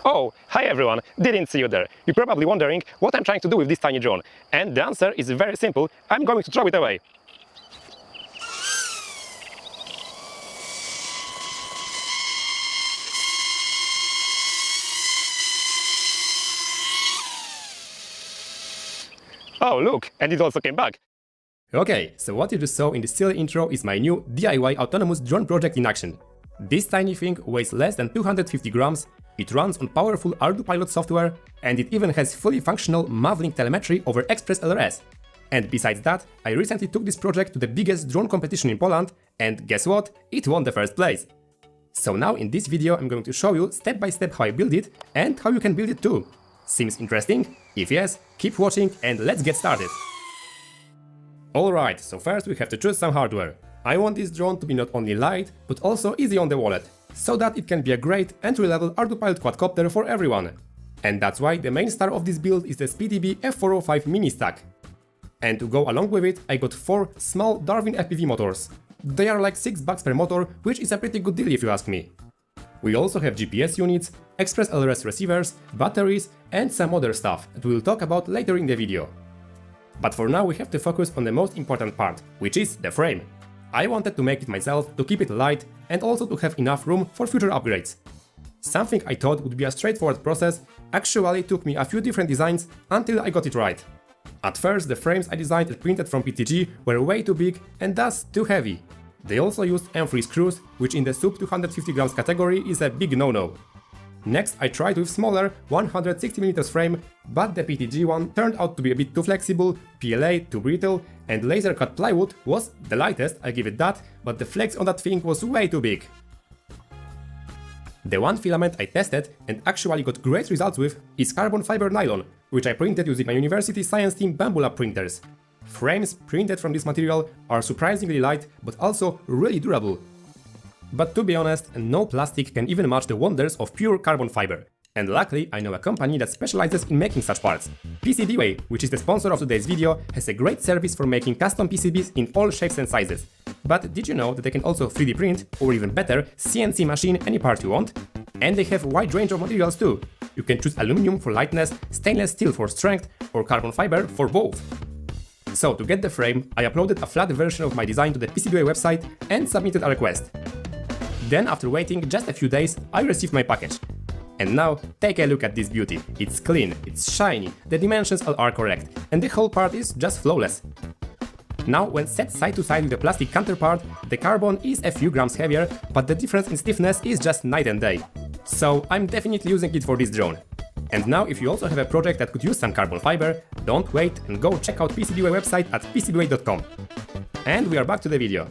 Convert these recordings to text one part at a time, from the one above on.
Oh, hi everyone, didn't see you there. You're probably wondering what I'm trying to do with this tiny drone. And the answer is very simple, I'm going to throw it away. Oh look, and it also came back. Okay, so what you just saw in the silly intro is my new DIY autonomous drone project in action. This tiny thing weighs less than 250 grams, it runs on powerful ArduPilot software, and it even has fully functional MAVLink telemetry over Express LRS. And besides that, I recently took this project to the biggest drone competition in Poland, and guess what? It won the first place! So now in this video I'm going to show you step by step how I build it and how you can build it too. Seems interesting? If yes, keep watching and let's get started! Alright, so first we have to choose some hardware. I want this drone to be not only light, but also easy on the wallet, so that it can be a great entry-level ArduPilot quadcopter for everyone. And that's why the main star of this build is the SpeedyBee F405 mini stack. And to go along with it, I got 4 small Darwin FPV motors. They are like $6 per motor, which is a pretty good deal if you ask me. We also have GPS units, Express LRS receivers, batteries, and some other stuff that we'll talk about later in the video. But for now we have to focus on the most important part, which is the frame. I wanted to make it myself to keep it light and also to have enough room for future upgrades. Something I thought would be a straightforward process actually took me a few different designs until I got it right. At first the frames I designed and printed from PTG were way too big and thus too heavy. They also used M3 screws, which in the sub 250 grams category is a big no-no. Next I tried with smaller 160mm frame, but the PTG one turned out to be a bit too flexible, PLA too brittle, and laser cut plywood was the lightest, I give it that, but the flex on that thing was way too big. The one filament I tested and actually got great results with is carbon fiber nylon, which I printed using my university science team Bamboo Lab printers. Frames printed from this material are surprisingly light, but also really durable. But to be honest, no plastic can even match the wonders of pure carbon fiber. And luckily I know a company that specializes in making such parts. PCBWay, which is the sponsor of today's video, has a great service for making custom PCBs in all shapes and sizes. But did you know that they can also 3D print, or even better, CNC machine any part you want? And they have a wide range of materials too. You can choose aluminum for lightness, stainless steel for strength, or carbon fiber for both. So to get the frame, I uploaded a flat version of my design to the PCBWay website and submitted a request. Then after waiting just a few days, I received my package. And now, take a look at this beauty. It's clean, it's shiny, the dimensions all are correct, and the whole part is just flawless. Now, when set side to side with the plastic counterpart, the carbon is a few grams heavier, but the difference in stiffness is just night and day. So I'm definitely using it for this drone. And now, if you also have a project that could use some carbon fiber, don't wait and go check out PCBWay website at pcbway.com. And we are back to the video.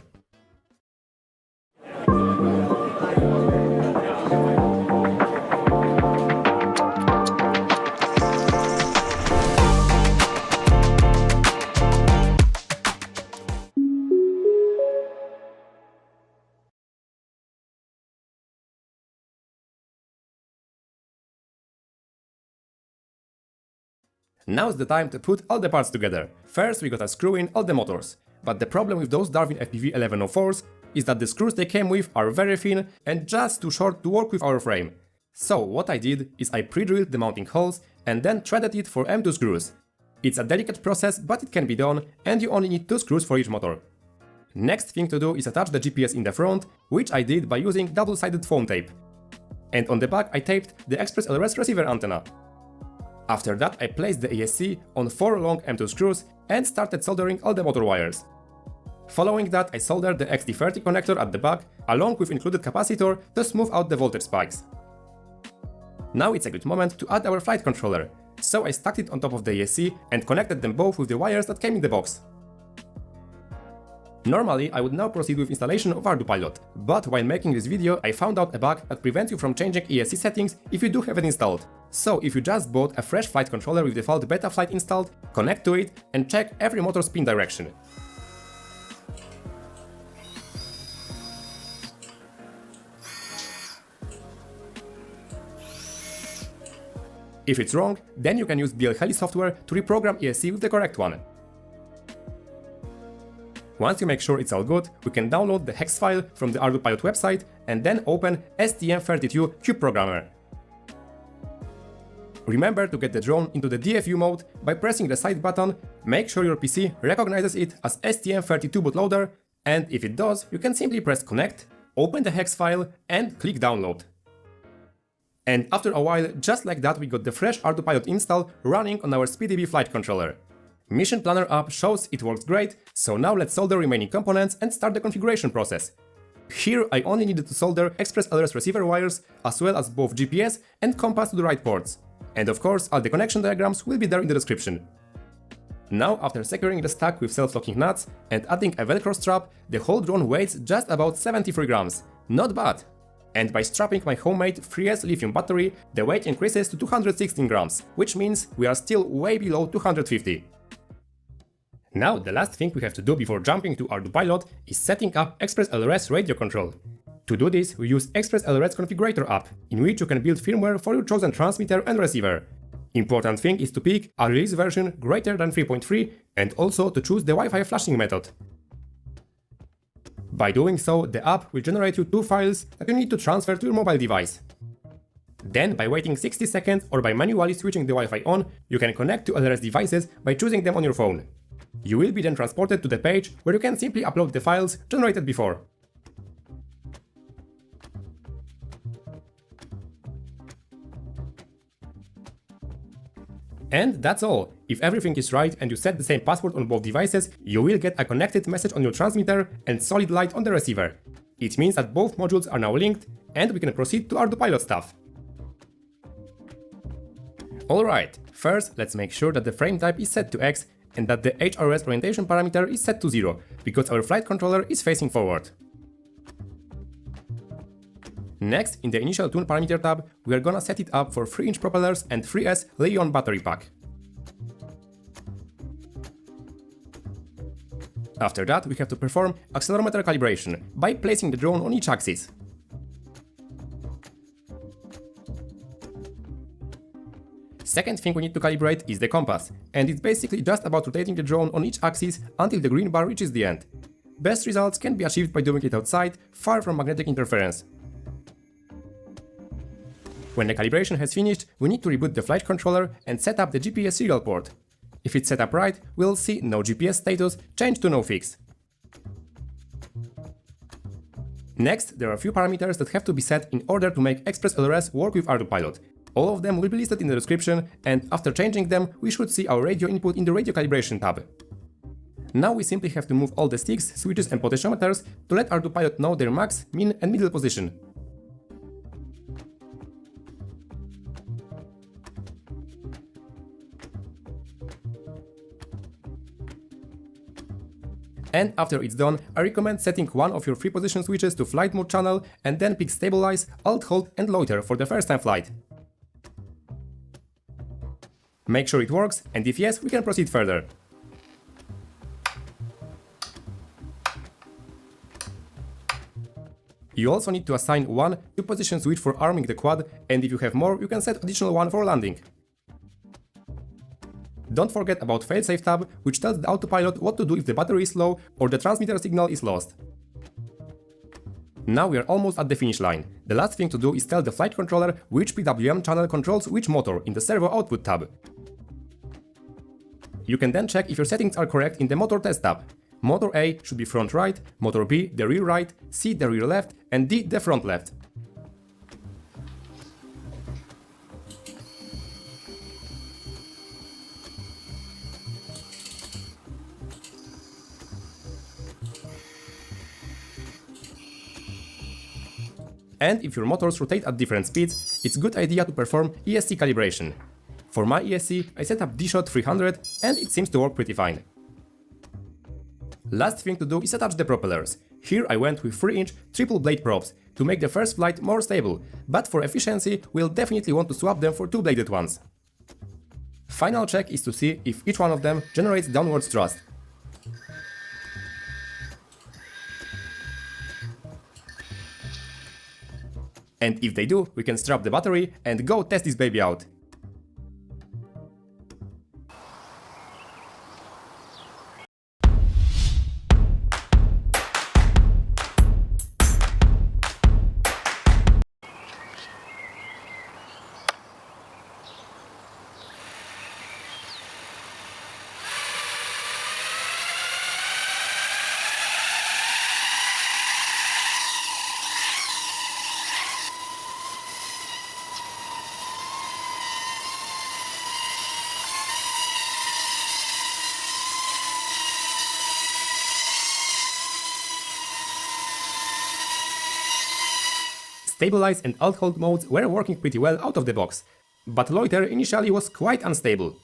Now's the time to put all the parts together. First we gotta screw in all the motors. But the problem with those Darwin FPV 1104s is that the screws they came with are very thin and just too short to work with our frame. So what I did is I pre-drilled the mounting holes and then threaded it for M2 screws. It's a delicate process, but it can be done, and you only need 2 screws for each motor. Next thing to do is attach the GPS in the front, which I did by using double-sided foam tape. And on the back I taped the Express LRS receiver antenna. After that I placed the ESC on 4 long M2 screws and started soldering all the motor wires. Following that I soldered the XT30 connector at the back along with included capacitor to smooth out the voltage spikes. Now it's a good moment to add our flight controller, so I stacked it on top of the ESC and connected them both with the wires that came in the box. Normally I would now proceed with installation of ArduPilot, but while making this video I found out a bug that prevents you from changing ESC settings if you do have it installed. So if you just bought a fresh flight controller with default Betaflight installed, connect to it and check every motor spin direction. If it's wrong, then you can use DLHeli software to reprogram ESC with the correct one. Once you make sure it's all good, we can download the hex file from the ArduPilot website and then open STM32 Cube Programmer. Remember to get the drone into the DFU mode by pressing the side button, make sure your PC recognizes it as STM32 bootloader, and if it does, you can simply press connect, open the hex file and click download. And after a while, just like that, we got the fresh Autopilot install running on our SpeeDB flight controller. Mission Planner app shows it works great, so now let's solder remaining components and start the configuration process. Here I only needed to solder Express LRS receiver wires, as well as both GPS and compass to the right ports. And of course, all the connection diagrams will be there in the description. Now, after securing the stack with self-locking nuts and adding a velcro strap, the whole drone weighs just about 73 grams. Not bad! And by strapping my homemade 3S lithium battery, the weight increases to 216 grams, which means we are still way below 250. Now, the last thing we have to do before jumping to Autopilot is setting up Express LRS radio control. To do this, we use Express LRS Configurator app, in which you can build firmware for your chosen transmitter and receiver. Important thing is to pick a release version greater than 3.3 and also to choose the Wi-Fi flashing method. By doing so, the app will generate you two files that you need to transfer to your mobile device. Then, by waiting 60 seconds or by manually switching the Wi-Fi on, you can connect to LRS devices by choosing them on your phone. You will be then transported to the page where you can simply upload the files generated before. And that's all. If everything is right and you set the same password on both devices, you will get a connected message on your transmitter and solid light on the receiver. It means that both modules are now linked and we can proceed to Autopilot stuff. Alright, first let's make sure that the frame type is set to X and that the HRS orientation parameter is set to 0, because our flight controller is facing forward. Next, in the initial tune parameter tab, we are gonna set it up for 3-inch propellers and 3S Li-ion battery pack. After that, we have to perform accelerometer calibration by placing the drone on each axis. Second thing we need to calibrate is the compass, and it's basically just about rotating the drone on each axis until the green bar reaches the end. Best results can be achieved by doing it outside, far from magnetic interference. When the calibration has finished, we need to reboot the flight controller and set up the GPS serial port. If it's set up right, we'll see no GPS status change to no fix. Next, there are a few parameters that have to be set in order to make Express LRS work with Autopilot. All of them will be listed in the description, and after changing them, we should see our radio input in the radio calibration tab. Now we simply have to move all the sticks, switches and potentiometers to let Autopilot know their max, min and middle position. And after it's done, I recommend setting one of your 3 position switches to flight mode channel and then pick stabilize, alt hold and loiter for the first time flight. Make sure it works, and if yes, we can proceed further. You also need to assign one 2-position switch for arming the quad, and if you have more, you can set additional one for landing. Don't forget about failsafe tab, which tells the Autopilot what to do if the battery is low or the transmitter signal is lost. Now we are almost at the finish line. The last thing to do is tell the flight controller which PWM channel controls which motor in the servo output tab. You can then check if your settings are correct in the motor test tab. Motor A should be front right, motor B the rear right, C the rear left, and D the front left. And if your motors rotate at different speeds, it's a good idea to perform ESC calibration. For my ESC, I set up D-Shot 300 and it seems to work pretty fine. Last thing to do is attach the propellers. Here I went with 3-inch triple blade probes to make the first flight more stable, but for efficiency we'll definitely want to swap them for 2-bladed ones. Final check is to see if each one of them generates downwards thrust. And if they do, we can strap the battery and go test this baby out. Stabilize and alt hold modes were working pretty well out of the box, but loiter initially was quite unstable.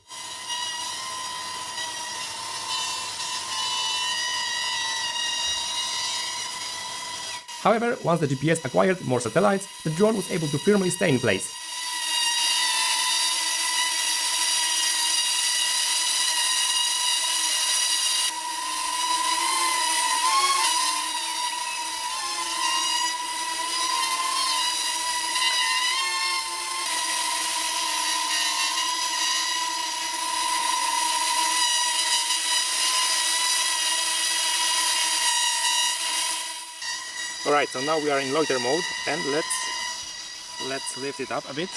However, once the GPS acquired more satellites, the drone was able to firmly stay in place. Alright, so now we are in loiter mode and let's lift it up a bit.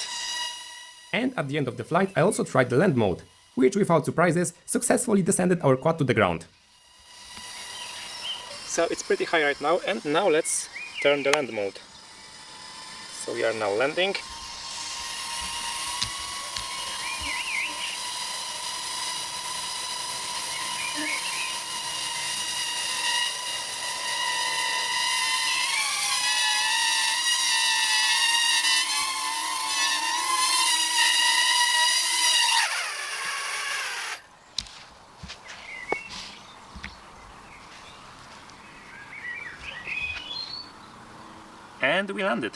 And at the end of the flight I also tried the land mode, which without surprises successfully descended our quad to the ground. So it's pretty high right now, and now let's turn the land mode. So we are now landing. And we landed.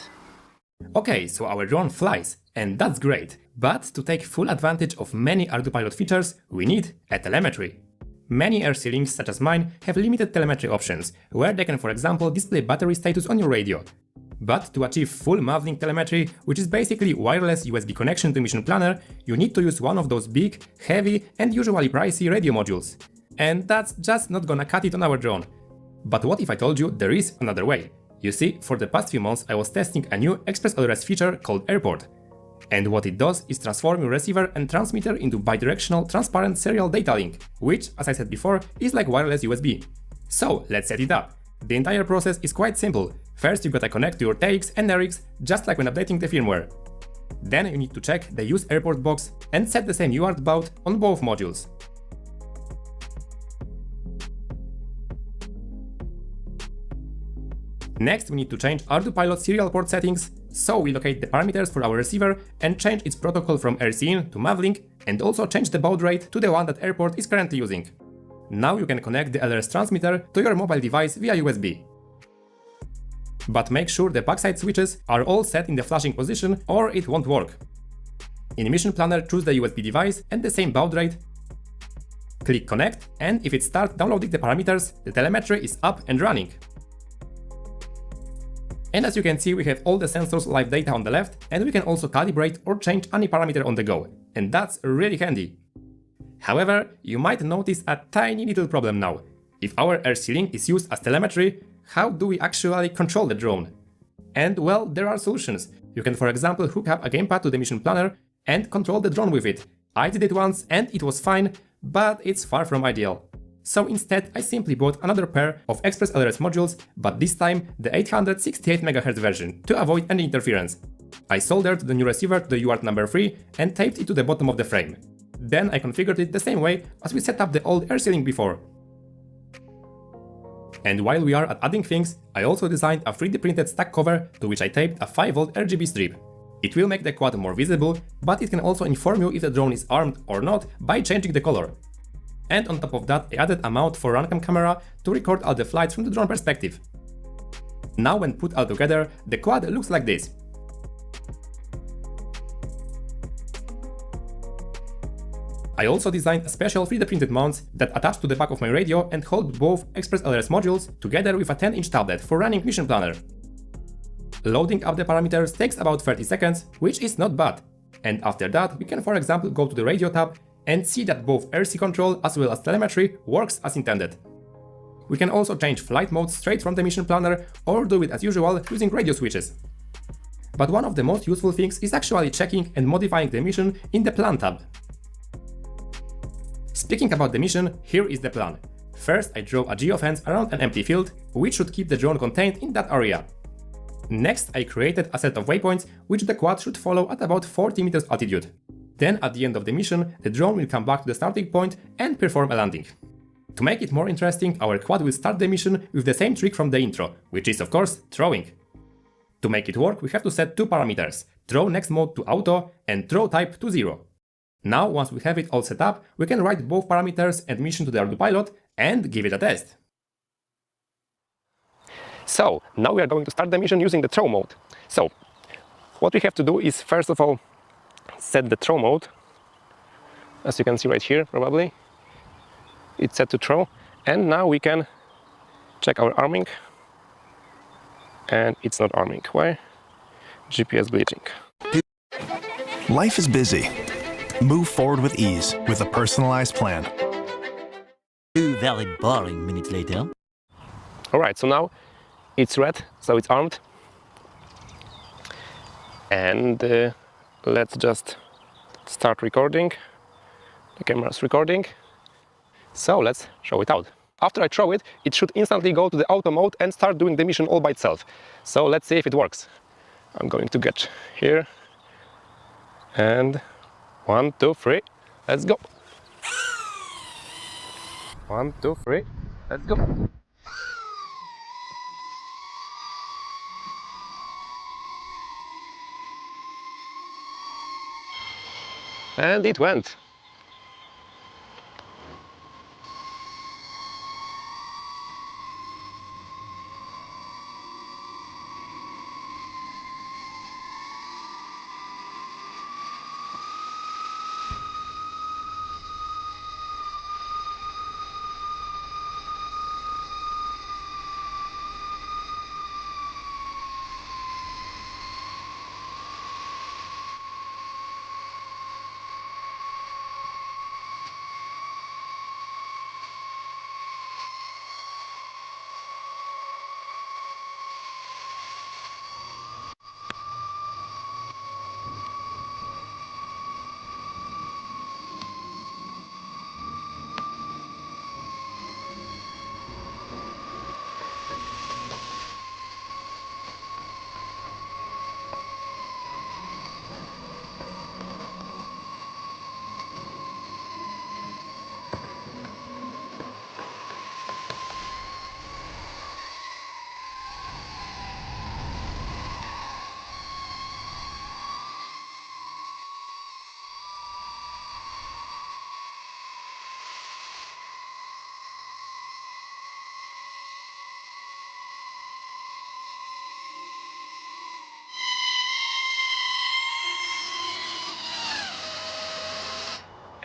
Okay, so our drone flies, and that's great, but to take full advantage of many ArduPilot features, we need a telemetry. Many RC links such as mine have limited telemetry options, where they can for example display battery status on your radio. But to achieve full Mavlink telemetry, which is basically wireless USB connection to mission planner, you need to use one of those big, heavy and usually pricey radio modules. And that's just not gonna cut it on our drone. But what if I told you there is another way? You see, for the past few months I was testing a new Express LRS feature called Airport. And what it does is transform your receiver and transmitter into bidirectional transparent serial data link, which, as I said before, is like wireless USB. So let's set it up. The entire process is quite simple. First you gotta connect to your TX and NRX, just like when updating the firmware. Then you need to check the Use Airport box and set the same UART baud on both modules. Next we need to change ArduPilot serial port settings, so we locate the parameters for our receiver and change its protocol from RCIN to Mavlink, and also change the baud rate to the one that Airport is currently using. Now you can connect the LRS transmitter to your mobile device via USB. But make sure the backside switches are all set in the flashing position or it won't work. In Mission Planner, choose the USB device and the same baud rate. Click connect, and if it starts downloading the parameters, the telemetry is up and running. And as you can see, we have all the sensors live data on the left, and we can also calibrate or change any parameter on the go, and that's really handy. However, you might notice a tiny little problem now. If our RC link is used as telemetry, how do we actually control the drone? And well, there are solutions. You can for example hook up a gamepad to the mission planner and control the drone with it. I did it once and it was fine, but it's far from ideal. So instead I simply bought another pair of Express LRS modules, but this time the 868 MHz version, to avoid any interference. I soldered the new receiver to the UART number 3 and taped it to the bottom of the frame. Then I configured it the same way as we set up the old RC link before. And while we are at adding things, I also designed a 3D printed stack cover to which I taped a 5V RGB strip. It will make the quad more visible, but it can also inform you if the drone is armed or not by changing the color. And on top of that, I added a mount for runcam camera to record all the flights from the drone perspective. Now when put all together, the quad looks like this. I also designed a special 3D printed mounts that attach to the back of my radio and hold both Express LRS modules together with a 10-inch tablet for running Mission Planner. Loading up the parameters takes about 30 seconds, which is not bad. And after that, we can for example go to the radio tab and see that both RC control as well as telemetry works as intended. We can also change flight mode straight from the Mission Planner or do it as usual using radio switches. But one of the most useful things is actually checking and modifying the mission in the Plan tab. Speaking about the mission, here is the plan. First I draw a geofence around an empty field, which should keep the drone contained in that area. Next I created a set of waypoints which the quad should follow at about 40 meters altitude. Then at the end of the mission, the drone will come back to the starting point and perform a landing. To make it more interesting, our quad will start the mission with the same trick from the intro, which is of course throwing. To make it work, we have to set two parameters, throw next mode to auto and throw type to 0. Now, once we have it all set up, we can write both parameters and mission to the autopilot and give it a test. So, now we are going to start the mission using the throw mode. So, what we have to do is first of all set the throw mode. As you can see right here, probably. It's set to throw. And now we can check our arming. And it's not arming. Why? GPS glitching. Life is busy. Move forward with ease with a personalized plan. 2 very boring minutes later. Alright, so now it's red, so it's armed. And let's just start recording. The camera's recording. So let's show it out. After I throw it, it should instantly go to the auto mode and start doing the mission all by itself. So let's see if it works. I'm going to get here. And 1, 2, 3, let's go. 1, 2, 3, let's go. And it went.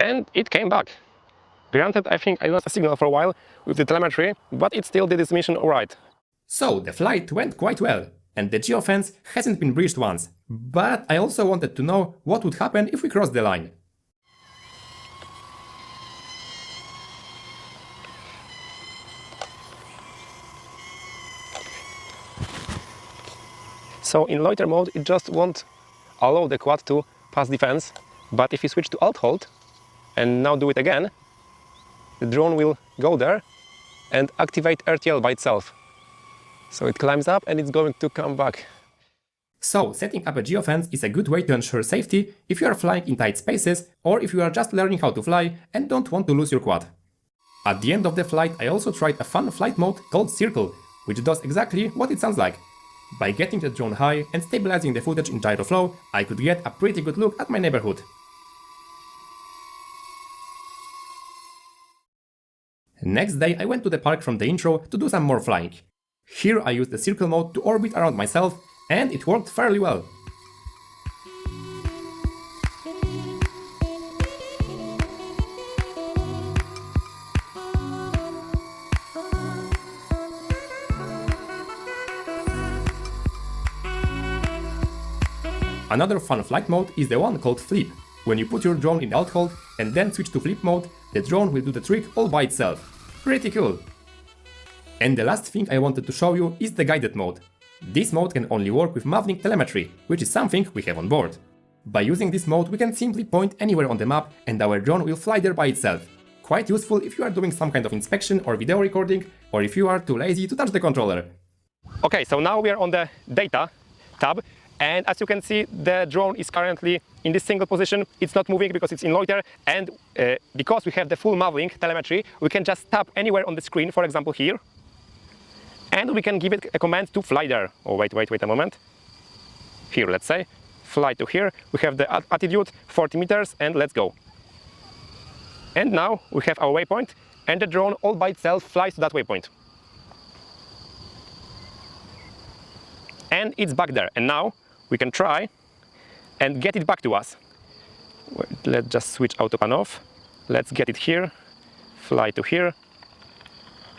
And it came back. Granted, I think I lost a signal for a while with the telemetry, but it still did its mission alright. So, the flight went quite well, and the geofence hasn't been breached once. But I also wanted to know what would happen if we crossed the line. So in loiter mode, it just won't allow the quad to pass defense, but if you switch to alt hold, and now do it again, the drone will go there and activate RTL by itself. So it climbs up and it's going to come back. So, setting up a geofence is a good way to ensure safety if you are flying in tight spaces or if you are just learning how to fly and don't want to lose your quad. At the end of the flight, I also tried a fun flight mode called Circle, which does exactly what it sounds like. By getting the drone high and stabilizing the footage in gyroflow, I could get a pretty good look at my neighborhood. Next day I went to the park from the intro to do some more flying. Here I used the circle mode to orbit around myself, and it worked fairly well. Another fun flight mode is the one called Flip. When you put your drone in alt hold and then switch to flip mode, the drone will do the trick all by itself. Pretty cool! And the last thing I wanted to show you is the guided mode. This mode can only work with Mavlink telemetry, which is something we have on board. By using this mode, we can simply point anywhere on the map and our drone will fly there by itself. Quite useful if you are doing some kind of inspection or video recording, or if you are too lazy to touch the controller. Okay, so now we are on the data tab. And as you can see, the drone is currently in this single position. It's not moving because it's in loiter, and because we have the full Mavlink telemetry, we can just tap anywhere on the screen, for example here, and we can give it a command to fly there. Oh, wait a moment. here, let's say, fly to here, we have the altitude 40 meters and let's go. And now we have our waypoint and the drone all by itself flies to that waypoint. And it's back there, and now we can try and get it back to us. Let's just switch autopan off. Let's get it here, fly to here,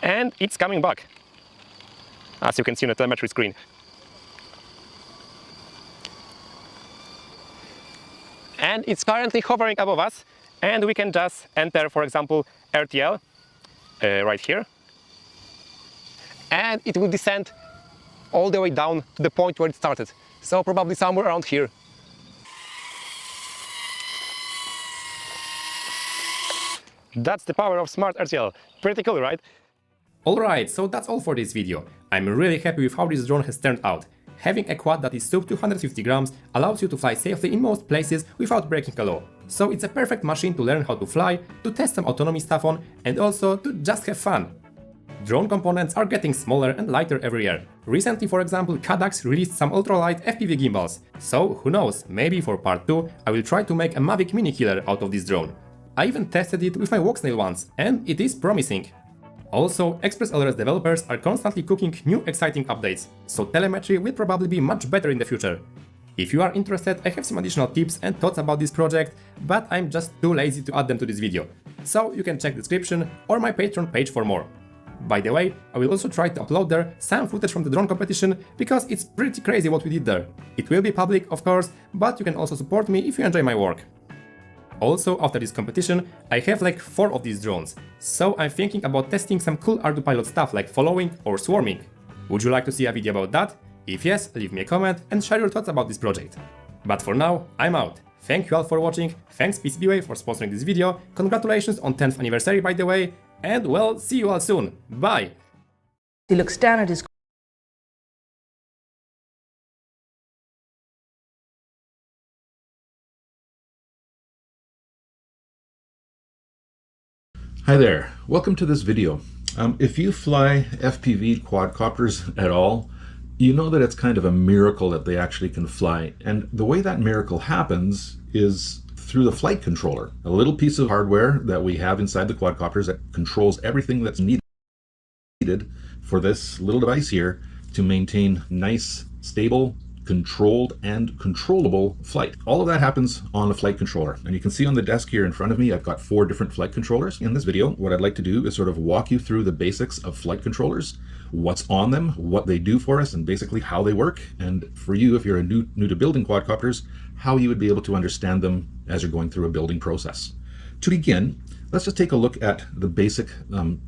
and it's coming back, as you can see on the telemetry screen. And it's currently hovering above us, and we can just enter, for example, RTL right here, and it will descend all the way down to the point where it started, so probably somewhere around here. That's the power of smart RTL. Pretty cool, right? Alright, so that's all for this video. I'm really happy with how this drone has turned out. Having a quad that is sub 250 grams allows you to fly safely in most places without breaking a law. So it's a perfect machine to learn how to fly, to test some autonomy stuff on, and also to just have fun. Drone components are getting smaller and lighter every year. Recently, for example, Kadax released some ultralight FPV gimbals. So who knows, maybe for part 2 I will try to make a Mavic Mini Killer out of this drone. I even tested it with my Walksnail once, and it is promising. Also, ExpressLRS developers are constantly cooking new exciting updates, so telemetry will probably be much better in the future. If you are interested, I have some additional tips and thoughts about this project, but I'm just too lazy to add them to this video. So you can check the description or my Patreon page for more. By the way, I will also try to upload there some footage from the drone competition, because it's pretty crazy what we did there. It will be public, of course, but you can also support me if you enjoy my work. Also, after this competition, I have like 4 of these drones, so I'm thinking about testing some cool Ardupilot stuff like following or swarming. Would you like to see a video about that? If yes, leave me a comment and share your thoughts about this project. But for now, I'm out. Thank you all for watching, thanks PCBWay for sponsoring this video, congratulations on 10th anniversary by the way, and well, see you all soon, bye! He looks down at his Hi there, welcome to this video. If you fly FPV quadcopters at all, you know that it's kind of a miracle that they actually can fly. And the way that miracle happens is through the flight controller, a little piece of hardware that we have inside the quadcopters that controls everything that's needed for this little device here to maintain nice, stable, controlled and controllable flight. All of that happens on the flight controller, and you can see on the desk here in front of me I've got 4 different flight controllers. In this video what I'd like to do is sort of walk you through the basics of flight controllers, what's on them, what they do for us, and basically how they work, and for you, if you're a new to building quadcopters, how you would be able to understand them as you're going through a building process. To begin, let's just take a look at the basic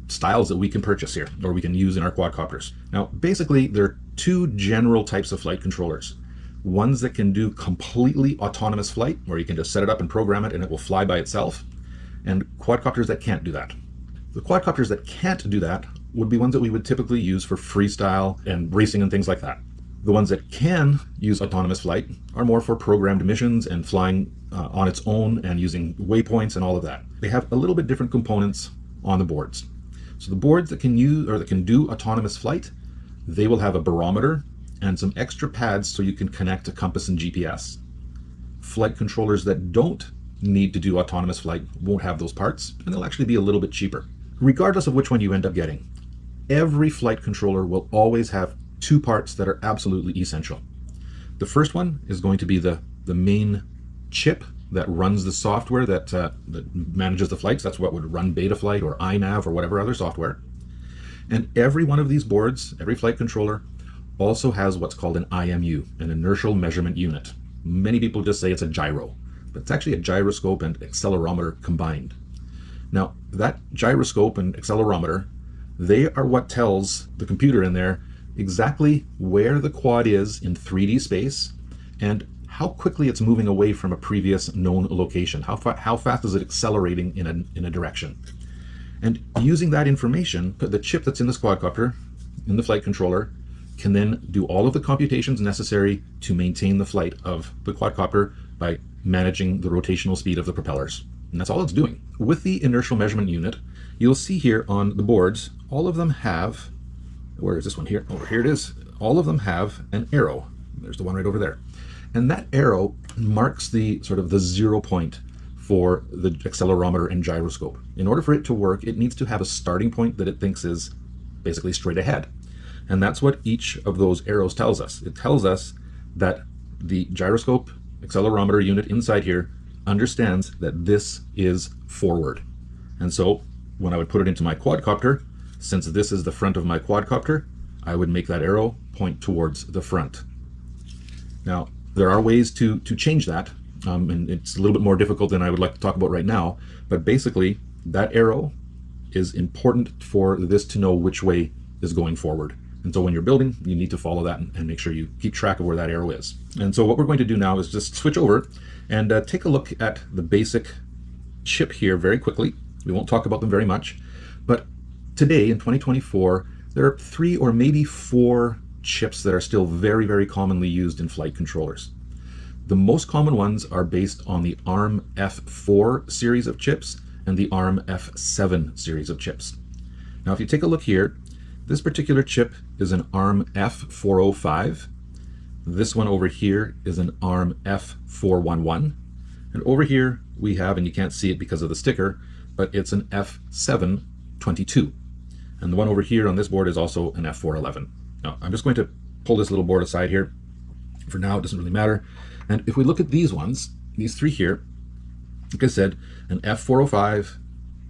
styles that we can purchase here, or we can use in our quadcopters. Now, basically, there are 2 general types of flight controllers. Ones that can do completely autonomous flight, where you can just set it up and program it and it will fly by itself, and quadcopters that can't do that. The quadcopters that can't do that would be ones that we would typically use for freestyle and racing and things like that. The ones that can use autonomous flight are more for programmed missions and flying on its own and using waypoints and all of that. They have a little bit different components on the boards. So the boards that can use or that can do autonomous flight, they will have a barometer and some extra pads so you can connect a compass and GPS. Flight controllers that don't need to do autonomous flight won't have those parts, and they'll actually be a little bit cheaper. Regardless of which one you end up getting, every flight controller will always have 2 parts that are absolutely essential. The first one is going to be the main chip that runs the software that manages the flights. That's what would run Betaflight or iNav or whatever other software. And every one of these boards, every flight controller, also has what's called an IMU, an inertial measurement unit. Many people just say it's a gyro, but it's actually a gyroscope and accelerometer combined. Now, that gyroscope and accelerometer, they are what tells the computer in there exactly where the quad is in 3D space and how quickly it's moving away from a previous known location. How fast is it accelerating in a direction? And using that information, the chip that's in this quadcopter, in the flight controller, can then do all of the computations necessary to maintain the flight of the quadcopter by managing the rotational speed of the propellers. And that's all it's doing. With the inertial measurement unit, you'll see here on the boards, all of them have, where is this one here? Over here it is. All of them have an arrow. There's the one right over there. And that arrow marks the sort of the 0 point for the accelerometer and gyroscope. In order for it to work, it needs to have a starting point that it thinks is basically straight ahead. And that's what each of those arrows tells us. It tells us that the gyroscope accelerometer unit inside here understands that this is forward. And so when I would put it into my quadcopter, since this is the front of my quadcopter, I would make that arrow point towards the front. Now, there are ways to change that, and it's a little bit more difficult than I would like to talk about right now, but basically that arrow is important for this to know which way is going forward. And so when you're building, you need to follow that and make sure you keep track of where that arrow is. And so what we're going to do now is just switch over and take a look at the basic chip here very quickly. We won't talk about them very much, but today in 2024, there are 3 or maybe 4 chips that are still very, very commonly used in flight controllers. The most common ones are based on the ARM F4 series of chips and the ARM F7 series of chips. Now, if you take a look here, this particular chip is an ARM F405. This one over here is an ARM F411. And over here we have, and you can't see it because of the sticker, but it's an F722. And the one over here on this board is also an F411. Now, I'm just going to pull this little board aside here. For now, it doesn't really matter. And if we look at these ones, these 3 here, like I said, an F405,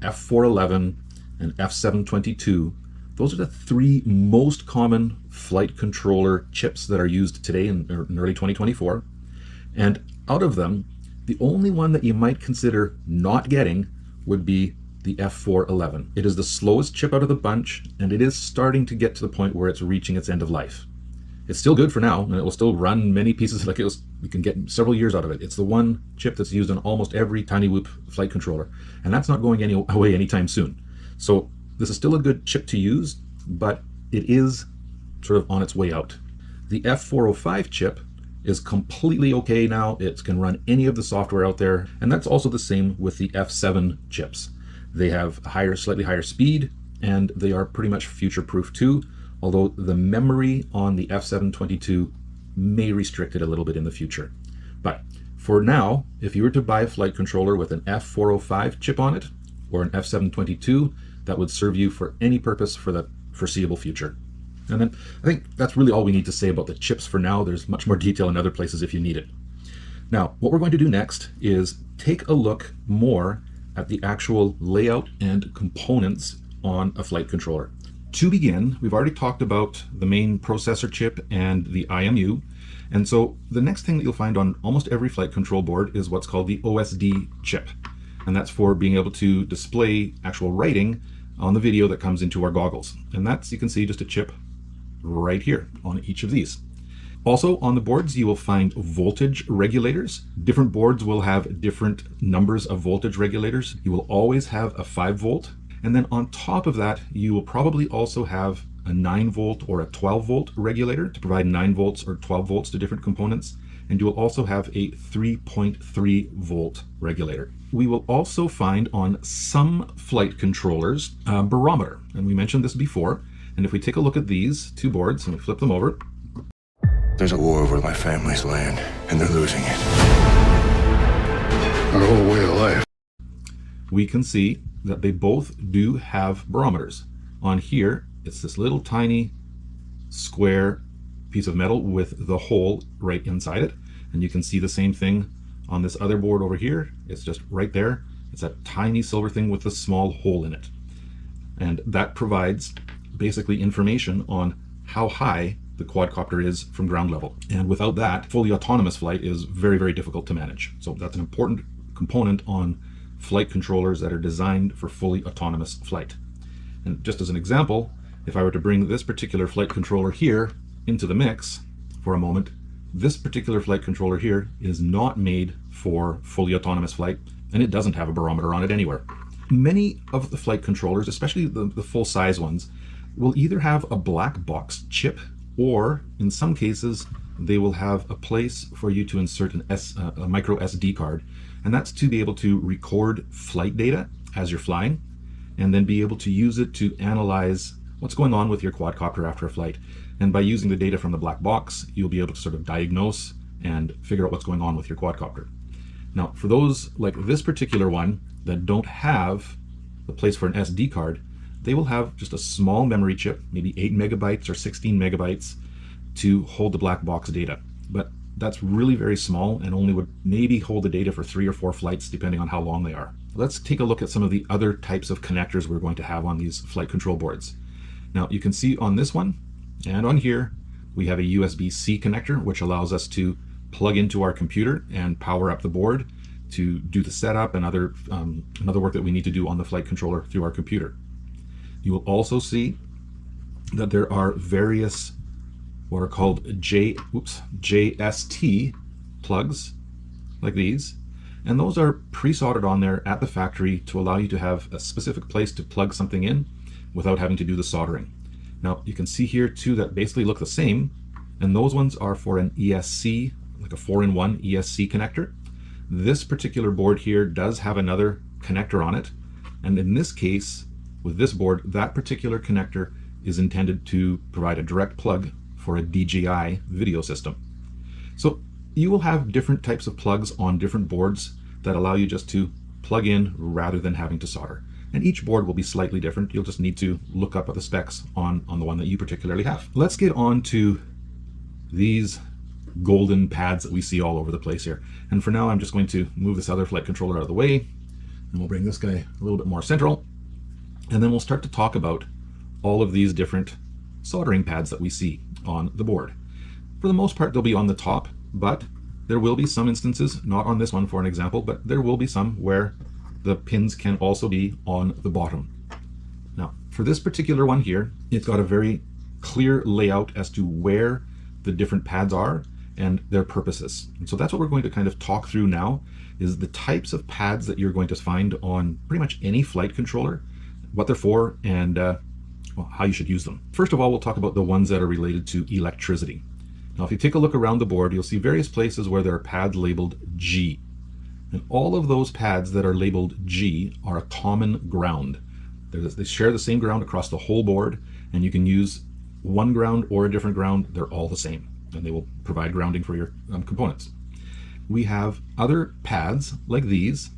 F411, and F722, those are the 3 most common flight controller chips that are used today in early 2024. And out of them, the only one that you might consider not getting would be the F411. It is the slowest chip out of the bunch, and it is starting to get to the point where it's reaching its end of life. It's still good for now, and it will still run many pieces, like you can get several years out of it. It's the one chip that's used on almost every tiny whoop flight controller, and that's not going away anytime soon. So this is still a good chip to use, but it is sort of on its way out. The F405 chip is completely okay now. It can run any of the software out there, and that's also the same with the F7 chips. They have slightly higher speed, and they are pretty much future-proof too, although the memory on the F722 may restrict it a little bit in the future. But for now, if you were to buy a flight controller with an F405 chip on it, or an F722, that would serve you for any purpose for the foreseeable future. And then I think that's really all we need to say about the chips for now. There's much more detail in other places if you need it. Now, what we're going to do next is take a look more at the actual layout and components on a flight controller. To begin, we've already talked about the main processor chip and the IMU. And so the next thing that you'll find on almost every flight control board is what's called the OSD chip. And that's for being able to display actual writing on the video that comes into our goggles. And that's, you can see, just a chip right here on each of these. Also on the boards, you will find voltage regulators. Different boards will have different numbers of voltage regulators. You will always have a 5 volt. And then on top of that, you will probably also have a 9 volt or a 12 volt regulator to provide 9 volts or 12 volts to different components. And you will also have a 3.3 volt regulator. We will also find on some flight controllers a barometer. And we mentioned this before. And if we take a look at these 2 boards and we flip them over, there's a war over my family's land, and they're losing it. Our whole way of life. We can see that they both do have barometers. On here, it's this little tiny square piece of metal with the hole right inside it. And you can see the same thing on this other board over here. It's just right there. It's a tiny silver thing with a small hole in it. And that provides basically information on how high the quadcopter is from ground level. And without that, fully autonomous flight is very, very difficult to manage. So that's an important component on flight controllers that are designed for fully autonomous flight. And just as an example, if I were to bring this particular flight controller here into the mix for a moment, this particular flight controller here is not made for fully autonomous flight, and it doesn't have a barometer on it anywhere. Many of the flight controllers, especially the full-size ones, will either have a black box chip, or in some cases they will have a place for you to insert a micro SD card, and that's to be able to record flight data as you're flying and then be able to use it to analyze what's going on with your quadcopter after a flight. And by using the data from the black box, you'll be able to sort of diagnose and figure out what's going on with your quadcopter. Now, for those like this particular one that don't have the place for an SD card, they will have just a small memory chip, maybe 8 megabytes or 16 megabytes, to hold the black box data. But that's really very small and only would maybe hold the data for 3 or 4 flights, depending on how long they are. Let's take a look at some of the other types of connectors we're going to have on these flight control boards. Now, you can see on this one and on here, we have a USB-C connector, which allows us to plug into our computer and power up the board to do the setup and other work that we need to do on the flight controller through our computer. You will also see that there are various what are called JST plugs, like these, and those are pre-soldered on there at the factory to allow you to have a specific place to plug something in without having to do the soldering. Now, you can see here two that basically look the same, and those ones are for an ESC, like a 4-in-1 ESC connector. This particular board here does have another connector on it, and in this case, with this board, that particular connector is intended to provide a direct plug for a DJI video system. So you will have different types of plugs on different boards that allow you just to plug in rather than having to solder. And each board will be slightly different. You'll just need to look up at the specs on the one that you particularly have. Let's get on to these golden pads that we see all over the place here. And for now, I'm just going to move this other flight controller out of the way, and we'll bring this guy a little bit more central. And then we'll start to talk about all of these different soldering pads that we see on the board. For the most part, they'll be on the top, but there will be some instances, not on this one for an example, but there will be some where the pins can also be on the bottom. Now, for this particular one here, it's got a very clear layout as to where the different pads are and their purposes. And so that's what we're going to kind of talk through now, is the types of pads that you're going to find on pretty much any flight controller, what they're for, and well, how you should use them. First of all, we'll talk about the ones that are related to electricity. Now, if you take a look around the board, you'll see various places where there are pads labeled G. And all of those pads that are labeled G are a common ground. They share the same ground across the whole board, and you can use one ground or a different ground. They're all the same, and they will provide grounding for your components. We have other pads like these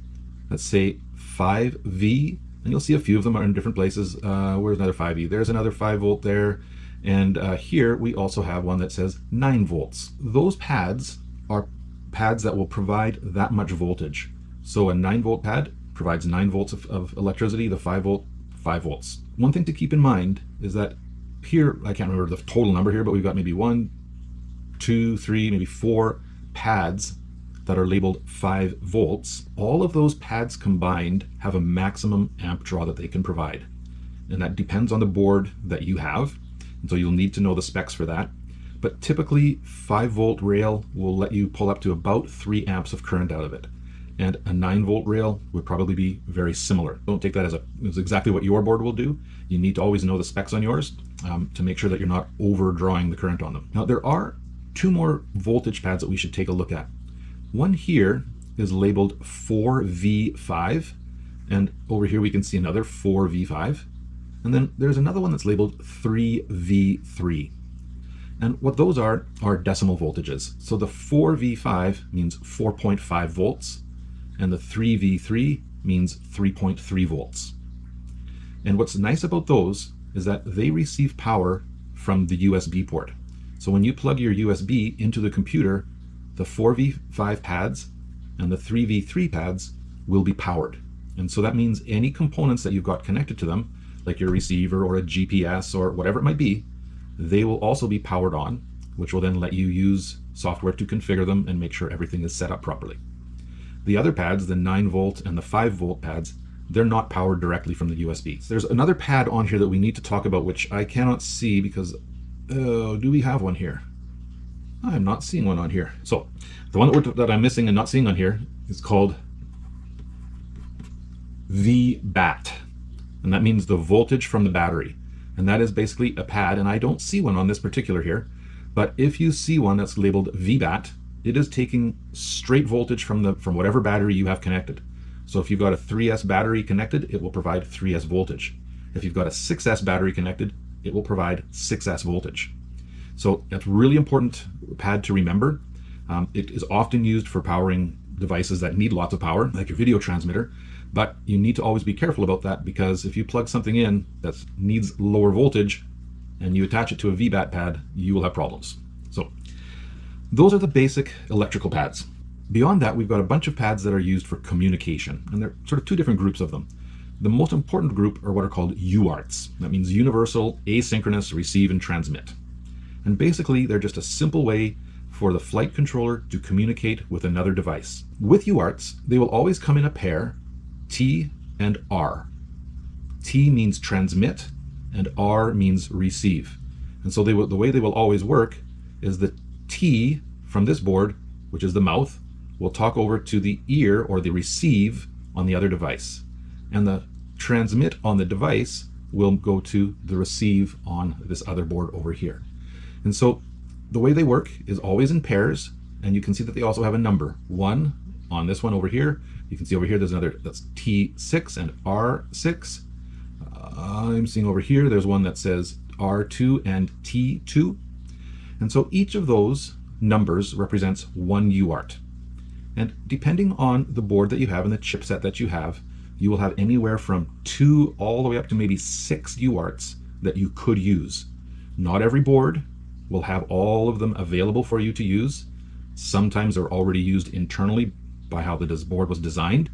that say 5V, and you'll see a few of them are in different places. Where's another 5E? There's another 5 volt there. And here we also have one that says 9 volts. Those pads are pads that will provide that much voltage. So a 9 volt pad provides 9 volts of electricity, the 5 volt, 5 volts. One thing to keep in mind is that here, I can't remember the total number here, but we've got maybe 1, 2, 3, maybe 4 pads that are labeled 5 volts. All of those pads combined have a maximum amp draw that they can provide. And that depends on the board that you have. And so you'll need to know the specs for that. But typically 5 volt rail will let you pull up to about 3 amps of current out of it. And a 9 volt rail would probably be very similar. Don't take that as exactly what your board will do. You need to always know the specs on yours to make sure that you're not overdrawing the current on them. Now, there are 2 more voltage pads that we should take a look at. One here is labeled 4V5, and over here we can see another 4V5, and then there's another one that's labeled 3V3. And what those are decimal voltages. So the 4V5 means 4.5 volts, and the 3V3 means 3.3 volts. And what's nice about those is that they receive power from the USB port. So when you plug your USB into the computer, the 4V5 pads and the 3V3 pads will be powered. And so that means any components that you've got connected to them, like your receiver or a GPS or whatever it might be, they will also be powered on, which will then let you use software to configure them and make sure everything is set up properly. The other pads, the 9 volt and the 5 volt pads, they're not powered directly from the USB. So there's another pad on here that we need to talk about, which I cannot see because, do we have one here? I'm not seeing one on here. So the one that I'm missing and not seeing on here is called VBAT. And that means the voltage from the battery. And that is basically a pad, and I don't see one on this particular here, but if you see one that's labeled VBAT, it is taking straight voltage from whatever battery you have connected. So if you've got a 3S battery connected, it will provide 3S voltage. If you've got a 6S battery connected, it will provide 6S voltage. So that's really important pad to remember. It is often used for powering devices that need lots of power, like your video transmitter, but you need to always be careful about that, because if you plug something in that needs lower voltage and you attach it to a VBAT pad, you will have problems. So those are the basic electrical pads. Beyond that, we've got a bunch of pads that are used for communication, and there are sort of two different groups of them. The most important group are what are called UARTs. That means universal asynchronous receive and transmit. And basically, they're just a simple way for the flight controller to communicate with another device. With UARTs, they will always come in a pair, T and R. T means transmit, and R means receive. And so the way they will always work is the T from this board, which is the mouth, will talk over to the ear or the receive on the other device. And the transmit on the device will go to the receive on this other board over here. And so the way they work is always in pairs, and you can see that they also have a number. 1 on this one over here. You can see over here there's another, that's T6 and R6. I'm seeing over here there's one that says R2 and T2. And so each of those numbers represents one UART. And depending on the board that you have and the chipset that you have, you will have anywhere from 2 all the way up to maybe 6 UARTs that you could use. Not every board will have all of them available for you to use. Sometimes they're already used internally by how the board was designed,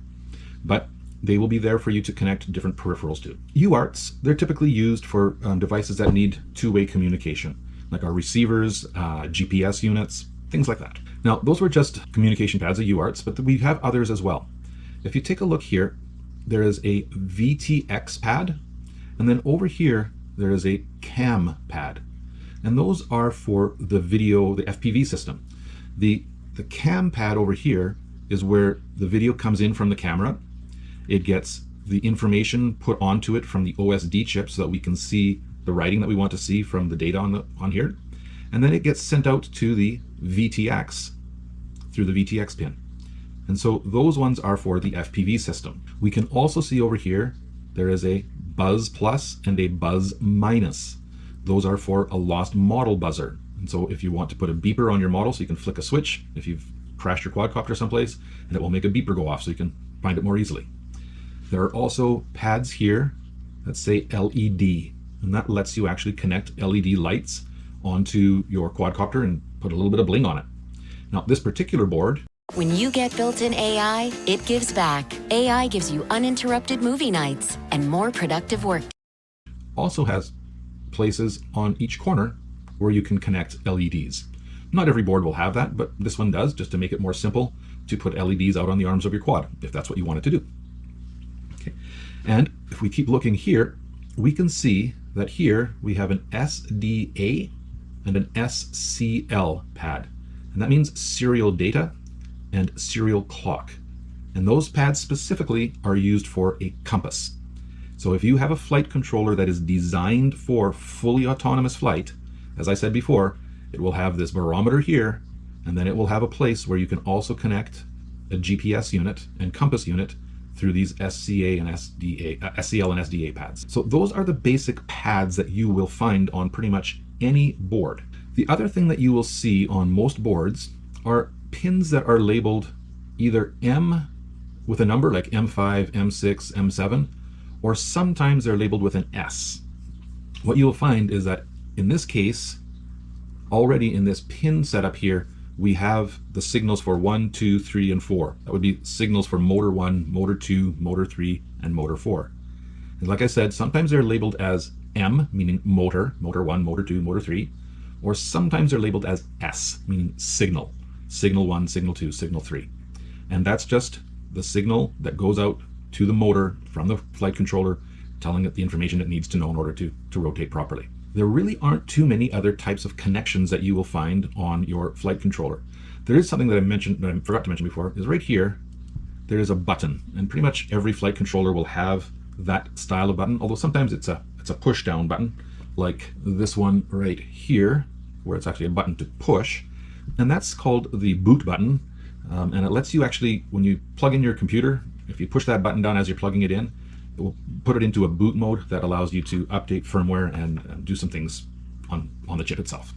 but they will be there for you to connect different peripherals to. UARTs, they're typically used for devices that need two-way communication, like our receivers, GPS units, things like that. Now, those were just communication pads, the UARTs, but we have others as well. If you take a look here, there is a VTX pad, and then over here, there is a CAM pad. And those are for the video, the FPV system. The CAM pad over here is where the video comes in from the camera. It gets the information put onto it from the OSD chip so that we can see the writing that we want to see from the data on here. And then it gets sent out to the VTX through the VTX pin. And so those ones are for the FPV system. We can also see over here, there is a buzz plus and a buzz minus. Those are for a lost model buzzer. And so if you want to put a beeper on your model so you can flick a switch, if you've crashed your quadcopter someplace, and it will make a beeper go off so you can find it more easily. There are also pads here that say LED, and that lets you actually connect LED lights onto your quadcopter and put a little bit of bling on it. Now, this particular board, when you get built-in AI, it gives back. AI gives you uninterrupted movie nights and more productive work. also has places on each corner where you can connect LEDs. Not every board will have that, but this one does, just to make it more simple to put LEDs out on the arms of your quad, if that's what you wanted to do. Okay. And if we keep looking here, we can see that here we have an SDA and an SCL pad. And that means serial data and serial clock. And those pads specifically are used for a compass. So if you have a flight controller that is designed for fully autonomous flight, as I said before, it will have this barometer here, and then it will have a place where you can also connect a GPS unit and compass unit through these SCA and SDA, SCL and SDA pads. So those are the basic pads that you will find on pretty much any board. The other thing that you will see on most boards are pins that are labeled either M with a number like M5, M6, M7, or sometimes they're labeled with an S. What you will find is that in this case, already in this pin setup here, we have the signals for 1, 2, 3, and 4. That would be signals for motor 1, motor 2, motor 3, and motor 4. And like I said, sometimes they're labeled as M, meaning motor, motor 1, motor 2, motor 3, or sometimes they're labeled as S, meaning signal, signal 1, signal 2, signal 3. And that's just the signal that goes out to the motor from the flight controller, telling it the information it needs to know in order to rotate properly. There really aren't too many other types of connections that you will find on your flight controller. There is something that I forgot to mention before, is right here, there is a button, and pretty much every flight controller will have that style of button, although sometimes it's a push down button, like this one right here, where it's actually a button to push, and that's called the boot button, and it lets you actually, when you plug in your computer, if you push that button down as you're plugging it in, it will put it into a boot mode that allows you to update firmware and do some things on the chip itself.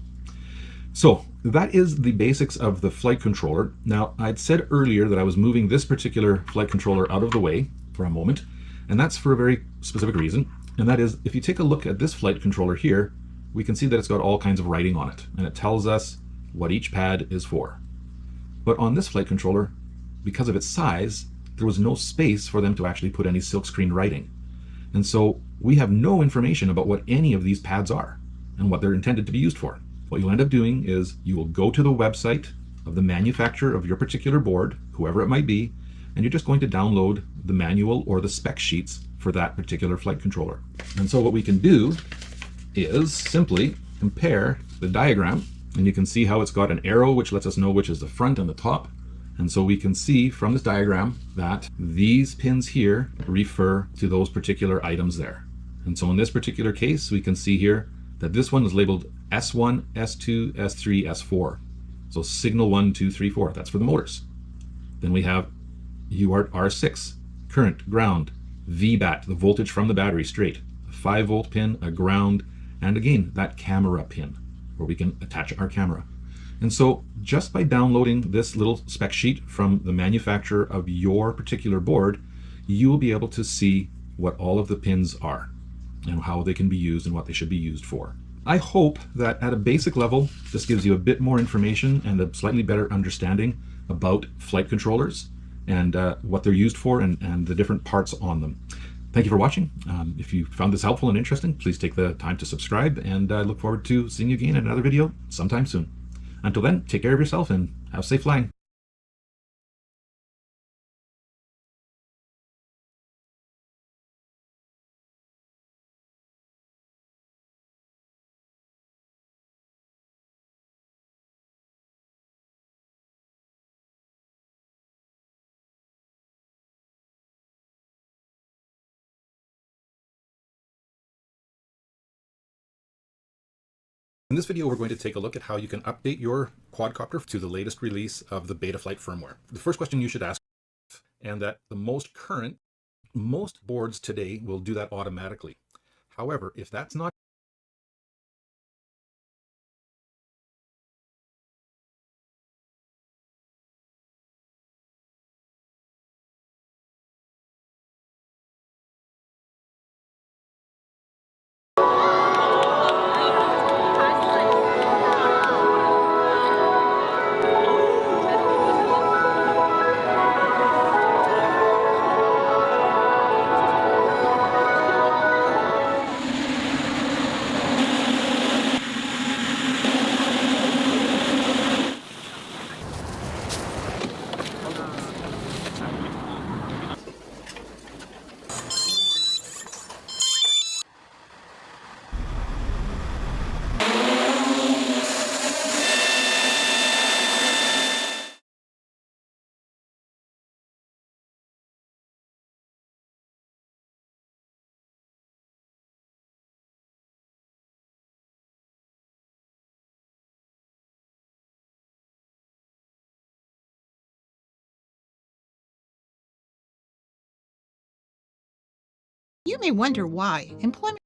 So that is the basics of the flight controller. Now, I'd said earlier that I was moving this particular flight controller out of the way for a moment, and that's for a very specific reason. And that is, if you take a look at this flight controller here, we can see that it's got all kinds of writing on it, and it tells us what each pad is for. But on this flight controller, because of its size, there was no space for them to actually put any silkscreen writing. And so we have no information about what any of these pads are and what they're intended to be used for. What you'll end up doing is you will go to the website of the manufacturer of your particular board, whoever it might be, and you're just going to download the manual or the spec sheets for that particular flight controller. And so what we can do is simply compare the diagram, and you can see how it's got an arrow which lets us know which is the front and the top. And so we can see from this diagram that these pins here refer to those particular items there. And so in this particular case, we can see here that this one is labeled S1, S2, S3, S4. So signal 1, 2, 3, 4. That's for the motors. Then we have UART R6, current, ground, VBAT, the voltage from the battery straight, a 5-volt pin, a ground, and again, that camera pin where we can attach our camera. And so just by downloading this little spec sheet from the manufacturer of your particular board, you will be able to see what all of the pins are and how they can be used and what they should be used for. I hope that at a basic level, this gives you a bit more information and a slightly better understanding about flight controllers and what they're used for and the different parts on them. Thank you for watching. If you found this helpful and interesting, please take the time to subscribe, and I look forward to seeing you again in another video sometime soon. Until then, take care of yourself and have safe flying. In this video, we're going to take a look at how you can update your quadcopter to the latest release of the Betaflight firmware. The first question you should ask, and that the most boards today will do that automatically. However, if that's not You may wonder why employment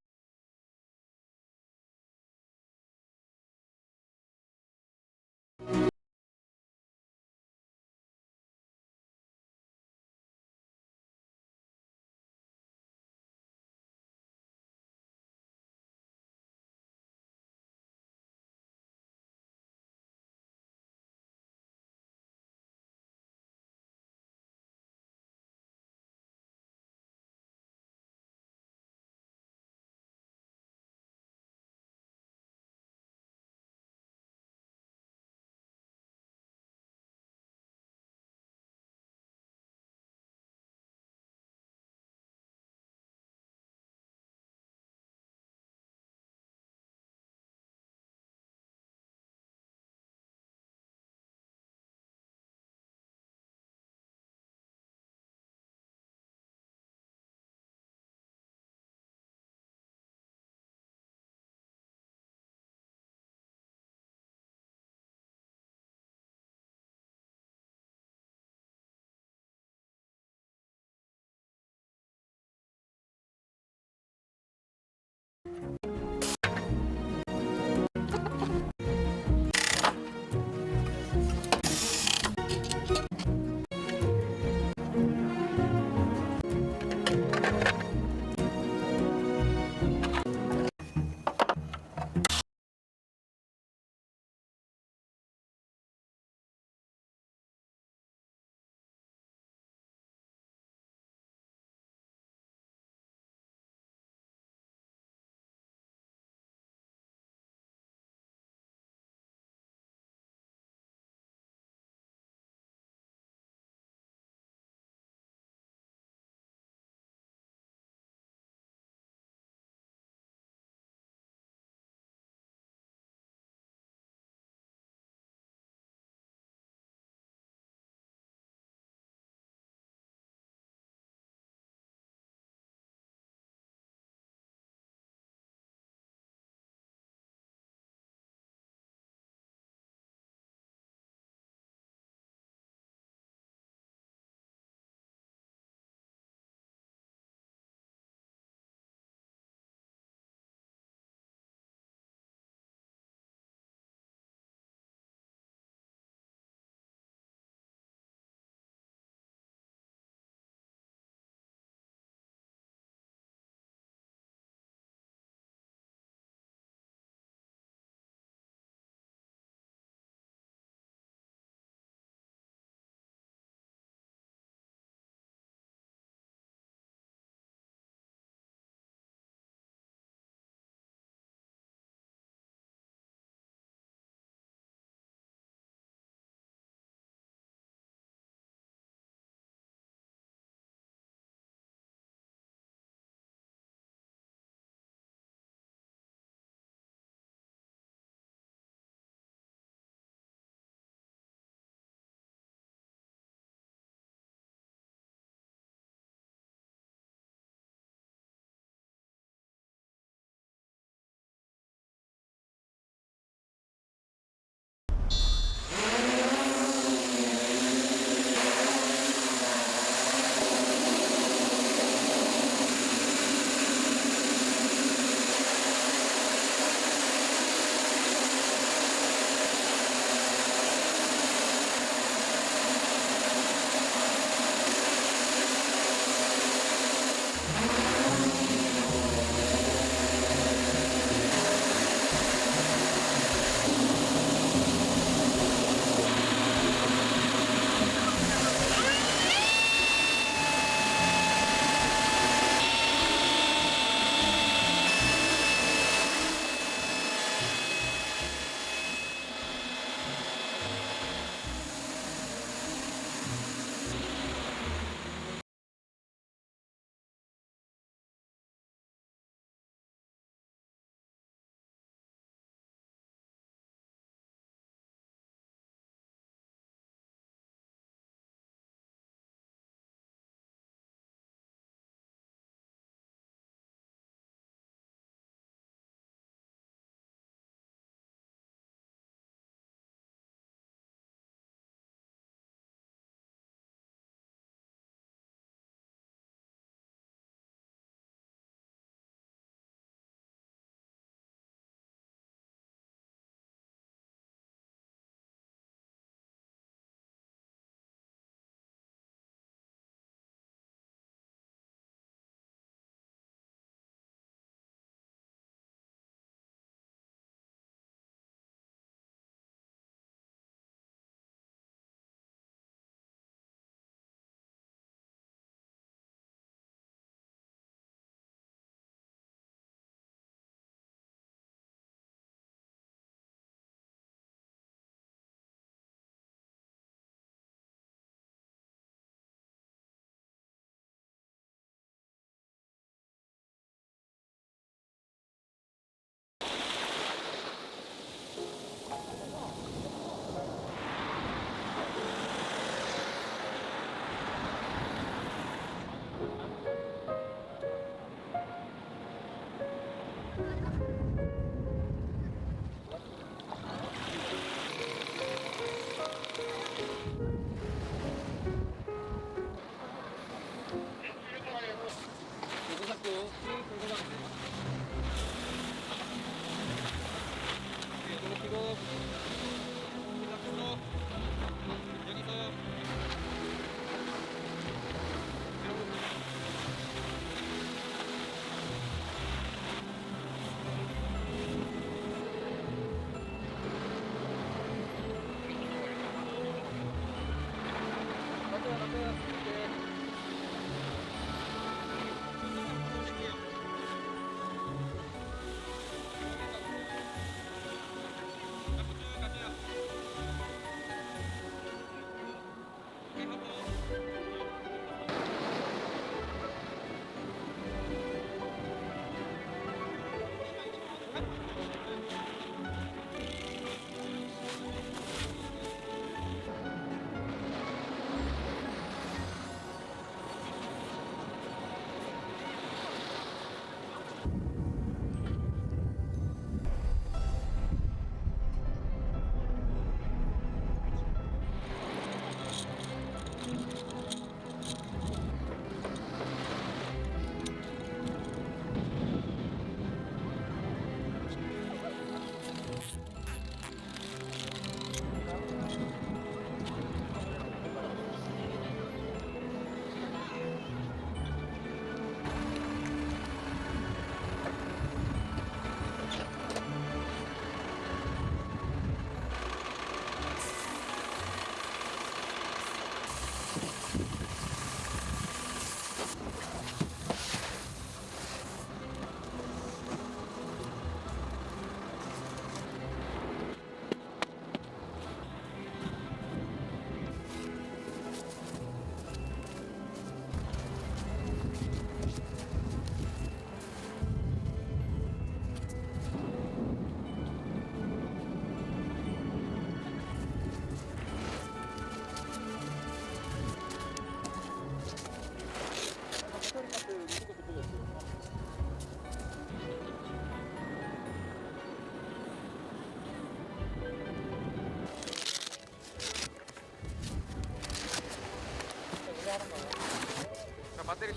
자, 배터리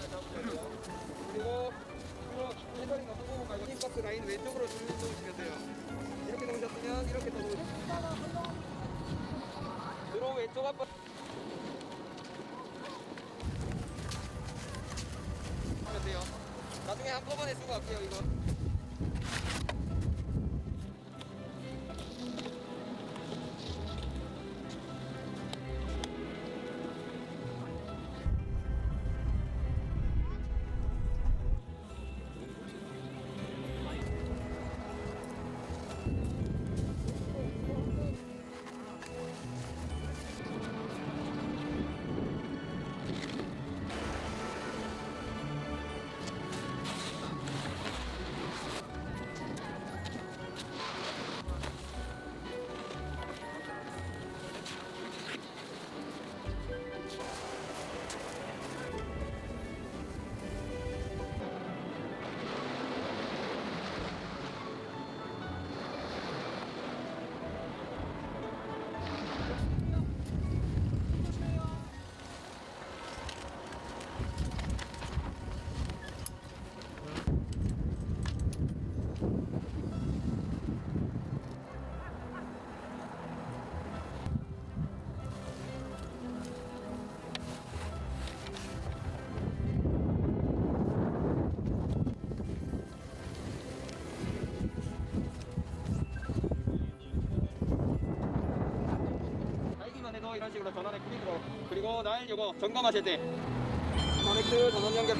그리고 헤더링 어떤 거 볼까요? 힙박스 라인 왼쪽으로 쭉 놓으시면 돼요. 이렇게 놓으셨으면 이렇게 또 놓으시면 드로우 왼쪽 앞 하면 돼요. 나중에 한꺼번에 쓰고 갈게요, 이거. 이런 식으로 전원에 클릭으로 그리고 날 요거 점검하실 때 커넥트 전원 연결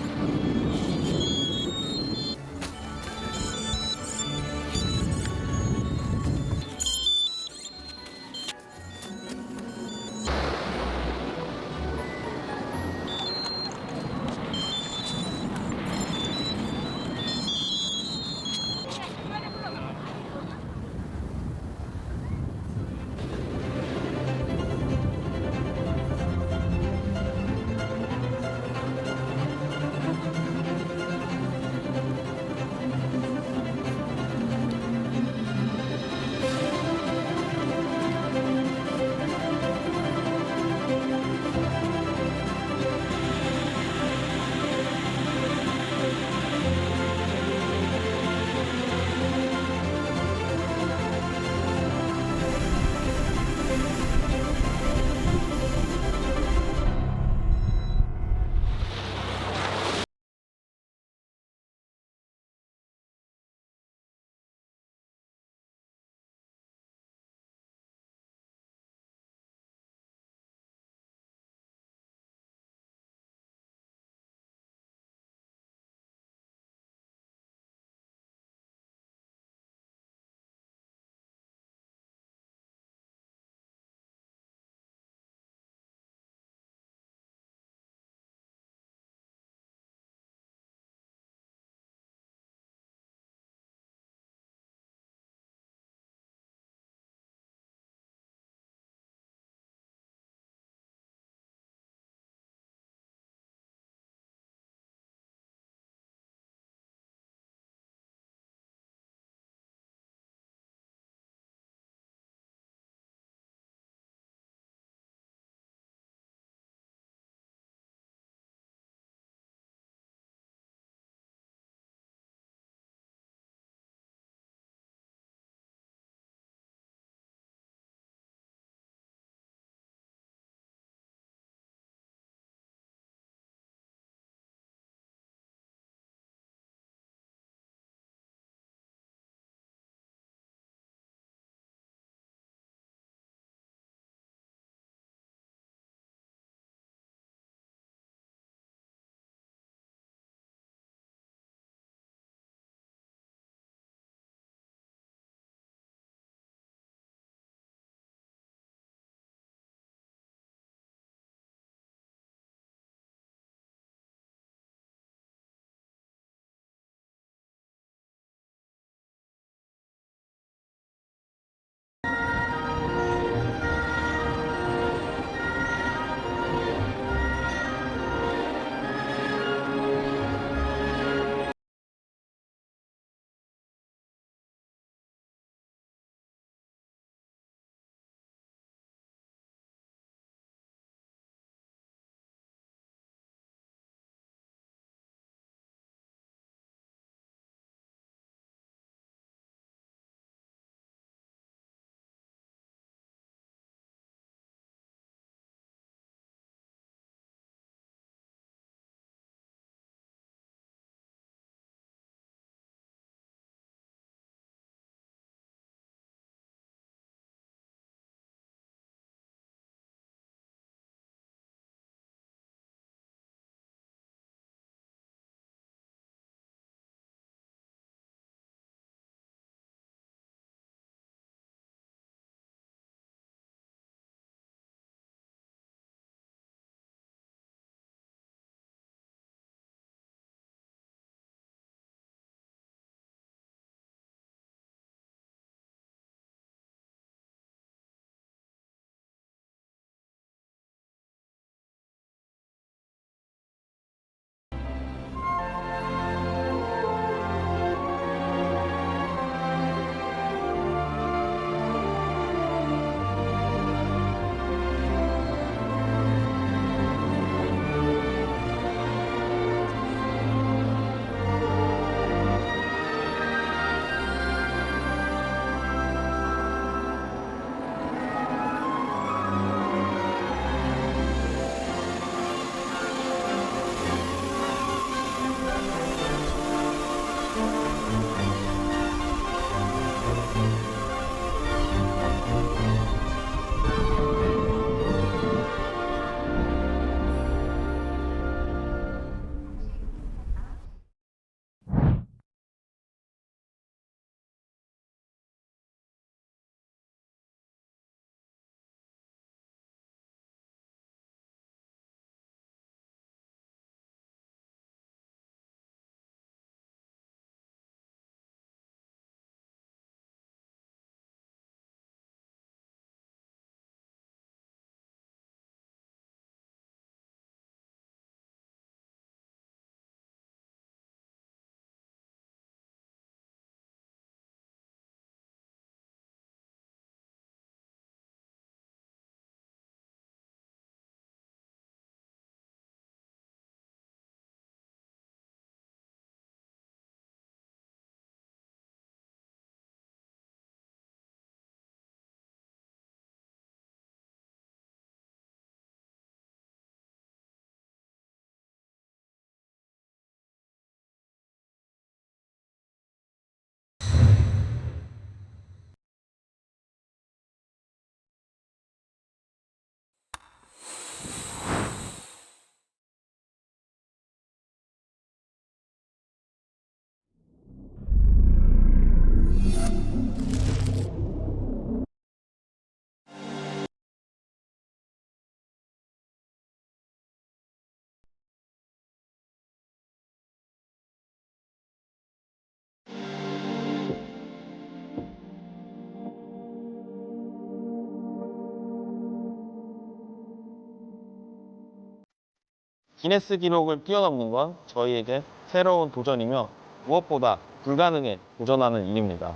기네스 기록을 뛰어넘는 건 저희에게 새로운 도전이며 무엇보다 불가능에 도전하는 일입니다.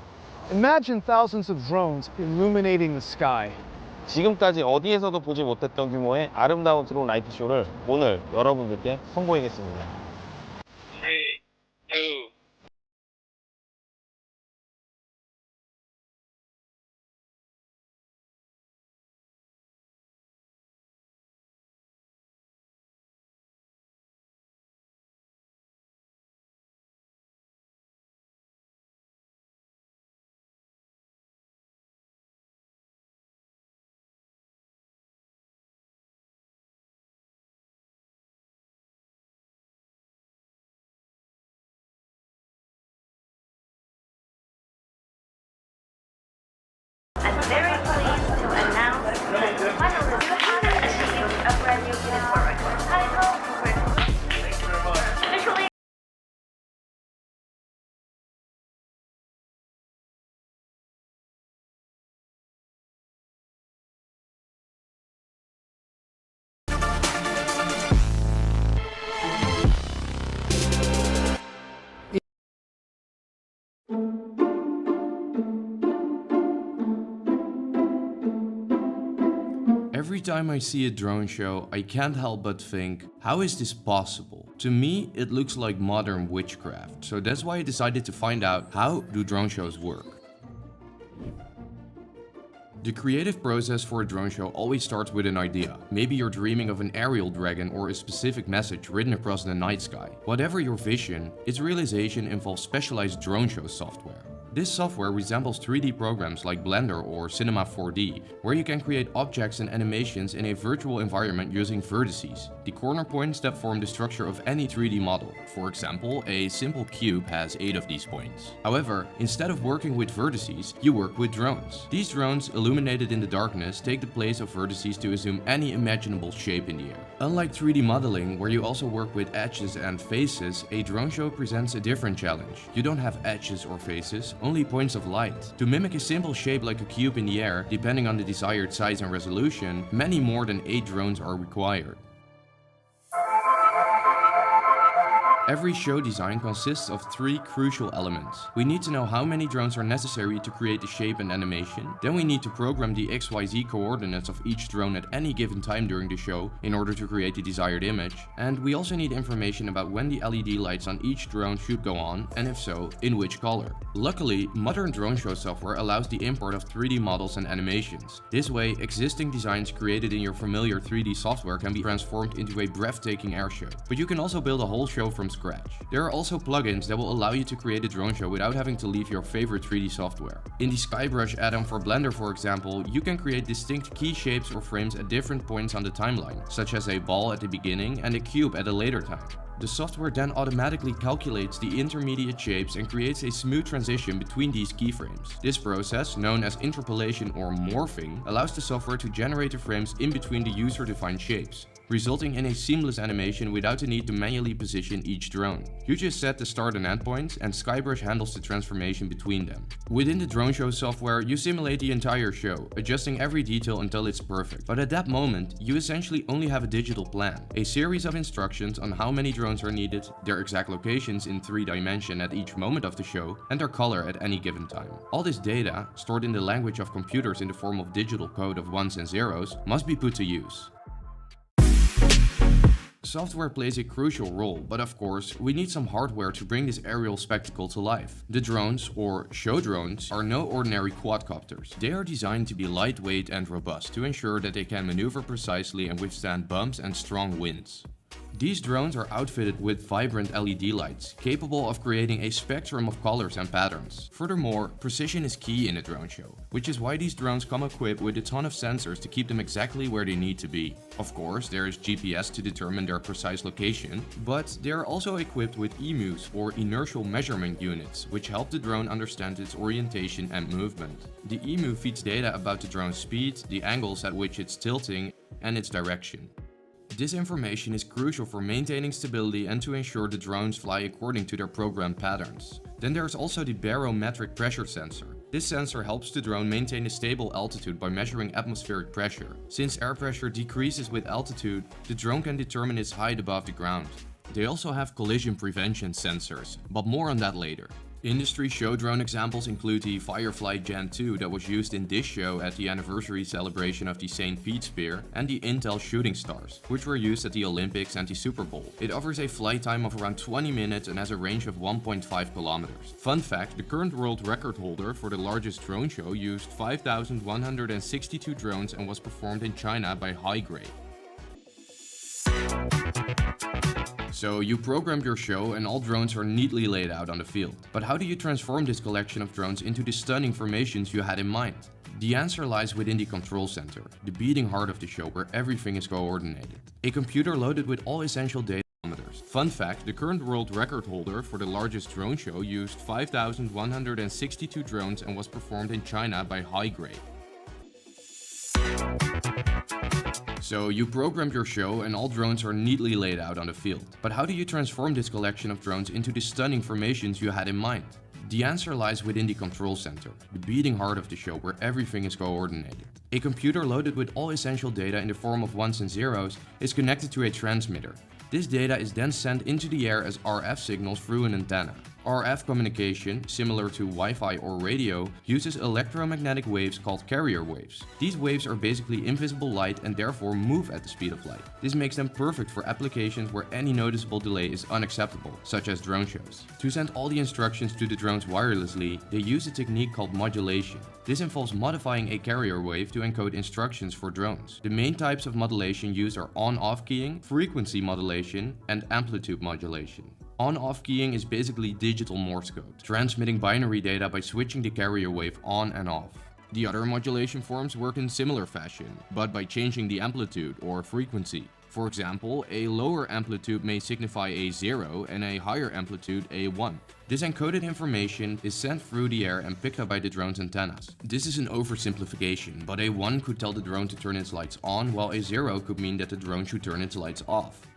Imagine thousands of drones illuminating the sky. 지금까지 어디에서도 보지 못했던 규모의 아름다운 드론 라이트 쇼를 오늘 여러분들께 선보이겠습니다. 3, 2, I'm very pleased to announce that the finalists have achieved a brand new Guinness World Record title. Officially. Every time I see a drone show, I can't help but think, how is this possible? To me, it looks like modern witchcraft, so that's why I decided to find out how do drone shows work. The creative process for a drone show always starts with an idea. Maybe you're dreaming of an aerial dragon or a specific message written across the night sky. Whatever your vision, its realization involves specialized drone show software. This software resembles 3D programs like Blender or Cinema 4D, where you can create objects and animations in a virtual environment using vertices, the corner points that form the structure of any 3D model. For example, a simple cube has 8 of these points. However, instead of working with vertices, you work with drones. These drones, illuminated in the darkness, take the place of vertices to assume any imaginable shape in the air. Unlike 3D modeling, where you also work with edges and faces, a drone show presents a different challenge. You don't have edges or faces, only points of light. To mimic a simple shape like a cube in the air, depending on the desired size and resolution, many more than 8 drones are required. Every show design consists of 3 crucial elements. We need to know how many drones are necessary to create the shape and animation. Then we need to program the XYZ coordinates of each drone at any given time during the show in order to create the desired image. And we also need information about when the LED lights on each drone should go on, and if so, in which color. Luckily, modern drone show software allows the import of 3D models and animations. This way, existing designs created in your familiar 3D software can be transformed into a breathtaking air show. But you can also build a whole show from scratch. There are also plugins that will allow you to create a drone show without having to leave your favorite 3D software. In the SkyBrush add-on for Blender, for example, you can create distinct key shapes or frames at different points on the timeline, such as a ball at the beginning and a cube at a later time. The software then automatically calculates the intermediate shapes and creates a smooth transition between these keyframes. This process, known as interpolation or morphing, allows the software to generate the frames in between the user-defined shapes, resulting in a seamless animation without the need to manually position each drone. You just set the start and end points, and SkyBrush handles the transformation between them. Within the drone show software, you simulate the entire show, adjusting every detail until it's perfect. But at that moment, you essentially only have a digital plan, a series of instructions on how many drones are needed, their exact locations in 3 dimensions at each moment of the show, and their color at any given time. All this data, stored in the language of computers in the form of digital code of ones and zeros, must be put to use. Software plays a crucial role, but of course, we need some hardware to bring this aerial spectacle to life. The drones, or show drones, are no ordinary quadcopters. They are designed to be lightweight and robust to ensure that they can maneuver precisely and withstand bumps and strong winds. These drones are outfitted with vibrant LED lights, capable of creating a spectrum of colors and patterns. Furthermore, precision is key in a drone show, which is why these drones come equipped with a ton of sensors to keep them exactly where they need to be. Of course, there is GPS to determine their precise location, but they are also equipped with EMUs, or inertial measurement units, which help the drone understand its orientation and movement. The EMU feeds data about the drone's speed, the angles at which it's tilting, and its direction. This information is crucial for maintaining stability and to ensure the drones fly according to their programmed patterns. Then there's also the barometric pressure sensor, This sensor helps the drone maintain a stable altitude by measuring atmospheric pressure. Since air pressure decreases with altitude, the drone can determine its height above the ground. They also have collision prevention sensors, but more on that later. Industry show drone examples include the Firefly Gen 2 that was used in this show at the anniversary celebration of the St. Pete Spear, and the Intel Shooting Stars, which were used at the Olympics and the Super Bowl. It offers a flight time of around 20 minutes and has a range of 1.5 kilometers. Fun fact, the current world record holder for the largest drone show used 5,162 drones and was performed in China by High Grade. So you programmed your show and all drones are neatly laid out on the field. But how do you transform this collection of drones into the stunning formations you had in mind? The answer lies within the control center, the beating heart of the show where everything is coordinated. A computer loaded with all essential data. Fun fact, the current world record holder for the largest drone show used 5,162 drones and was performed in China by High Grade. So you programmed your show and all drones are neatly laid out on the field. But how do you transform this collection of drones into the stunning formations you had in mind? The answer lies within the control center, the beating heart of the show where everything is coordinated. A computer loaded with all essential data in the form of ones and zeros is connected to a transmitter. This data is then sent into the air as RF signals through an antenna. RF communication, similar to Wi-Fi or radio, uses electromagnetic waves called carrier waves. These waves are basically invisible light and therefore move at the speed of light. This makes them perfect for applications where any noticeable delay is unacceptable, such as drone shows. To send all the instructions to the drones wirelessly, they use a technique called modulation. This involves modifying a carrier wave to encode instructions for drones. The main types of modulation used are on-off keying, frequency modulation, and amplitude modulation. On-off keying is basically digital Morse code, transmitting binary data by switching the carrier wave on and off. The other modulation forms work in similar fashion, but by changing the amplitude or frequency. For example, a lower amplitude may signify a 0 and a higher amplitude a 1. This encoded information is sent through the air and picked up by the drone's antennas. This is an oversimplification, but a 1 could tell the drone to turn its lights on, while a 0 could mean that the drone should turn its lights off.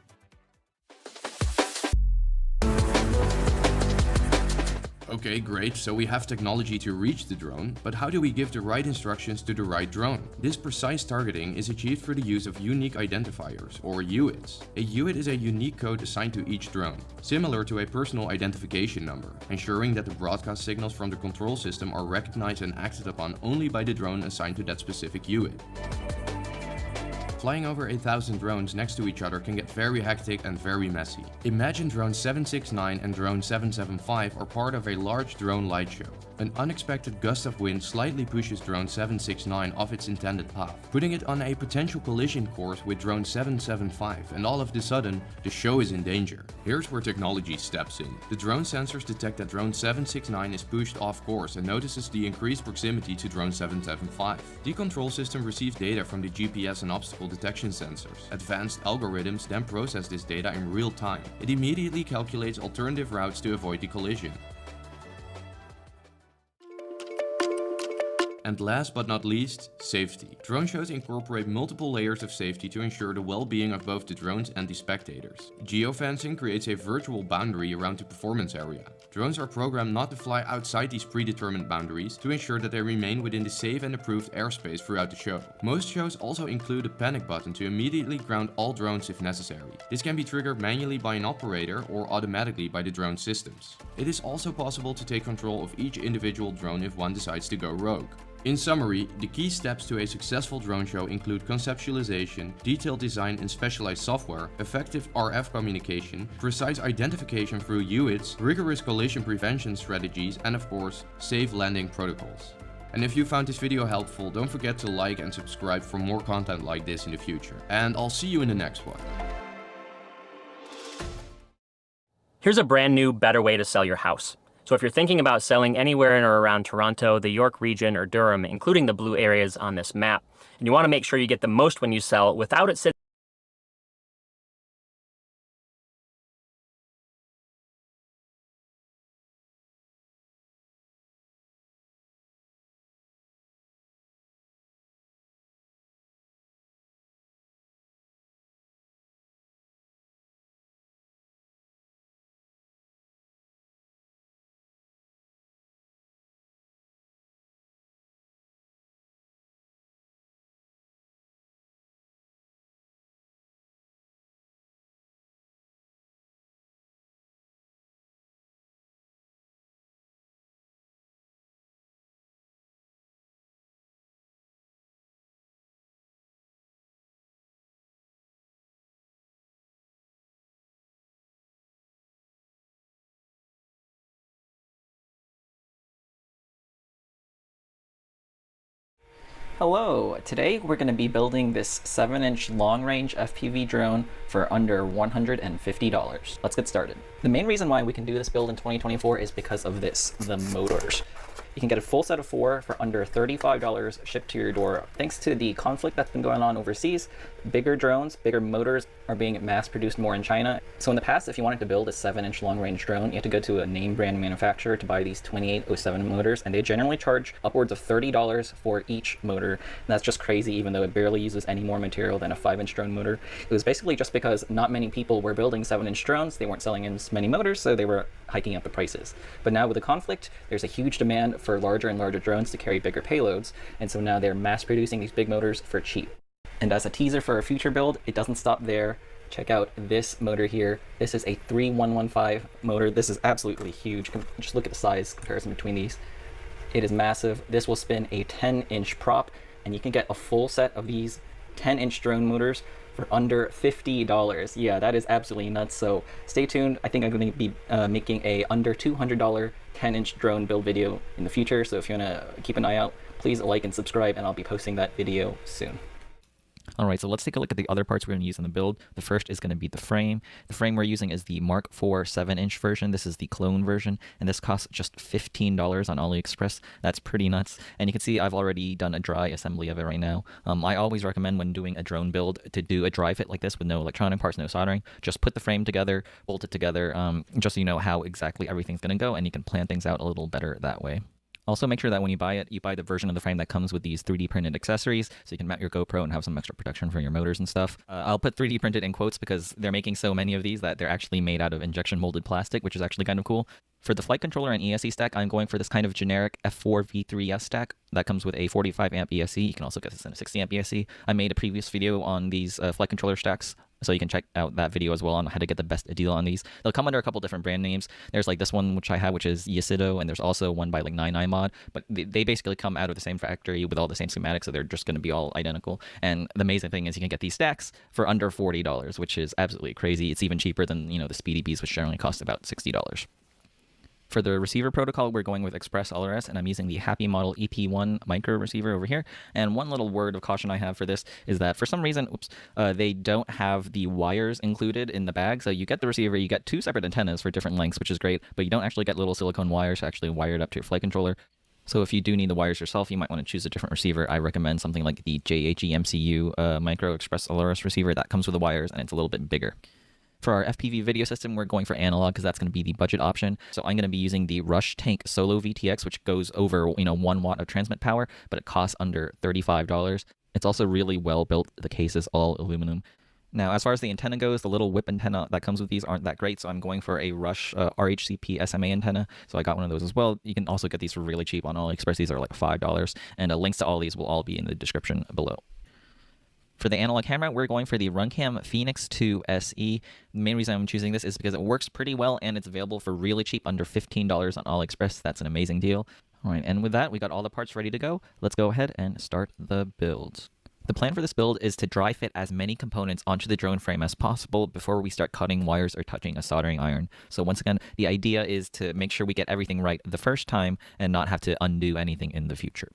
Okay, great, so we have technology to reach the drone, but how do we give the right instructions to the right drone? This precise targeting is achieved through the use of unique identifiers, or UIDs. A UID is a unique code assigned to each drone, similar to a personal identification number, ensuring that the broadcast signals from the control system are recognized and acted upon only by the drone assigned to that specific UID. Flying over 1,000 drones next to each other can get very hectic and very messy. Imagine drone 769 and drone 775 are part of a large drone light show. An unexpected gust of wind slightly pushes drone 769 off its intended path, putting it on a potential collision course with drone 775, and all of a sudden, the show is in danger. Here's where technology steps in. The drone sensors detect that drone 769 is pushed off course and notices the increased proximity to drone 775. The control system receives data from the GPS and obstacle detection sensors. Advanced algorithms then process this data in real time. It immediately calculates alternative routes to avoid the collision. And last but not least, safety. Drone shows incorporate multiple layers of safety to ensure the well-being of both the drones and the spectators. Geofencing creates a virtual boundary around the performance area. Drones are programmed not to fly outside these predetermined boundaries to ensure that they remain within the safe and approved airspace throughout the show. Most shows also include a panic button to immediately ground all drones if necessary. This can be triggered manually by an operator or automatically by the drone systems. It is also possible to take control of each individual drone if one decides to go rogue. In summary, the key steps to a successful drone show include conceptualization, detailed design and specialized software, effective RF communication, precise identification through UIDs, rigorous collision prevention strategies, and of course, safe landing protocols. And if you found this video helpful, don't forget to like and subscribe for more content like this in the future. And I'll see you in the next one. Here's a brand new, better way to sell your house. So if you're thinking about selling anywhere in or around Toronto, the York region, or Durham, including the blue areas on this map, and you want to make sure you get the most when you sell without it sitting Hello! Today we're going to be building this 7-inch long-range FPV drone for under $150. Let's get started. The main reason why we can do this build in 2024 is because of this, the motors. You can get a full set of 4 for under $35 shipped to your door. Thanks to the conflict that's been going on overseas, bigger drones, bigger motors are being mass-produced more in China. So in the past, if you wanted to build a 7-inch long-range drone, you had to go to a name brand manufacturer to buy these 2807 motors, and they generally charge upwards of $30 for each motor. And that's just crazy, even though it barely uses any more material than a 5-inch drone motor. It was basically just because not many people were building 7-inch drones, they weren't selling as many motors, so they were hiking up the prices. But now with the conflict, there's a huge demand for larger and larger drones to carry bigger payloads, and so now they're mass-producing these big motors for cheap. And as a teaser for a future build, it doesn't stop there. Check out this motor here. This is a 3115 motor. This is absolutely huge. Just look at the size comparison between these. It is massive. This will spin a 10-inch prop, and you can get a full set of these 10-inch drone motors for under $50. Yeah, that is absolutely nuts. So stay tuned. I think I'm going to be making a under $200 10-inch drone build video in the future. So if you want to keep an eye out, please like and subscribe, and I'll be posting that video soon. Alright, so let's take a look at the other parts we're going to use in the build. The first is going to be the frame. The frame we're using is the Mark IV 7-inch version. This is the clone version, and this costs just $15 on AliExpress. That's pretty nuts. And you can see I've already done a dry assembly of it right now. I always recommend when doing a drone build to do a dry fit like this with no electronic parts, no soldering. Just put the frame together, bolt it together, just so you know how exactly everything's going to go, and you can plan things out a little better that way. Also, make sure that when you buy it, you buy the version of the frame that comes with these 3D printed accessories, so you can mount your GoPro and have some extra protection for your motors and stuff. I'll put 3D printed in quotes because they're making so many of these that they're actually made out of injection molded plastic, which is actually kind of cool. For the flight controller and ESC stack, I'm going for this kind of generic F4 V3S stack that comes with a 45 amp ESC. You can also get this in a 60 amp ESC. I made a previous video on these flight controller stacks, so you can check out that video as well on how to get the best deal on these. They'll come under a couple different brand names. There's like this one which I have, which is Yasido, and there's also one by like 99mod, but they basically come out of the same factory with all the same schematics, so they're just going to be all identical. And the amazing thing is you can get these stacks for under $40, which is absolutely crazy. It's even cheaper than, you know, the Speedy Bees, which generally cost about $60. For the receiver protocol, we're going with Express LRS, and I'm using the Happy Model EP1 micro receiver over here. And one little word of caution I have for this is that for some reason, they don't have the wires included in the bag. So you get the receiver, you get 2 separate antennas for different lengths, which is great, but you don't actually get little silicone wires to actually wire it up to your flight controller. So if you do need the wires yourself, you might want to choose a different receiver. I recommend something like the JHE-MCU Micro Express LRS receiver that comes with the wires, and it's a little bit bigger. For our FPV video system, we're going for analog because that's going to be the budget option. So I'm going to be using the Rush Tank Solo VTX, which goes over 1 watt of transmit power, but it costs under $35. It's also really well built. The case is all aluminum. Now, as far as the antenna goes, the little whip antenna that comes with these aren't that great, so I'm going for a Rush RHCP SMA antenna. So I got one of those as well. You can also get these for really cheap on AliExpress. These are like $5, and links to all these will all be in the description below. For the analog camera, we're going for the Runcam Phoenix 2 SE. The main reason I'm choosing this is because it works pretty well and it's available for really cheap, under $15 on AliExpress. That's an amazing deal. All right, and with that, we got all the parts ready to go. Let's go ahead and start the build. The plan for this build is to dry fit as many components onto the drone frame as possible before we start cutting wires or touching a soldering iron. So once again, the idea is to make sure we get everything right the first time and not have to undo anything in the future.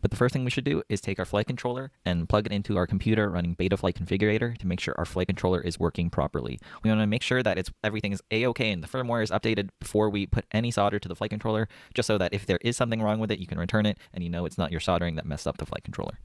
But the first thing we should do is take our flight controller and plug it into our computer running Betaflight Configurator to make sure our flight controller is working properly. We want to make sure that everything is A-OK and the firmware is updated before we put any solder to the flight controller, just so that if there is something wrong with it, you can return it and you know it's not your soldering that messed up the flight controller.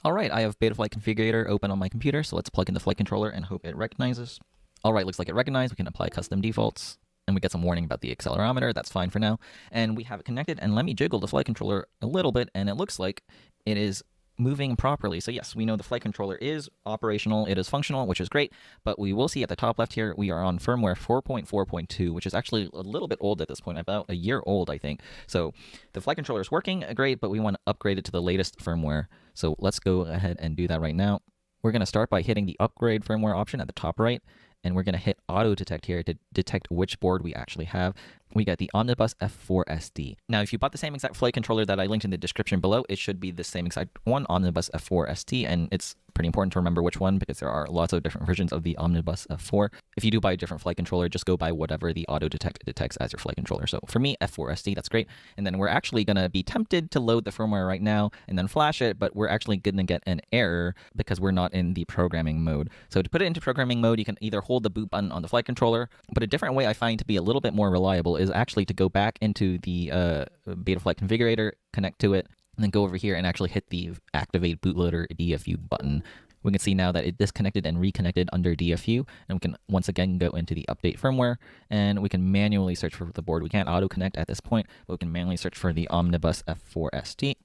Alright, I have Betaflight Configurator open on my computer, so let's plug in the flight controller and hope it recognizes. Alright, looks like it recognized. We can apply custom defaults. And we get some warning about the accelerometer. That's fine for now. And we have it connected, and let me jiggle the flight controller a little bit, and it looks like it is moving properly. So yes, we know the flight controller is operational, it is functional, which is great, but we will see at the top left here, we are on firmware 4.4.2, which is actually a little bit old at this point, about a year old, I think. So the flight controller is working great, but we want to upgrade it to the latest firmware. So let's go ahead and do that right now. We're going to start by hitting the upgrade firmware option at the top right, and we're going to hit auto detect here to detect which board we actually have. We get the Omnibus F4 SD. Now, if you bought the same exact flight controller that I linked in the description below, it should be the same exact one, Omnibus F4 SD, and it's pretty important to remember which one because there are lots of different versions of the Omnibus F4. If you do buy a different flight controller, just go by whatever the auto detect detects as your flight controller. So for me, F4SD, that's great. And then we're actually going to be tempted to load the firmware right now and then flash it, but we're actually going to get an error because we're not in the programming mode. So to put it into programming mode, you can either hold the boot button on the flight controller, but a different way I find to be a little bit more reliable is actually to go back into the Betaflight configurator, connect to it, and then go over here and actually hit the activate bootloader DFU button. We can see now that it disconnected and reconnected under DFU, and we can once again go into the update firmware, and we can manually search for the board. We can't auto connect at this point, but we can manually search for the Omnibus F4ST.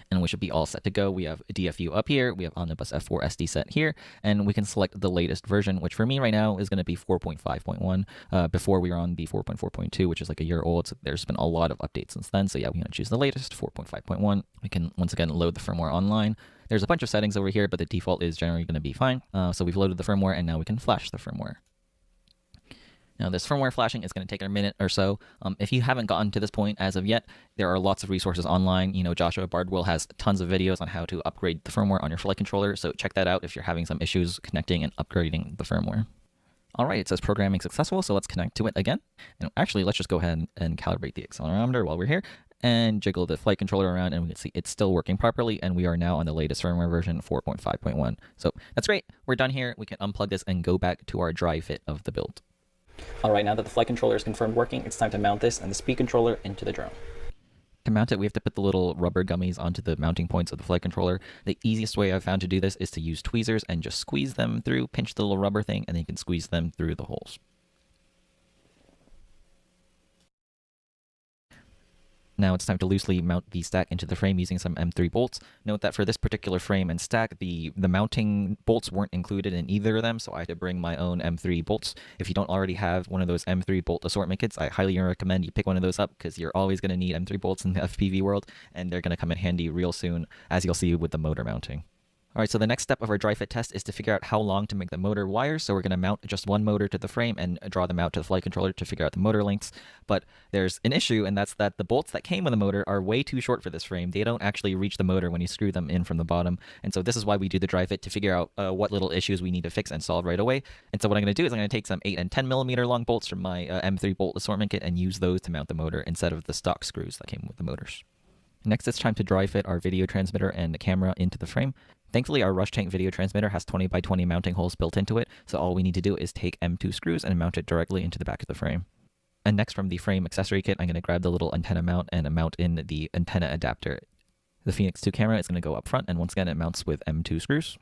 And we should be all set to go. We have DFU up here, we have Omnibus F4 SD set here, and we can select the latest version, which for me right now is going to be 4.5.1. Before we were on the 4.4.2, which is like a year old, so there's been a lot of updates since then. So yeah, we're going to choose the latest, 4.5.1. We can once again load the firmware online. There's a bunch of settings over here, but the default is generally going to be fine. So we've loaded the firmware, and now we can flash the firmware. Now, this firmware flashing is going to take a minute or so. If you haven't gotten to this point as of yet, there are lots of resources online. You know, Joshua Bardwell has tons of videos on how to upgrade the firmware on your flight controller, so check that out if you're having some issues connecting and upgrading the firmware. All right, it says programming successful, so let's connect to it again. And actually, let's just go ahead and calibrate the accelerometer while we're here and jiggle the flight controller around, and we can see it's still working properly, and we are now on the latest firmware version, 4.5.1. So that's great. We're done here. We can unplug this and go back to our dry fit of the build. Alright, now that the flight controller is confirmed working, it's time to mount this and the speed controller into the drone. To mount it, we have to put the little rubber gummies onto the mounting points of the flight controller. The easiest way I've found to do this is to use tweezers and just squeeze them through, pinch the little rubber thing, and then you can squeeze them through the holes. Now it's time to loosely mount the stack into the frame using some M3 bolts. Note that for this particular frame and stack, the mounting bolts weren't included in either of them, so I had to bring my own M3 bolts. If you don't already have one of those M3 bolt assortment kits, I highly recommend you pick one of those up because you're always going to need M3 bolts in the FPV world, and they're going to come in handy real soon, as you'll see with the motor mounting. Alright, so the next step of our dry fit test is to figure out how long to make the motor wires. So we're going to mount just one motor to the frame and draw them out to the flight controller to figure out the motor lengths. But there's an issue, and that's that the bolts that came with the motor are way too short for this frame. They don't actually reach the motor when you screw them in from the bottom. And so this is why we do the dry fit, to figure out what little issues we need to fix and solve right away. And so what I'm going to do is I'm going to take some 8 and 10 millimeter long bolts from my M3 bolt assortment kit and use those to mount the motor instead of the stock screws that came with the motors. Next, it's time to dry fit our video transmitter and the camera into the frame. Thankfully, our Rush Tank video transmitter has 20 by 20 mounting holes built into it, so all we need to do is take M2 screws and mount it directly into the back of the frame. And next, from the frame accessory kit, I'm going to grab the little antenna mount and mount in the antenna adapter. The Phoenix 2 camera is going to go up front, and once again, it mounts with M2 screws.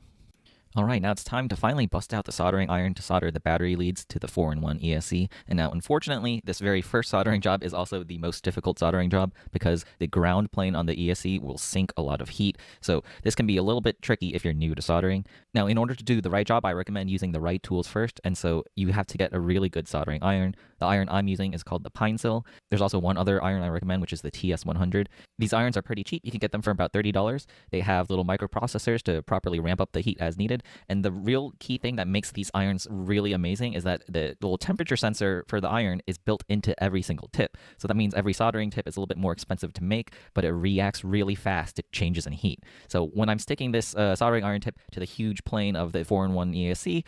Alright, now it's time to finally bust out the soldering iron to solder the battery leads to the 4-in-1 ESC. And now, unfortunately, this very first soldering job is also the most difficult soldering job because the ground plane on the ESC will sink a lot of heat. So this can be a little bit tricky if you're new to soldering. Now, in order to do the right job, I recommend using the right tools first. And so you have to get a really good soldering iron. The iron I'm using is called the Pine Sil. There's also one other iron I recommend, which is the TS100. These irons are pretty cheap. You can get them for about $30. They have little microprocessors to properly ramp up the heat as needed. And the real key thing that makes these irons really amazing is that the little temperature sensor for the iron is built into every single tip. So that means every soldering tip is a little bit more expensive to make, but it reacts really fast to changes in heat. So when I'm sticking this soldering iron tip to the huge plane of the 4-in-1 ESC,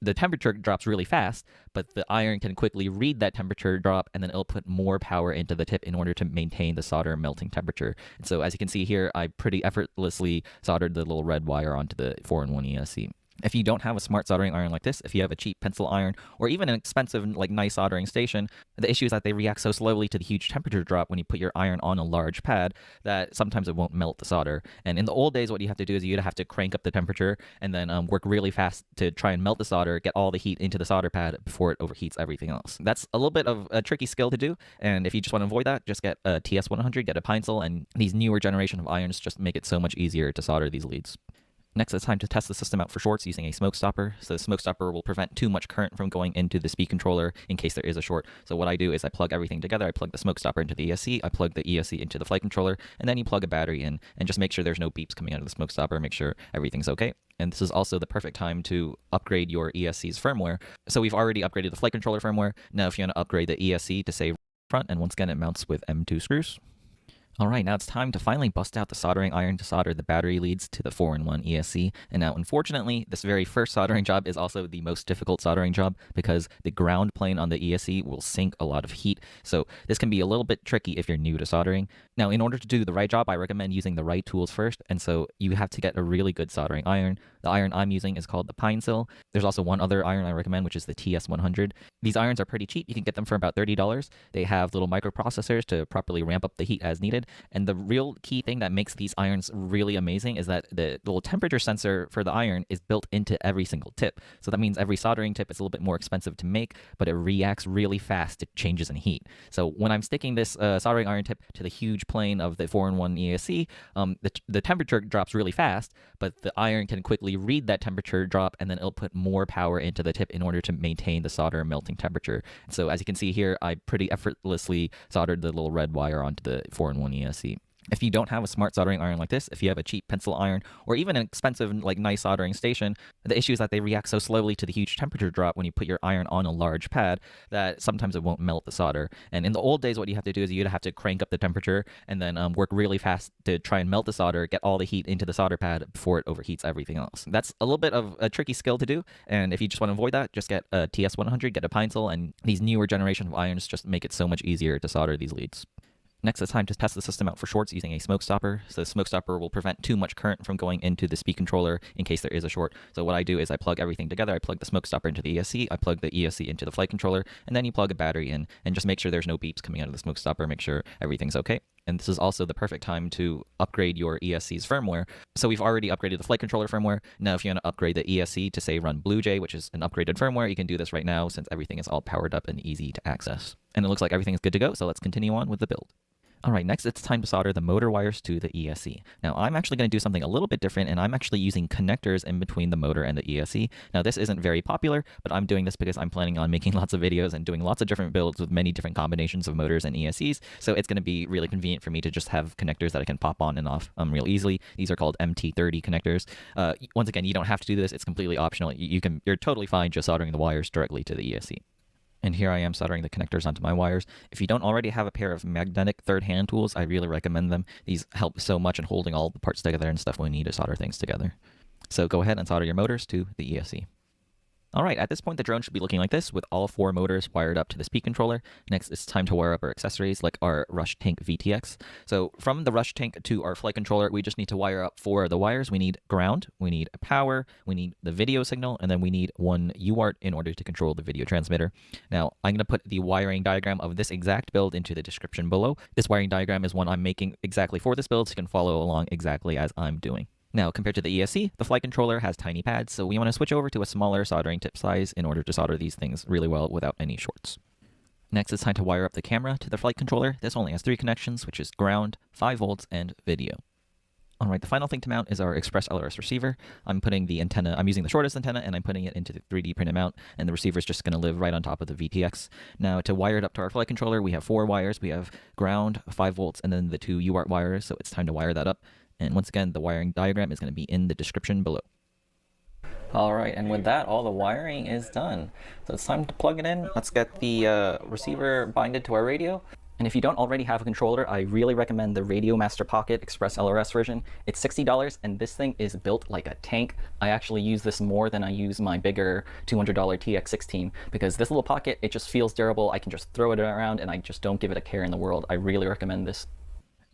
the temperature drops really fast, but the iron can quickly read that temperature drop, and then it'll put more power into the tip in order to maintain the solder melting temperature. And so as you can see here, I pretty effortlessly soldered the little red wire onto the 4-in-1 ESC. If you don't have a smart soldering iron like this, if you have a cheap pencil iron or even an expensive, like, nice soldering station, the issue is that they react so slowly to the huge temperature drop when you put your iron on a large pad that sometimes it won't melt the solder. And in the old days, what you have to do is you'd have to crank up the temperature and then work really fast to try and melt the solder, get all the heat into the solder pad before it overheats everything else. That's a little bit of a tricky skill to do, and if you just want to avoid that, just get a TS100, get a Pine Sil, and these newer generation of irons just make it so much easier to solder these leads. Next, it's time to test the system out for shorts using a smoke stopper. So the smoke stopper will prevent too much current from going into the speed controller in case there is a short. So what I do is I plug everything together. I plug the smoke stopper into the ESC, I plug the ESC into the flight controller, and then you plug a battery in and just make sure there's no beeps coming out of the smoke stopper, make sure everything's okay. And this is also the perfect time to upgrade your ESC's firmware. So we've already upgraded the flight controller firmware. Now if you want to upgrade the ESC to say front, and once again it mounts with M2 screws. Alright, now it's time to finally bust out the soldering iron to solder the battery leads to the 4-in-1 ESC. And now, unfortunately, this very first soldering job is also the most difficult soldering job because the ground plane on the ESC will sink a lot of heat. So this can be a little bit tricky if you're new to soldering. Now, in order to do the right job, I recommend using the right tools first. And so you have to get a really good soldering iron. The iron I'm using is called the Pine Sil. There's also one other iron I recommend, which is the TS100. These irons are pretty cheap. You can get them for about $30. They have little microprocessors to properly ramp up the heat as needed. And the real key thing that makes these irons really amazing is that the little temperature sensor for the iron is built into every single tip. So that means every soldering tip is a little bit more expensive to make, but it reacts really fast to changes in heat. So when I'm sticking this soldering iron tip to the huge plane of the 4-in-1 ESC, the temperature drops really fast, but the iron can quickly read that temperature drop, and then it'll put more power into the tip in order to maintain the solder melting temperature. So as you can see here, I pretty effortlessly soldered the little red wire onto the 4-in-1 ESC. If you don't have a smart soldering iron like this, if you have a cheap pencil iron or even an expensive, like nice soldering station, the issue is that they react so slowly to the huge temperature drop when you put your iron on a large pad that sometimes it won't melt the solder. And in the old days, what you have to do is you'd have to crank up the temperature and then work really fast to try and melt the solder, get all the heat into the solder pad before it overheats everything else. That's a little bit of a tricky skill to do. And if you just want to avoid that, just get a TS100, get a Pine Sil, and these newer generation of irons just make it so much easier to solder these leads. Next, it's time to test the system out for shorts using a smoke stopper. So the smoke stopper will prevent too much current from going into the speed controller in case there is a short. So what I do is I plug everything together. I plug the smoke stopper into the ESC, I plug the ESC into the flight controller, and then you plug a battery in and just make sure there's no beeps coming out of the smoke stopper, make sure everything's okay. And this is also the perfect time to upgrade your ESC's firmware. So we've already upgraded the flight controller firmware. Now, if you want to upgrade the ESC to, say, run BlueJ, which is an upgraded firmware, you can do this right now since everything is all powered up and easy to access. And it looks like everything is good to go, so let's continue on with the build. Alright, next it's time to solder the motor wires to the ESC. Now I'm actually going to do something a little bit different, and I'm actually using connectors in between the motor and the ESC. Now this isn't very popular, but I'm doing this because I'm planning on making lots of videos and doing lots of different builds with many different combinations of motors and ESCs, so it's going to be really convenient for me to just have connectors that I can pop on and off real easily. These are called MT30 connectors. Once again, you don't have to do this, it's completely optional. You're totally fine just soldering the wires directly to the ESC. And here I am soldering the connectors onto my wires. If you don't already have a pair of magnetic third hand tools, I really recommend them. These help so much in holding all the parts together and stuff when we need to solder things together. So go ahead and solder your motors to the ESC. Alright, at this point the drone should be looking like this with all 4 motors wired up to the speed controller. Next it's time to wire up our accessories like our Rush Tank VTX. So from the Rush Tank to our flight controller, we just need to wire up 4 of the wires. We need ground, we need power, we need the video signal, and then we need 1 UART in order to control the video transmitter. Now I'm going to put the wiring diagram of this exact build into the description below. This wiring diagram is one I'm making exactly for this build, so you can follow along exactly as I'm doing. Now, compared to the ESC, the flight controller has tiny pads, so we want to switch over to a smaller soldering tip size in order to solder these things really well without any shorts. Next, it's time to wire up the camera to the flight controller. This only has 3 connections, which is ground, 5 volts, and video. Alright, the final thing to mount is our Express LRS receiver. I'm using the shortest antenna, and I'm putting it into the 3D printed mount, and the receiver is just going to live right on top of the VTX. Now, to wire it up to our flight controller, we have 4 wires. We have ground, 5 volts, and then the 2 UART wires, so it's time to wire that up. And once again, the wiring diagram is going to be in the description below. Alright, and with that, all the wiring is done. So it's time to plug it in. Let's get the receiver binded to our radio. And if you don't already have a controller, I really recommend the Radio Master Pocket Express LRS version. It's $60, and this thing is built like a tank. I actually use this more than I use my bigger $200 TX16, because this little pocket, it just feels durable. I can just throw it around, and I just don't give it a care in the world. I really recommend this.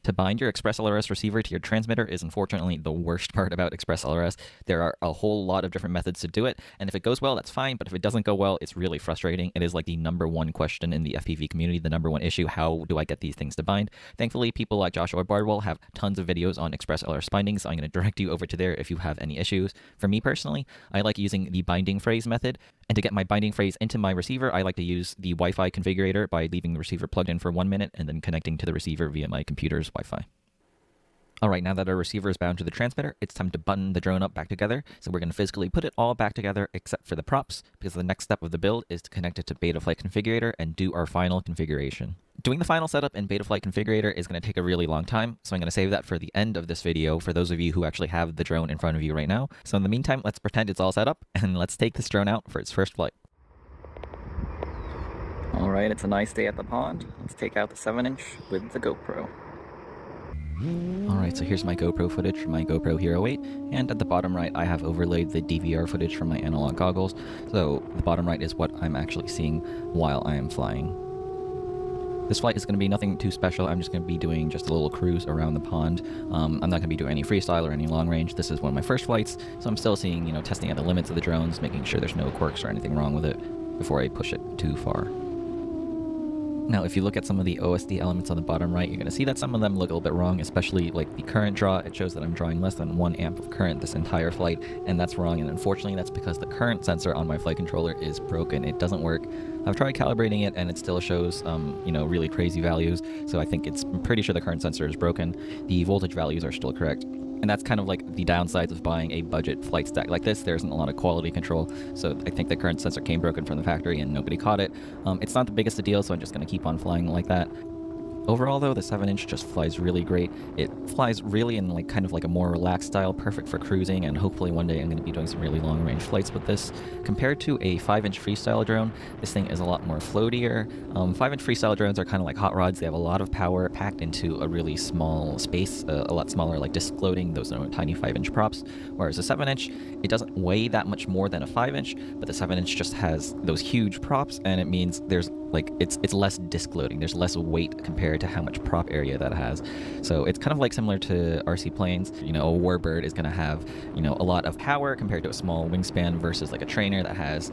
To bind your Express LRS receiver to your transmitter is unfortunately the worst part about Express LRS. There are a whole lot of different methods to do it, and if it goes well, that's fine, but if it doesn't go well, it's really frustrating. It is like the #1 question in the FPV community, the #1 issue: how do I get these things to bind? Thankfully, people like Joshua Bardwell have tons of videos on Express LRS binding, so I'm going to direct you over to there if you have any issues. For me personally, I like using the binding phrase method, and to get my binding phrase into my receiver, I like to use the Wi-Fi configurator by leaving the receiver plugged in for 1 minute and then connecting to the receiver via my computer's Wi-Fi. Alright, now that our receiver is bound to the transmitter, it's time to button the drone up back together. So we're going to physically put it all back together except for the props, because the next step of the build is to connect it to Betaflight Configurator and do our final configuration. Doing the final setup in Betaflight Configurator is going to take a really long time, so I'm going to save that for the end of this video for those of you who actually have the drone in front of you right now. So in the meantime, let's pretend it's all set up, and let's take this drone out for its first flight. Alright, it's a nice day at the pond. Let's take out the 7-inch with the GoPro. Alright, so here's my GoPro footage from my GoPro Hero 8, and at the bottom right I have overlaid the DVR footage from my analog goggles, so the bottom right is what I'm actually seeing while I am flying. This flight is going to be nothing too special. I'm just going to be doing just a little cruise around the pond. I'm not going to be doing any freestyle or any long range. This is one of my first flights, so I'm still seeing, testing out the limits of the drones, making sure there's no quirks or anything wrong with it before I push it too far. Now, if you look at some of the OSD elements on the bottom right, you're going to see that some of them look a little bit wrong, especially like the current draw. It shows that I'm drawing less than 1 amp of current this entire flight, and that's wrong, and unfortunately that's because the current sensor on my flight controller is broken. It doesn't work. I've tried calibrating it and it still shows, really crazy values, so I'm pretty sure the current sensor is broken. The voltage values are still correct. And that's kind of like the downsides of buying a budget flight stack like this. There isn't a lot of quality control, so I think the current sensor came broken from the factory and nobody caught it. It's not the biggest of deal, so I'm just going to keep on flying like that. Overall though, the 7-inch just flies really great. It flies really in kind of like a more relaxed style, perfect for cruising, and hopefully one day I'm going to be doing some really long range flights with this. Compared to a 5-inch freestyle drone, this thing is a lot more floatier. 5-inch freestyle drones are kind of like hot rods. They have a lot of power packed into a really small space, a lot smaller, like disc loading. Those are tiny 5-inch props. Whereas a 7-inch, it doesn't weigh that much more than a 5-inch, but the 7-inch just has those huge props, and it means there's it's less disc loading. There's less weight compared to how much prop area that has. So it's kind of like similar to RC planes. A warbird is going to have, a lot of power compared to a small wingspan versus like a trainer that has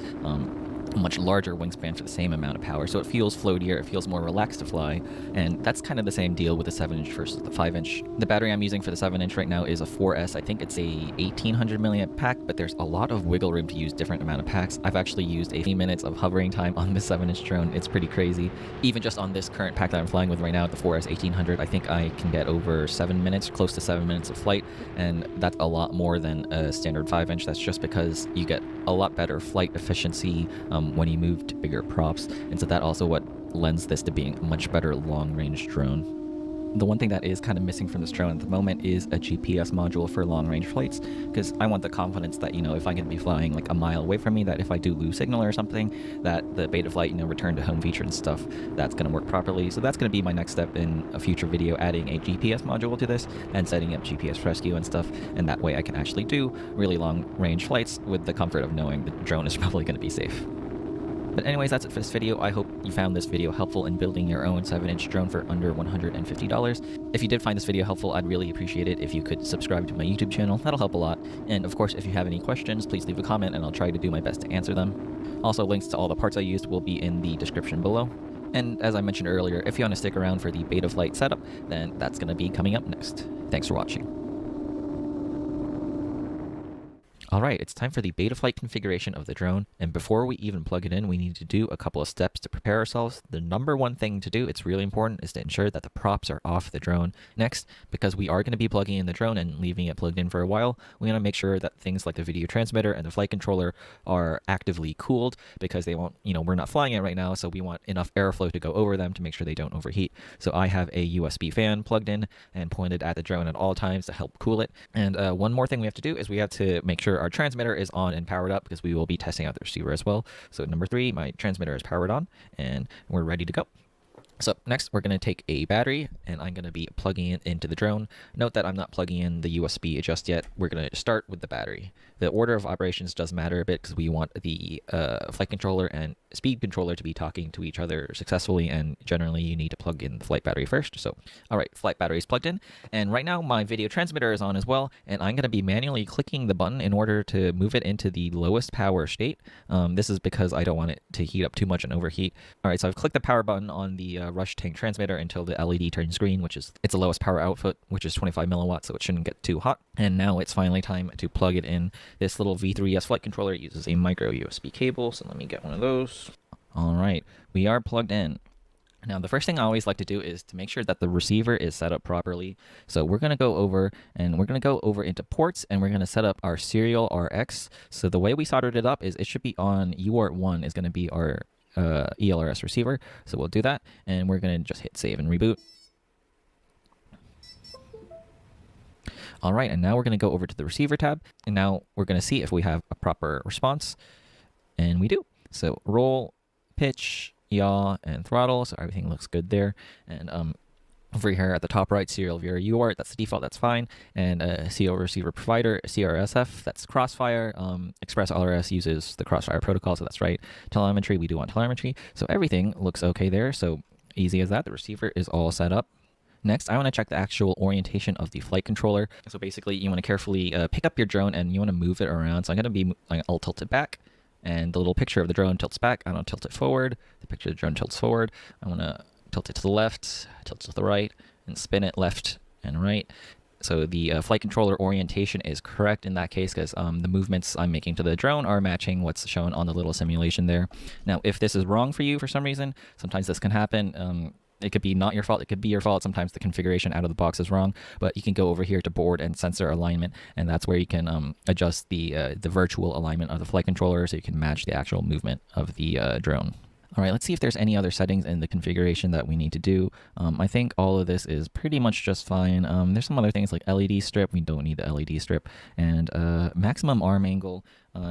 a much larger wingspan for the same amount of power. So it feels floatier, it feels more relaxed to fly, and that's kind of the same deal with the 7-inch versus the 5-inch. The battery I'm using for the 7-inch right now is a 4S. I think it's a 1800 milliamp pack, but there's a lot of wiggle room to use different amount of packs. I've actually used a few minutes of hovering time on the 7-inch drone. It's pretty crazy. Even just on this current pack that I'm flying with right now, the 4S 1800, I think I can get over 7 minutes, close to 7 minutes of flight, and that's a lot more than a standard 5-inch. That's just because you get a lot better flight efficiency when you move to bigger props, and so that also what lends this to being a much better long-range drone. The one thing that is kind of missing from this drone at the moment is a GPS module for long-range flights, because I want the confidence that, if I'm going to be flying like a mile away from me, that if I do lose signal or something, that the beta flight, return to home feature and stuff, that's going to work properly. So that's going to be my next step in a future video, adding a GPS module to this and setting up GPS rescue and stuff, and that way I can actually do really long-range flights with the comfort of knowing the drone is probably going to be safe. But anyways, that's it for this video. I hope you found this video helpful in building your own 7-inch drone for under $150. If you did find this video helpful, I'd really appreciate it if you could subscribe to my YouTube channel. That'll help a lot. And of course, if you have any questions, please leave a comment and I'll try to do my best to answer them. Also, links to all the parts I used will be in the description below. And as I mentioned earlier, if you want to stick around for the beta flight setup, then that's going to be coming up next. Thanks for watching. Alright, it's time for the beta flight configuration of the drone, and before we even plug it in, we need to do a couple of steps to prepare ourselves. The number one thing to do, it's really important, is to ensure that the props are off the drone. Next, because we are going to be plugging in the drone and leaving it plugged in for a while, we want to make sure that things like the video transmitter and the flight controller are actively cooled, because they won't, we're not flying it right now, so we want enough airflow to go over them to make sure they don't overheat. So I have a USB fan plugged in and pointed at the drone at all times to help cool it. And one more thing we have to do is we have to make sure our transmitter is on and powered up, because we will be testing out the receiver as well. So number 3, my transmitter is powered on and we're ready to go. So next we're going to take a battery and I'm going to be plugging it into the drone. Note that I'm not plugging in the USB just yet. We're going to start with the battery. The order of operations does matter a bit, because we want the flight controller and speed controller to be talking to each other successfully, and generally you need to plug in the flight battery first. So alright, flight battery is plugged in, and right now my video transmitter is on as well, and I'm going to be manually clicking the button in order to move it into the lowest power state. This is because I don't want it to heat up too much and overheat. Alright, so I've clicked the power button on the rush tank transmitter until the LED turns green, which is its lowest power output, which is 25 milliwatts, so it shouldn't get too hot. And now it's finally time to plug it in. This little V3S flight controller uses a micro USB cable, so let me get one of those. Alright, we are plugged in. Now, the first thing I always like to do is to make sure that the receiver is set up properly. So we're going to go over into ports, and we're going to set up our serial RX. So the way we soldered it up is it should be on UART1 is going to be our ELRS receiver. So we'll do that, and we're going to just hit save and reboot. Alright, and now we're going to go over to the receiver tab, and now we're going to see if we have a proper response, and we do. So roll, pitch, yaw, and throttle, so everything looks good there. And Over here at the top right, serial viewer UART, that's the default, that's fine. And serial receiver provider, CRSF, that's Crossfire. Express LRS uses the Crossfire protocol, so that's right. Telemetry, we do want telemetry. So everything looks okay there. So easy as that. The receiver is all set up. Next, I want to check the actual orientation of the flight controller. So basically, you want to carefully pick up your drone and you want to move it around. So I'm going to be, I'll tilt it back. And the little picture of the drone tilts back. I don't tilt it forward. The picture of the drone tilts forward. I want to tilt it to the left, tilt it to the right, and spin it left and right. So the flight controller orientation is correct in that case because the movements I'm making to the drone are matching what's shown on the little simulation there. Now, if this is wrong for you for some reason, sometimes this can happen. It could be not your fault. It could be your fault. Sometimes the configuration out of the box is wrong, but you can go over here to board and sensor alignment, and that's where you can adjust the virtual alignment of the flight controller so you can match the actual movement of the drone. All right, let's see if there's any other settings in the configuration that we need to do. I think all of this is pretty much just fine. There's some other things like LED strip. We don't need the LED strip. And maximum arm angle.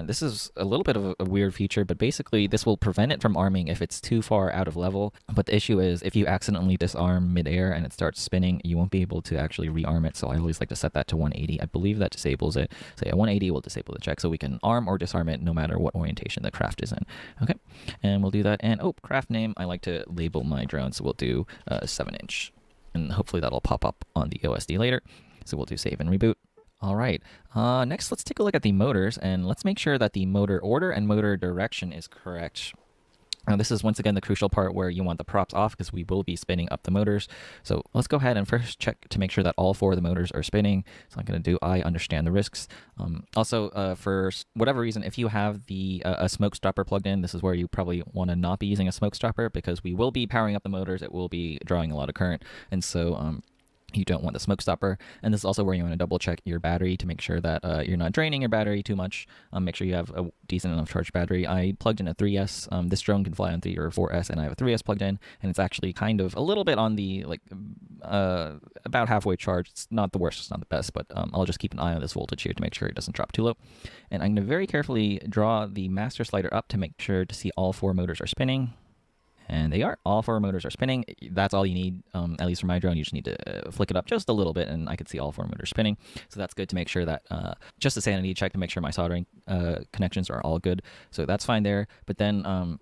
This is a little bit of a weird feature, but basically this will prevent it from arming if it's too far out of level. But the issue is if you accidentally disarm midair and it starts spinning, you won't be able to actually rearm it. So I always like to set that to 180. I believe that disables it. So yeah, 180 will disable the check so we can arm or disarm it no matter what orientation the craft is in. Okay, and we'll do that. And oh, craft name, I like to label my drone, so we'll do 7-inch. And hopefully that'll pop up on the OSD later. So we'll do save and reboot. All right, next let's take a look at the motors and let's make sure that the motor order and motor direction is correct. Now this is once again the crucial part where you want the props off because we will be spinning up the motors. So let's go ahead and first check to make sure that all 4 of the motors are spinning. So I'm going to do I understand the risks. Also, for whatever reason, if you have the a smoke stopper plugged in, this is where you probably want to not be using a smoke stopper because we will be powering up the motors. It will be drawing a lot of current. And so you don't want the smoke stopper. And this is also where you want to double check your battery to make sure that you're not draining your battery too much. Make sure you have a decent enough charged battery. I plugged in a 3S. This drone can fly on 3 or 4S, and I have a 3S plugged in, and it's actually kind of a little bit on the, about halfway charged. It's not the worst, it's not the best, but I'll just keep an eye on this voltage here to make sure it doesn't drop too low. And I'm going to very carefully draw the master slider up to make sure to see all 4 motors are spinning. And they are. All 4 motors are spinning. That's all you need, at least for my drone. You just need to flick it up just a little bit, and I could see all 4 motors spinning. So that's good to make sure that, just a sanity check to make sure my soldering connections are all good. So that's fine there. But then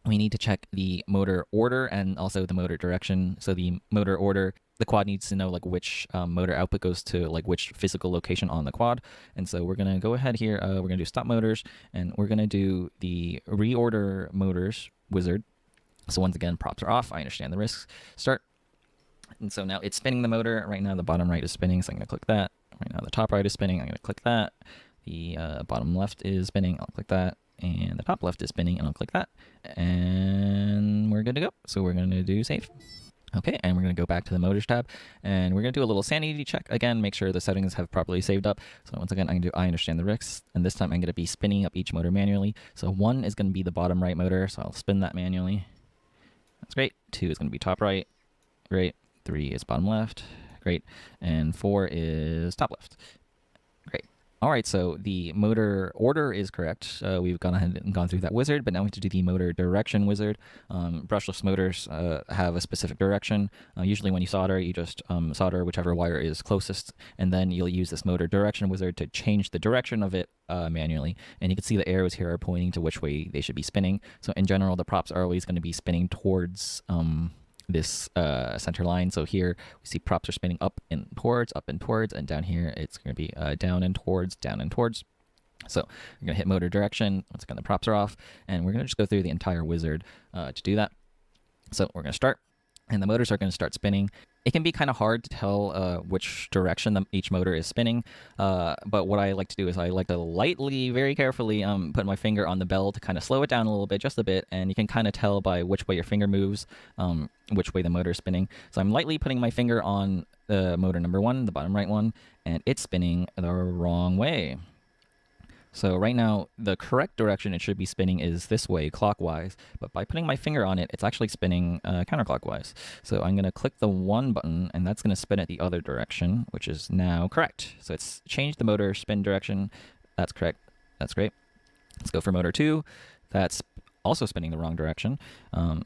we need to check the motor order and also the motor direction. So the motor order, the quad needs to know like which motor output goes to like which physical location on the quad. And so we're going to go ahead here. We're going to do stop motors, and we're going to do the reorder motors wizard. So once again, props are off. I understand the risks. Start. And so now it's spinning the motor. Right now the bottom right is spinning, so I'm going to click that. Right now the top right is spinning. I'm going to click that. The bottom left is spinning. I'll click that. And the top left is spinning, and I'll click that. And we're good to go. So we're going to do save. Okay, and we're going to go back to the motors tab, and we're going to do a little sanity check. Again, make sure the settings have properly saved up. So once again, I'm going to do I understand the risks, and this time I'm going to be spinning up each motor manually. So 1 is going to be the bottom right motor, so I'll spin that manually. That's great. 2 is going to be top right. Great. 3 is bottom left. Great. And 4 is top left. Great. All right, so the motor order is correct. We've gone ahead and gone through that wizard, but now we have to do the motor direction wizard. Brushless motors have a specific direction. Usually when you solder, you just solder whichever wire is closest, and then you'll use this motor direction wizard to change the direction of it manually. And you can see the arrows here are pointing to which way they should be spinning. So in general, the props are always going to be spinning towards this center line. So here we see props are spinning up and towards, and down here it's going to be down and towards, down and towards. So we're going to hit motor direction. Once again, the props are off, and we're going to just go through the entire wizard to do that. So we're going to start, and the motors are going to start spinning. It can be kind of hard to tell which direction each motor is spinning, but what I like to do is I like to lightly, very carefully put my finger on the bell to kind of slow it down a little bit, just a bit, and you can kind of tell by which way your finger moves, which way the motor is spinning. So I'm lightly putting my finger on motor number 1, the bottom right one, and it's spinning the wrong way. So right now, the correct direction it should be spinning is this way, clockwise. But by putting my finger on it, it's actually spinning counterclockwise. So I'm going to click the 1 button, and that's going to spin it the other direction, which is now correct. So it's changed the motor spin direction. That's correct. That's great. Let's go for motor 2. That's also spinning the wrong direction.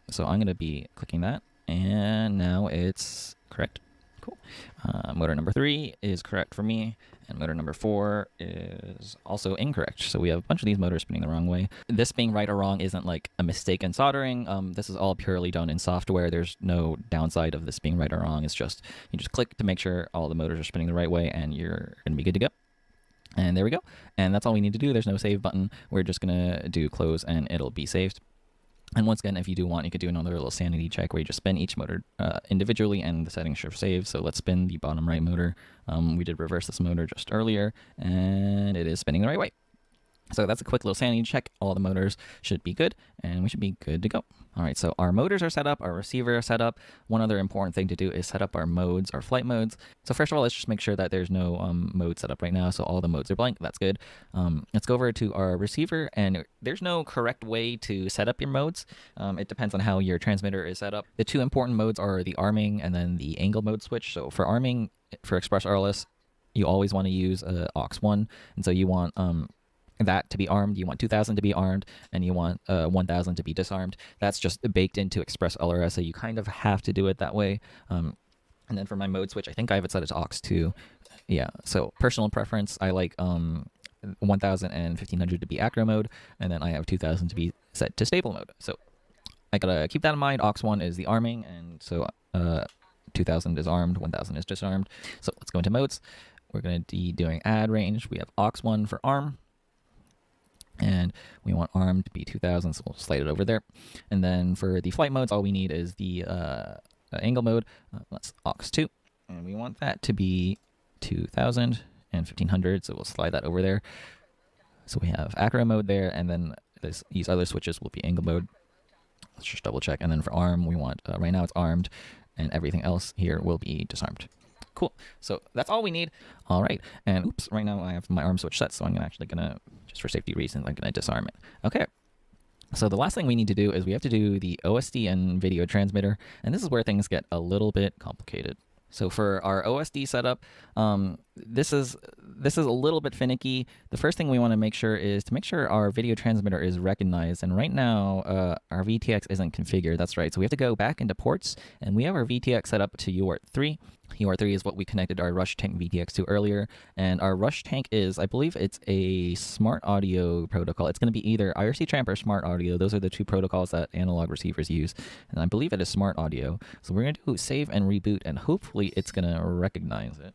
So I'm going to be clicking that And now it's correct. Cool. Motor number 3 is correct for me, and motor number 4 is also incorrect. So we have a bunch of these motors spinning the wrong way. This being right or wrong isn't like a mistake in soldering. This is all purely done in software. There's no downside of this being right or wrong. It's just, you just click to make sure all the motors are spinning the right way, and you're going to be good to go. And there we go. And that's all we need to do. There's no save button. We're just going to do close, and it'll be saved. And once again, if you do want, you could do another little sanity check where you just spin each motor individually and the settings should save. So let's spin the bottom right motor. We did reverse this motor just earlier, and it is spinning the right way. So that's a quick little sanity check. All the motors should be good, and we should be good to go. All right, so our motors are set up, our receiver is set up. One other important thing to do is set up our modes, our flight modes. So first of all, let's just make sure that there's no mode set up right now. So all the modes are blank. That's good. Let's go over to our receiver, and there's no correct way to set up your modes. It depends on how your transmitter is set up. The two important modes are the arming and then the angle mode switch. So for arming, for Express RLS, you always want to use aux1, and so you want that to be armed, you want 2000 to be armed, and you want 1000 to be disarmed. That's just baked into Express LRS, so you kind of have to do it that way. And then for my mode switch, I think I have it set to aux2. Yeah, so personal preference, I like 1000 and 1500 to be acro mode, and then I have 2000 to be set to stable mode. So I gotta keep that in mind. aux1 is the arming, and so 2000 is armed, 1000 is disarmed. So let's go into modes. We're gonna be doing add range. We have aux1 for arm, and we want arm to be 2000, so we'll slide it over there. And then for the flight modes, all we need is the angle mode. That's aux2, and we want that to be 2000 and 1500, so we'll slide that over there. So we have acro mode there, and then these other switches will be angle mode. Let's just double check. And then for arm, we want, right now it's armed, and everything else here will be disarmed. Cool. So that's all we need. All right. And oops, right now I have my arm switch set, so I'm actually gonna, just for safety reasons, I'm gonna disarm it. Okay. So the last thing we need to do is we have to do the OSD and video transmitter, and this is where things get a little bit complicated. So for our OSD setup, this is a little bit finicky. The first thing we want to make sure is to make sure our video transmitter is recognized. And right now, our VTX isn't configured. That's right. So we have to go back into ports, and we have our VTX set up to UART3. UART3 is what we connected our Rush Tank VTX to earlier. And our Rush Tank is, I believe it's a smart audio protocol. It's going to be either IRC Tramp or smart audio. Those are the two protocols that analog receivers use. And I believe it is smart audio. So we're going to do save and reboot, and hopefully it's going to recognize it.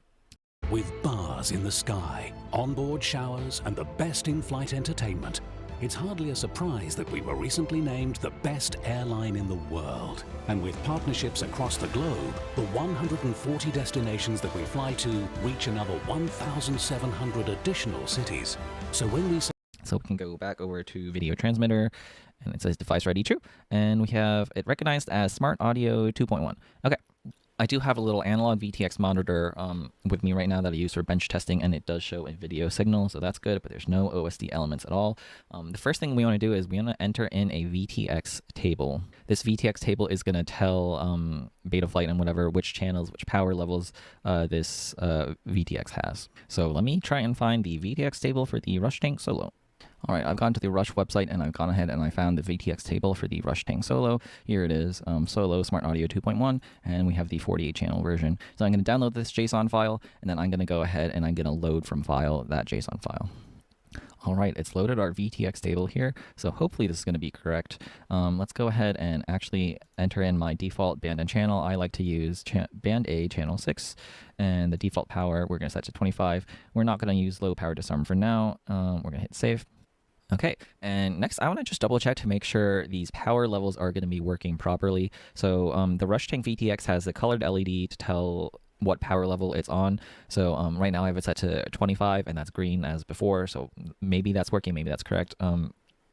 With bars in the sky, onboard showers, and the best in-flight entertainment, it's hardly a surprise that we were recently named the best airline in the world. And with partnerships across the globe, the 140 destinations that we fly to reach another 1,700 additional cities. So when we So we can go back over to video transmitter, and it says device ready true, and we have it recognized as smart audio 2.1. Okay. I do have a little analog VTX monitor with me right now that I use for bench testing, and it does show a video signal, so that's good, but there's no OSD elements at all. The first thing we want to do is we want to enter in a VTX table. This VTX table is going to tell Betaflight and whatever which channels, which power levels this VTX has. So let me try and find the VTX table for the Rush Tank Solo. All right, I've gone to the Rush website, and I've gone ahead and I found the VTX table for the Rush Tank Solo. Here it is, Solo Smart Audio 2.1, and we have the 48-channel version. So I'm going to download this JSON file, and then I'm going to go ahead and I'm going to load from file that JSON file. All right, it's loaded our VTX table here, so hopefully this is going to be correct. Let's go ahead and actually enter in my default band and channel. I like to use band A, channel 6, and the default power we're going to set to 25. We're not going to use low power disarm for now. We're going to hit save. Okay, and next I want to just double check to make sure these power levels are going to be working properly. So the Rush Tank VTX has a colored LED to tell what power level it's on. So right now I have it set to 25, and that's green as before, so maybe that's working, maybe that's correct.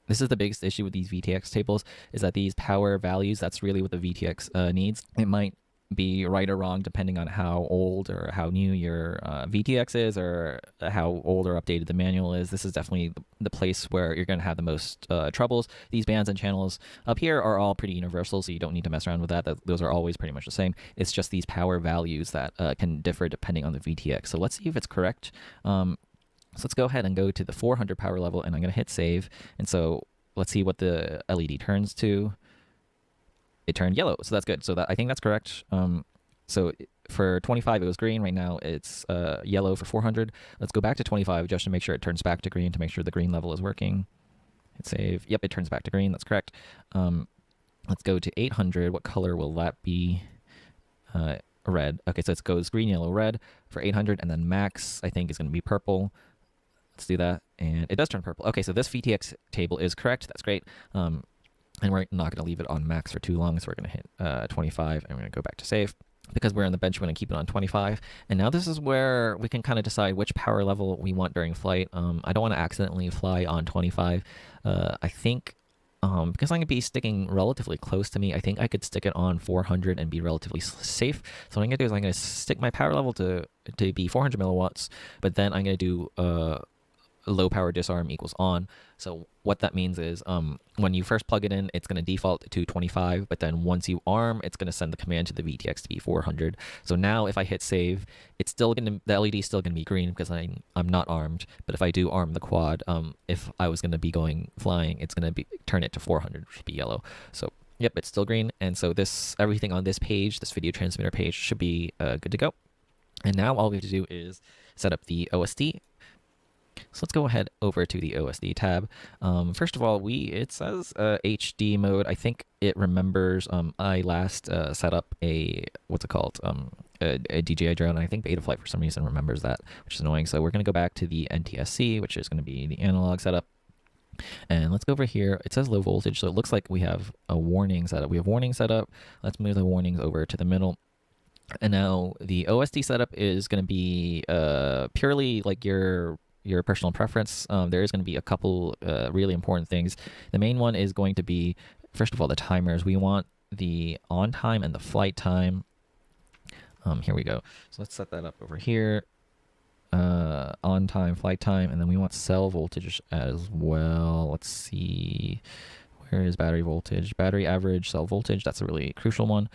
This is the biggest issue with these VTX tables, is that these power values, that's really what the VTX needs. It might be right or wrong depending on how old or how new your VTX is, or how old or updated the manual is. This is definitely the place where you're going to have the most troubles. These bands and channels up here are all pretty universal, so you don't need to mess around with that. Those are always pretty much the same. It's just these power values that can differ depending on the VTX. So let's see if it's correct. So let's go ahead and go to the 400 power level, and I'm going to hit save. And so let's see what the LED turns to. it turned yellow. So that's good. So that I think that's correct. So for 25 it was green. Right now it's yellow for 400. Let's go back to 25 just to make sure it turns back to green, to make sure the green level is working. Hit save. Yep, it turns back to green. That's correct. Let's go to 800. What color will that be? Red. Okay, so it goes green, yellow, red for 800, and then max I think is going to be purple. Let's do that, and it does turn purple. Okay, so this VTX table is correct. That's great. And we're not going to leave it on max for too long, so we're going to hit 25, and we're going to go back to save. Because we're in the bench, we're going to keep it on 25. And now this is where we can kind of decide which power level we want during flight. I don't want to accidentally fly on 25. I think because I'm going to be sticking relatively close to me, I think I could stick it on 400 and be relatively safe. So what I'm going to do is I'm going to stick my power level to be 400 milliwatts, but then I'm going to do low power disarm equals on. So what that means is when you first plug it in, it's going to default to 25, but then once you arm, it's going to send the command to the VTX to be 400. So now if I hit save, it's still going to, the LED is still going to be green because I'm not armed. But if I do arm the quad, if I was going to be going flying, it's going to turn it to 400, which should be yellow. So yep, it's still green. And so everything on this page, this video transmitter page, should be good to go. And now all we have to do is set up the OSD. So let's go ahead over to the OSD tab. First of all, it says HD mode. I think it remembers I last set up a DJI drone, and I think Betaflight for some reason remembers that, which is annoying. So we're going to go back to the NTSC, which is going to be the analog setup. And let's go over here. It says low voltage, so it looks like we have a warning setup. We have warning setup. Let's move the warnings over to the middle. And now the OSD setup is going to be purely like your personal preference. There is going to be a couple really important things. The main one is going to be, first of all, the timers. We want the on time and the flight time. Here we go. So let's set that up over here. On time, flight time, and then we want cell voltage as well. Let's see. Where is battery voltage? Battery average, cell voltage. That's a really crucial one.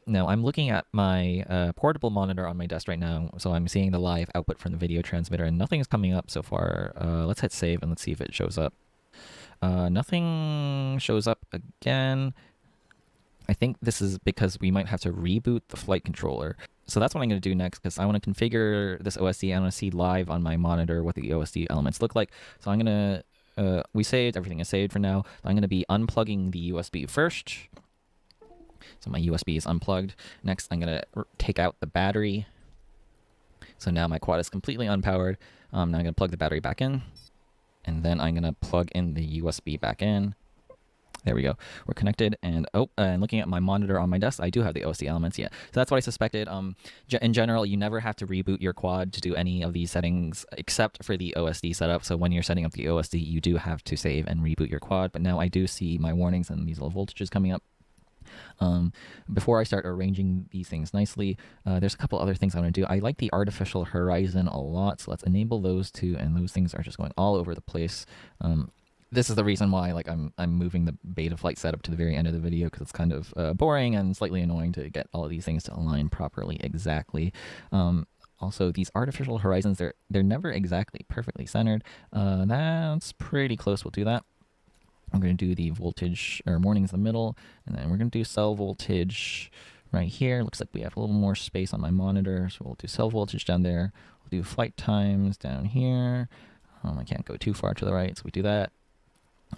Now I'm looking at my portable monitor on my desk right now, so I'm seeing the live output from the video transmitter, and nothing is coming up so far. Let's hit save and let's see if it shows up. Nothing shows up again. I think this is because we might have to reboot the flight controller. So that's what I'm going to do next, because I want to configure this OSD. I want to see live on my monitor what the OSD elements look like. So I'm going to we saved, everything is saved for now. I'm going to be unplugging the USB first. So my USB is unplugged. Next, I'm going to take out the battery. So now my quad is completely unpowered. Now I'm going to plug the battery back in. And then I'm going to plug in the USB back in. There we go. We're connected, and and looking at my monitor on my desk, I do have the OSD elements. Yeah, so that's what I suspected. In general, you never have to reboot your quad to do any of these settings except for the OSD setup. So when you're setting up the OSD, you do have to save and reboot your quad. But now I do see my warnings and these little voltages coming up. Before I start arranging these things nicely, there's a couple other things I want to do. I like the artificial horizon a lot, so let's enable those two, and those things are just going all over the place. This is the reason why I'm moving the Betaflight setup to the very end of the video, because it's kind of boring and slightly annoying to get all of these things to align properly exactly. Also, these artificial horizons, they're never exactly perfectly centered. That's pretty close. We'll do that. I'm going to do the voltage or warnings in the middle, and then we're going to do cell voltage right here. Looks like we have a little more space on my monitor, so we'll do cell voltage down there. We'll do flight times down here. I can't go too far to the right, so we do that.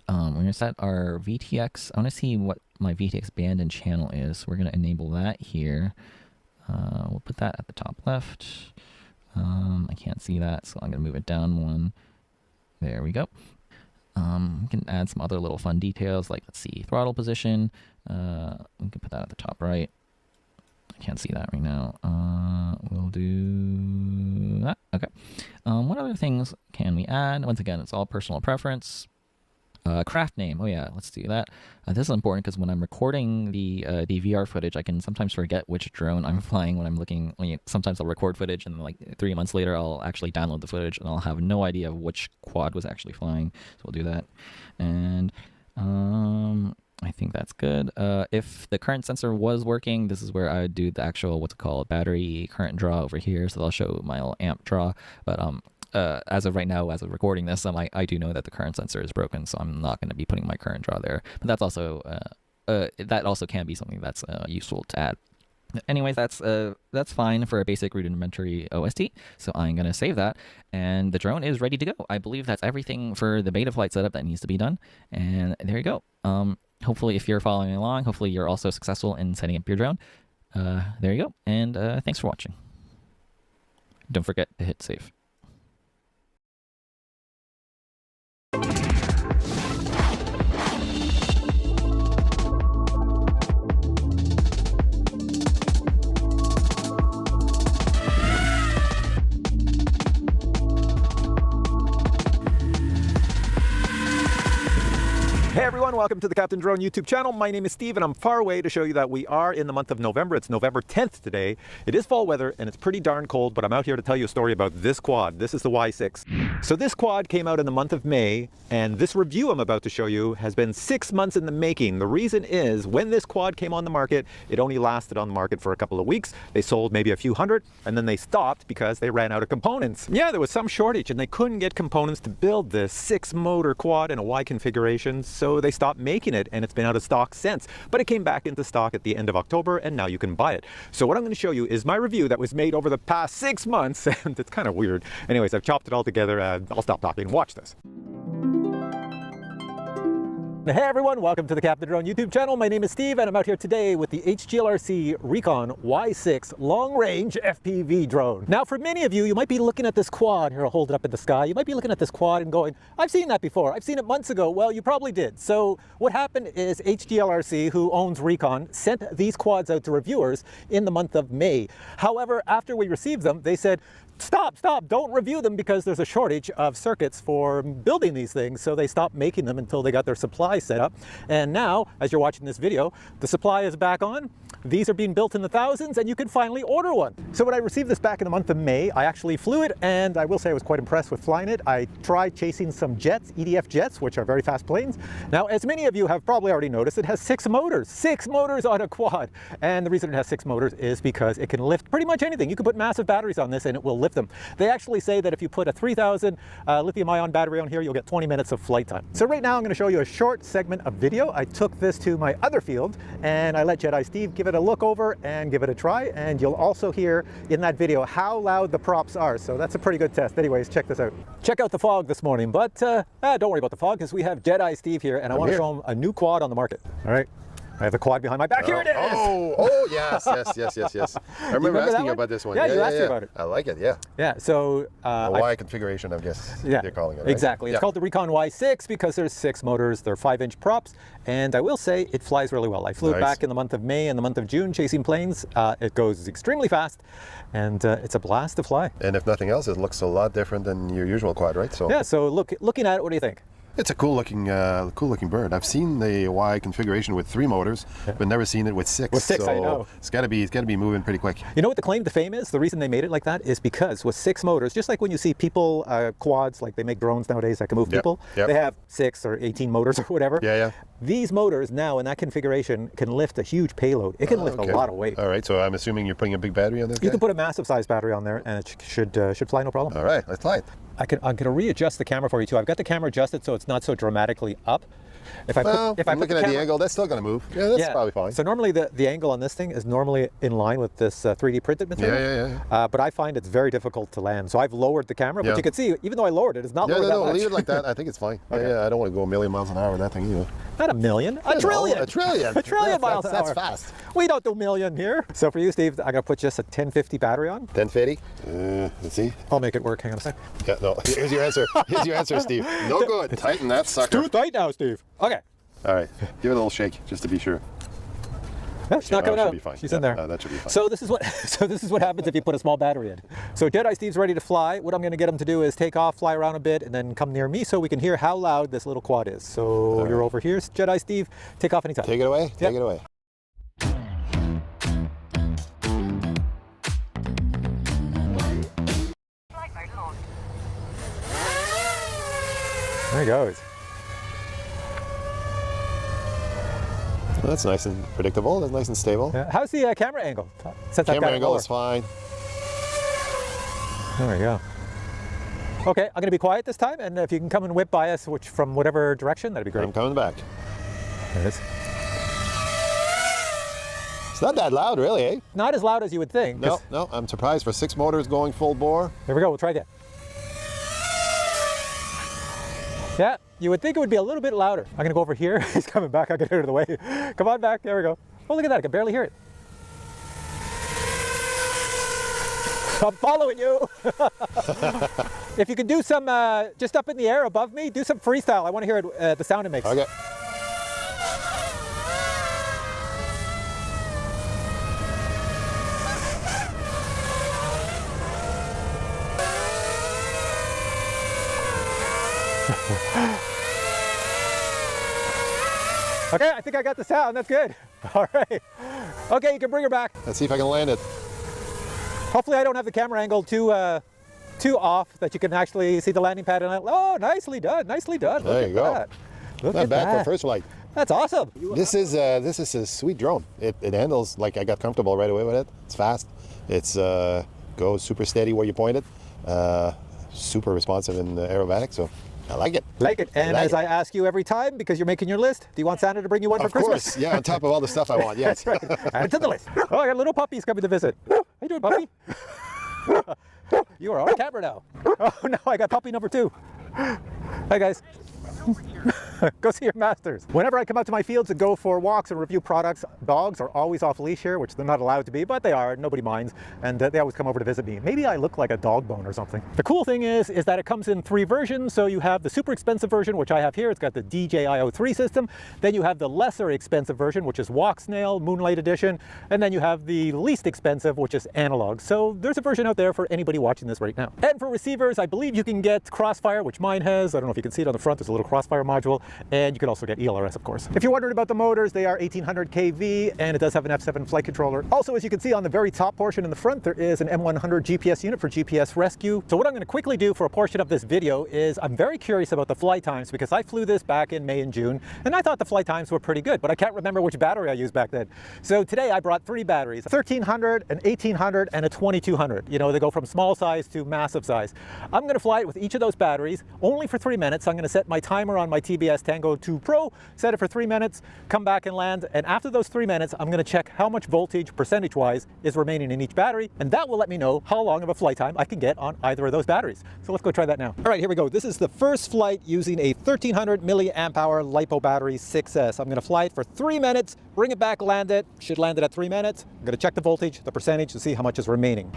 We're going to set our VTX. I want to see what my VTX band and channel is. We're going to enable that here. We'll put that at the top left. I can't see that, so I'm going to move it down one. There we go. We can add some other little fun details, like, let's see, throttle position. We can put that at the top right. I can't see that right now. We'll do that. Okay. What other things can we add? Once again, it's all personal preference. Craft name. Oh yeah, let's do that. This is important because when I'm recording the VR footage, I can sometimes forget which drone I'm flying when I'm looking. Sometimes I'll record footage, and like 3 months later, I'll actually download the footage, and I'll have no idea of which quad was actually flying. So we'll do that. And I think that's good. If the current sensor was working, this is where I would do the actual what's it called battery current draw over here. So I'll show my little amp draw, but as of right now, as of recording this, I do know that the current sensor is broken, so I'm not going to be putting my current draw there. But that's also that also can be something that's useful to add. Anyways, that's fine for a basic rudimentary OST, so I'm going to save that, and the drone is ready to go. I believe that's everything for the beta flight setup that needs to be done, and there you go. Hopefully, if you're following along, hopefully you're also successful in setting up your drone. There you go, and thanks for watching. Don't forget to hit save. Hey everyone, welcome to the Captain Drone YouTube channel. My name is Steve and I'm far away to show you that we are in the month of November. It's November 10th today. It is fall weather and it's pretty darn cold, but I'm out here to tell you a story about this quad. This is the Y6. So this quad came out in the month of May, and this review I'm about to show you has been 6 months in the making. The reason is when this quad came on the market, it only lasted on the market for a couple of weeks. They sold maybe a few hundred and then they stopped because they ran out of components. Yeah, there was some shortage and they couldn't get components to build this 6-motor quad in a Y configuration. So they stopped making it and it's been out of stock since, but it came back into stock at the end of October and now you can buy it. So what I'm going to show you is my review that was made over the past 6 months, and it's kind of weird. Anyways, I've chopped it all together. I'll stop talking. Watch this. Hey everyone, welcome to the Captain Drone YouTube channel. My name is Steve and I'm out here today with the HGLRC Recon Y6 long-range FPV drone. Now for many of you, you might be looking at this quad, here I'll hold it up in the sky, you might be looking at this quad and going, I've seen that before, I've seen it months ago. Well, you probably did. So what happened is HGLRC, who owns Recon, sent these quads out to reviewers in the month of May. However, after we received them, they said, stop, don't review them because there's a shortage of circuits for building these things. So they stopped making them until they got their supply set up. And now, as you're watching this video, the supply is back on. These are being built in the thousands and you can finally order one. So when I received this back in the month of May, I actually flew it and I will say I was quite impressed with flying it. I tried chasing some jets, EDF jets, which are very fast planes. Now, as many of you have probably already noticed, it has 6 motors. 6 motors on a quad. And the reason it has 6 motors is because it can lift pretty much anything. You can put massive batteries on this and it will lift them. They actually say that if you put a 3000 lithium-ion battery on here, you'll get 20 minutes of flight time. So right now I'm going to show you a short segment of video. I took this to my other field and I let Jedi Steve give it a look over and give it a try, and you'll also hear in that video how loud the props are. So that's a pretty good test. Anyways, check this out. Check out the fog this morning, but don't worry about the fog because we have Jedi Steve here and I want to show him a new quad on the market. All right. I have the quad behind my back. Here it is! Oh, yes. I remember asking you about this one. Yeah, you asked me about it. I like it, yeah. Yeah, so... a Y configuration, I guess they're calling it, right? Exactly. It's called the Recon Y6 because there's 6 motors, they're 5-inch props, and I will say it flies really well. I flew it back in the month of May and the month of June chasing planes. It goes extremely fast, and it's a blast to fly. And if nothing else, it looks a lot different than your usual quad, right? So yeah, so looking at it, what do you think? It's a cool looking bird. I've seen the Y configuration with 3 motors, but never seen it with 6. With 6, so I know. It's got to be moving pretty quick. You know what the claim to fame is? The reason they made it like that is because with 6 motors, just like when you see people quads, like they make drones nowadays that can move people, they have 6 or 18 motors or whatever. These motors now in that configuration can lift a huge payload. It can lift a lot of weight. All right, so I'm assuming you're putting a big battery on this guy? You can put a massive size battery on there and it should fly no problem. All right, let's fly it. I'm going to readjust the camera for you too. I've got the camera adjusted so it's not so dramatically up. If I put looking at the angle, that's still going to move. Yeah, that's probably fine. So normally the angle on this thing is normally in line with this 3D printed material. But I find it's very difficult to land. So I've lowered the camera, but you can see, even though I lowered it, it's not lowered that much. Leave it like that. I think it's fine. I don't want to go a million miles an hour with that thing either. Not a million, a trillion. A trillion. A trillion miles an hour. That's fast. We don't do million here. So for you, Steve, I'm going to put just a 1050 battery on. 1050? Let's see. I'll make it work. Hang on a sec. Yeah, no. Here's your answer. Here's your answer, Steve. No good. Tighten that sucker. Too tight now, Steve. Okay. All right. Give it a little shake just to be sure. No, she's not coming out. Be fine. She's in there. That should be fine. So this is what happens if you put a small battery in. So Jedi Steve's ready to fly. What I'm going to get him to do is take off, fly around a bit, and then come near me so we can hear how loud this little quad is. So you're over here, Jedi Steve. Take off anytime. Take it away. Take it away. There he goes. Well, that's nice and predictable. That's nice and stable. Yeah. How's the camera angle? Camera angle is fine. There we go. Okay, I'm going to be quiet this time, and if you can come and whip by us from whatever direction, that'd be great. I'm coming back. There it is. Not that loud, really, eh? Not as loud as you would think. No, I'm surprised for 6 motors going full bore. Here we go, we'll try that. Yeah, you would think it would be a little bit louder. I'm gonna go over here. He's coming back, I can hear it out of the way. Come on back, there we go. Oh, look at that, I can barely hear it. I'm following you. If you can do some, just up in the air above me, do some freestyle. I want to hear it, the sound it makes. Okay. Okay, I think I got the sound. That's good. All right. Okay, you can bring her back. Let's see if I can land it. Hopefully I don't have the camera angle too off that you can actually see the landing pad. And oh, nicely done, nicely done. There you go. Look Not at bad that. for first flight. That's awesome. This is a sweet drone. It handles, like, I got comfortable right away with it. It's fast. It's goes super steady where you point it. Super responsive and aerobatic. So I like it. Like it. And as I ask you every time, because you're making your list, do you want Santa to bring you one for Christmas? Of course, yeah, on top of all the stuff I want, yes. That's right. Add it to the list. Oh, I got little puppies coming to visit. How you doing, puppy? You are on camera now. Oh no, I got puppy number 2. Hi guys. Go see your masters. Whenever I come out to my fields and go for walks and review products, dogs are always off leash here, which they're not allowed to be, but they are, nobody minds, and they always come over to visit me. Maybe I look like a dog bone or something. The cool thing is that it comes in 3 versions, so you have the super expensive version, which I have here, it's got the DJI-03 system, then you have the lesser expensive version, which is Walk Snail, Moonlight Edition, and then you have the least expensive, which is analog. So there's a version out there for anybody watching this right now. And for receivers, I believe you can get Crossfire, which mine has. I don't know if you can see it on the front, there's a little Crossfire module, and you can also get ELRS, of course. If you're wondering about the motors, they are 1800 kV, and it does have an F7 flight controller. Also, as you can see on the very top portion in the front, there is an M100 GPS unit for GPS rescue. So what I'm going to quickly do for a portion of this video is I'm very curious about the flight times, because I flew this back in May and June, and I thought the flight times were pretty good, but I can't remember which battery I used back then. So today I brought 3 batteries, a 1300, an 1800, and a 2200. You know, they go from small size to massive size. I'm going to fly it with each of those batteries only for 3 minutes. I'm going to set my timer on my TBS Tango 2 Pro, set it for 3 minutes, come back and land, and after those 3 minutes I'm going to check how much voltage percentage wise is remaining in each battery, and that will let me know how long of a flight time I can get on either of those batteries. So let's go try that now. All right, here we go. This is the first flight using a 1300 milliamp hour LiPo battery 6S. I'm going to fly it for 3 minutes, bring it back, land it. Should land it at 3 minutes. I'm going to check the voltage, the percentage, to see how much is remaining.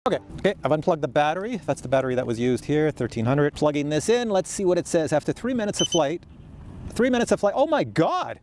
Okay, I've unplugged the battery. That's the battery that was used here, 1300. Plugging this in, let's see what it says after 3 minutes of flight. 3 minutes of flight. Oh my God,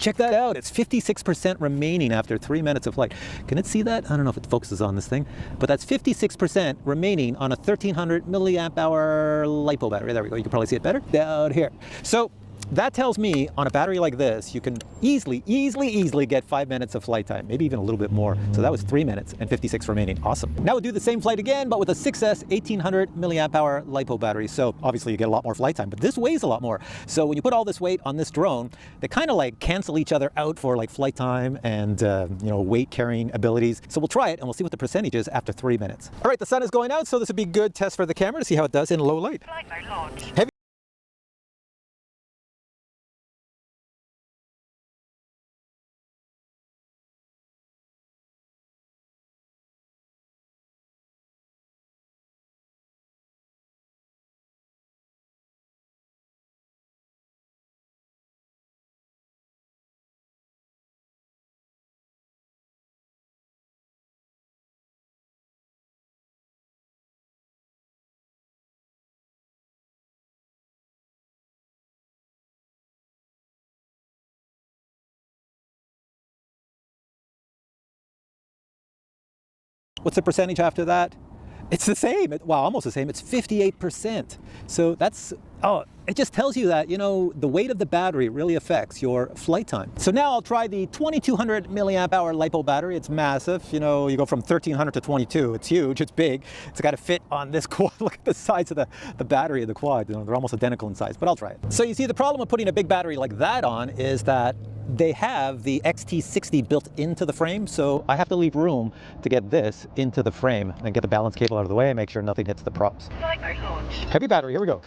check that out. It's 56% remaining after 3 minutes of flight. Can it see that? I don't know if it focuses on this thing, but that's 56% remaining on a 1300 milliamp hour LiPo battery. There we go, you can probably see it better down here. So that tells me on a battery like this, you can easily get 5 minutes of flight time, maybe even a little bit more. So that was 3 minutes and 56 remaining. Awesome. Now we'll do the same flight again, but with a 6S 1800 milliamp hour LiPo battery. So obviously you get a lot more flight time, but this weighs a lot more. So when you put all this weight on this drone, they kind of like cancel each other out for like flight time and you know, weight carrying abilities. So we'll try it and we'll see what the percentage is after 3 minutes. All right, the sun is going out, so this would be a good test for the camera to see how it does in low light. Heavy. What's the percentage after that? It's the same, well, almost the same. It's 58%. So that's Oh, it just tells you that, the weight of the battery really affects your flight time. So now I'll try the 2200 milliamp hour LiPo battery. It's massive. You go from 1300 to 22. It's huge, it's big. It's got to fit on this quad. Look at the size of the battery of the quad. They're almost identical in size, but I'll try it. So you see, the problem with putting a big battery like that on is that they have the XT60 built into the frame, so I have to leave room to get this into the frame and get the balance cable out of the way and make sure nothing hits the props. Heavy battery, here we go.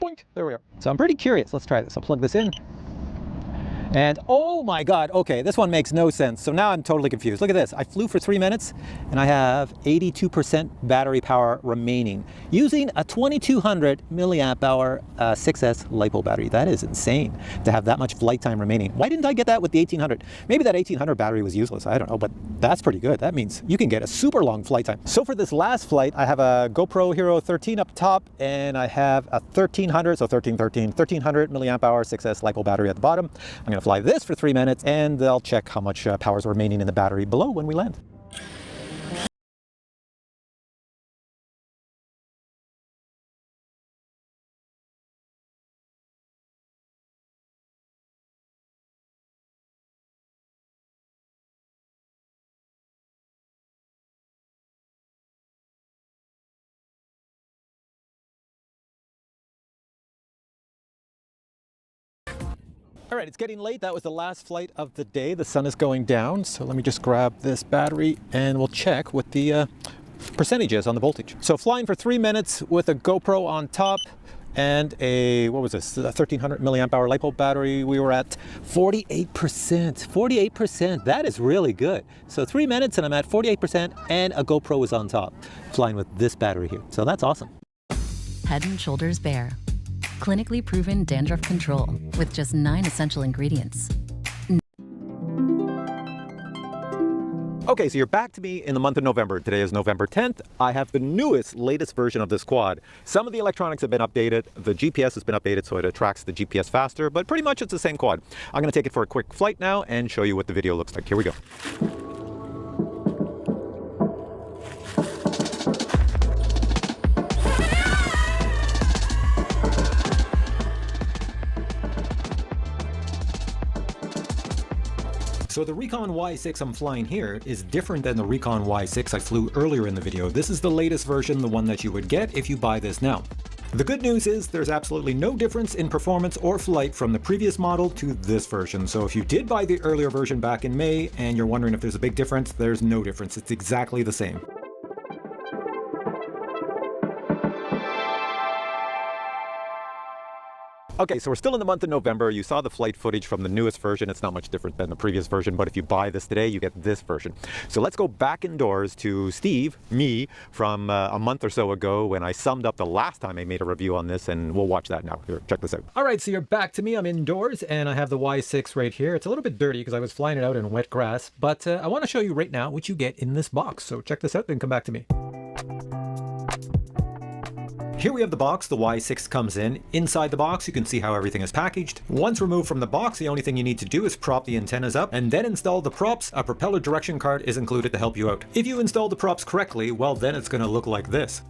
Boink, there we are. So I'm pretty curious. Let's try this. I'll plug this in. And oh my God, okay, this one makes no sense. So now I'm totally confused. Look at this. I flew for 3 minutes and I have 82% battery power remaining using a 2200 milliamp hour 6S LiPo battery. That is insane to have that much flight time remaining. Why didn't I get that with the 1800? Maybe that 1800 battery was useless. I don't know, but that's pretty good. That means you can get a super long flight time. So for this last flight, I have a GoPro Hero 13 up top and I have a 1300 milliamp hour 6S LiPo battery at the bottom. I'm going to fly this for 3 minutes and I'll check how much power is remaining in the battery below when we land. All right, it's getting late. That was the last flight of the day. The sun is going down. So let me just grab this battery and we'll check what the percentage is on the voltage. So flying for 3 minutes with a GoPro on top and a, what was this, a 1300 milliamp hour LiPo battery, we were at 48%. 48%, that is really good. So 3 minutes and I'm at 48% and a GoPro is on top, flying with this battery here. So that's awesome. Head & Shoulders Bare. Clinically proven dandruff control with just 9 essential ingredients. Okay, so you're back to me in the month of November. Today is November 10th. I have the latest version of this quad. Some of the electronics have been updated. The GPS has been updated so it tracks the GPS faster, but pretty much it's the same quad. I'm gonna take it for a quick flight now and show you what the video looks like. Here we go. So the Recon Y6 I'm flying here is different than the Recon Y6 I flew earlier in the video. This is the latest version, the one that you would get if you buy this now. The good news is there's absolutely no difference in performance or flight from the previous model to this version. So if you did buy the earlier version back in May and you're wondering if there's a big difference, there's no difference. It's exactly the same. Okay, so we're still in the month of November. You saw the flight footage from the newest version. It's not much different than the previous version, but if you buy this today, you get this version. So let's go back indoors to Steve, me, from a month or so ago when I summed up the last time I made a review on this, and we'll watch that now. Here, check this out. All right, so you're back to me. I'm indoors, and I have the Y6 right here. It's a little bit dirty because I was flying it out in wet grass, but I want to show you right now what you get in this box. So check this out, then come back to me. Here we have the box the Y6 comes in. Inside the box, you can see how everything is packaged. Once removed from the box, the only thing you need to do is prop the antennas up and then install the props. A propeller direction card is included to help you out. If you install the props correctly, well, then it's going to look like this.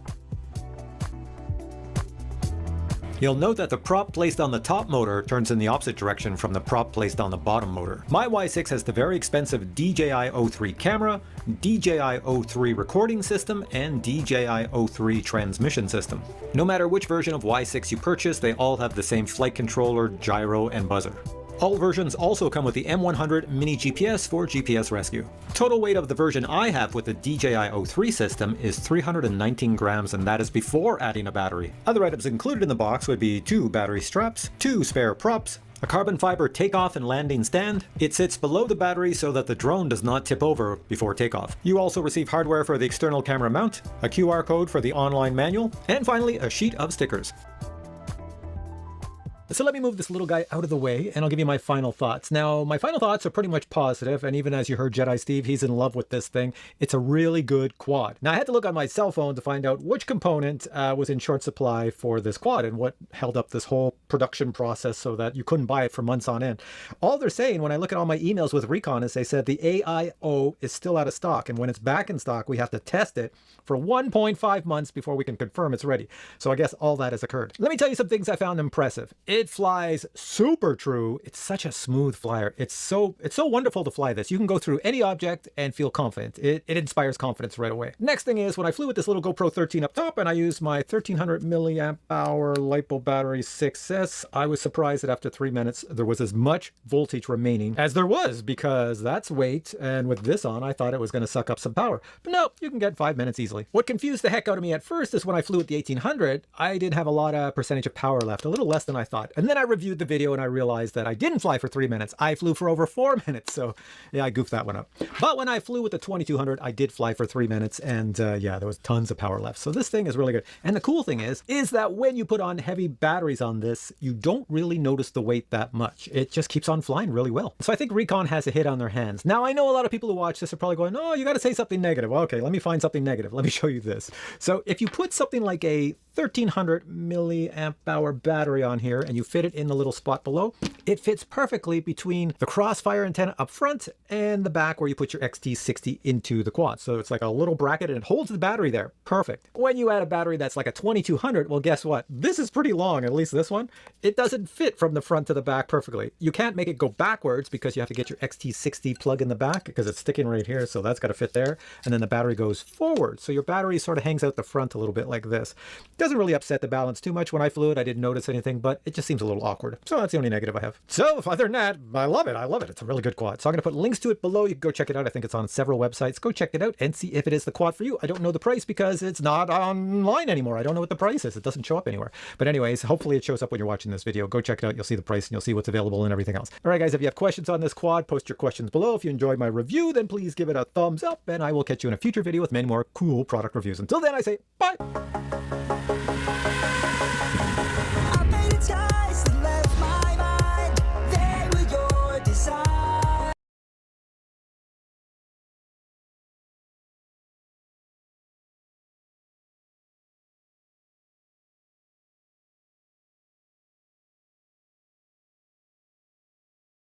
You'll note that the prop placed on the top motor turns in the opposite direction from the prop placed on the bottom motor. My Y6 has the very expensive DJI-03 camera, DJI-03 recording system, and DJI-03 transmission system. No matter which version of Y6 you purchase, they all have the same flight controller, gyro, and buzzer. All versions also come with the M100 mini GPS for GPS rescue. Total weight of the version I have with the DJI-03 system is 319 grams, and that is before adding a battery. Other items included in the box would be 2 battery straps, 2 spare props, a carbon fiber takeoff and landing stand. It sits below the battery so that the drone does not tip over before takeoff. You also receive hardware for the external camera mount, a QR code for the online manual, and finally a sheet of stickers. So let me move this little guy out of the way and I'll give you my final thoughts. Now, my final thoughts are pretty much positive, and even as you heard Jedi Steve, he's in love with this thing. It's a really good quad. Now, I had to look on my cell phone to find out which component was in short supply for this quad and what held up this whole production process so that you couldn't buy it for months on end. All they're saying when I look at all my emails with Recon is they said the AIO is still out of stock, and when it's back in stock, we have to test it for 1.5 months before we can confirm it's ready. So I guess all that has occurred. Let me tell you some things I found impressive. It flies super true. It's such a smooth flyer. It's so wonderful to fly this. You can go through any object and feel confident. It inspires confidence right away. Next thing is when I flew with this little GoPro 13 up top and I used my 1300 milliamp hour LiPo battery 6S, I was surprised that after 3 minutes there was as much voltage remaining as there was, because that's weight, and with this on I thought it was going to suck up some power. But no, you can get 5 minutes easily. What confused the heck out of me at first is when I flew with the 1800, I did have a lot of percentage of power left, a little less than I thought. And then I reviewed the video and I realized that I didn't fly for 3 minutes. I flew for over 4 minutes. So yeah, I goofed that one up. But when I flew with the 2200, I did fly for 3 minutes, and yeah, there was tons of power left. So this thing is really good. And the cool thing is that when you put on heavy batteries on this, you don't really notice the weight that much. It just keeps on flying really well. So I think Recon has a hit on their hands. Now, I know a lot of people who watch this are probably going, oh, you got to say something negative. Well, okay, let me find something negative. Let me show you this. So if you put something like a 1300 milliamp hour battery on here and you fit it in the little spot below, it fits perfectly between the crossfire antenna up front and the back where you put your XT60 into the quad. So it's like a little bracket and it holds the battery there. Perfect. When you add a battery that's like a 2200, well, guess what? This is pretty long, at least this one. It doesn't fit from the front to the back perfectly. You can't make it go backwards because you have to get your XT60 plug in the back because it's sticking right here. So that's got to fit there. And then the battery goes forward. So your battery sort of hangs out the front a little bit like this. Doesn't really upset the balance too much. When I flew it, I didn't notice anything, but it just seems a little awkward. So that's the only negative I have. So other than that, I love it. I love it. It's a really good quad. So I'm going to put links to it below. You can go check it out. I think it's on several websites. Go check it out and see if it is the quad for you. I don't know the price because it's not online anymore. I don't know what the price is. It doesn't show up anywhere. But anyways, hopefully it shows up when you're watching this video. Go check it out. You'll see the price and you'll see what's available and everything else. All right, guys, if you have questions on this quad, post your questions below. If you enjoyed my review, then please give it a thumbs up and I will catch you in a future video with many more cool product reviews. Until then, I say bye.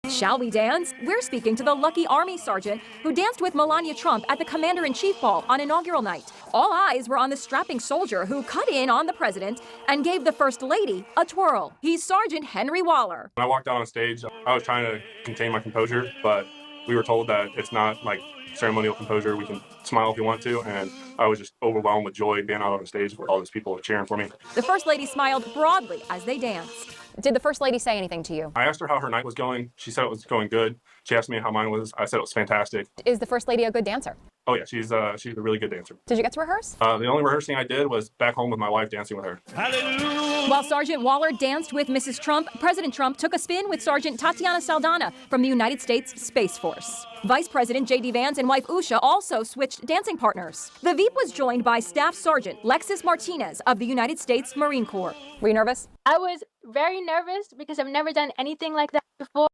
Shall we dance? We're speaking to the lucky Army sergeant who danced with Melania Trump at the Commander-in-Chief Ball on inaugural night. All eyes were on the strapping soldier who cut in on the president and gave the First Lady a twirl. He's Sergeant Henry Waller. When I walked out on stage, I was trying to contain my composure, but we were told that it's not like ceremonial composure. We can smile if you want to, and I was just overwhelmed with joy being out on stage where all these people were cheering for me. The First Lady smiled broadly as they danced. Did the First Lady say anything to you? I asked her how her night was going. She said it was going good. She asked me how mine was. I said it was fantastic. Is the First Lady a good dancer? Oh yeah, she's a really good dancer. Did you get to rehearse? The only rehearsing I did was back home with my wife dancing with her. Hallelujah! While Sergeant Waller danced with Mrs. Trump, President Trump took a spin with Sergeant Tatiana Saldana from the United States Space Force. Vice President J.D. Vance and wife Usha also switched dancing partners. The Veep was joined by Staff Sergeant Lexis Martinez of the United States Marine Corps. Were you nervous? I was very nervous because I've never done anything like that before.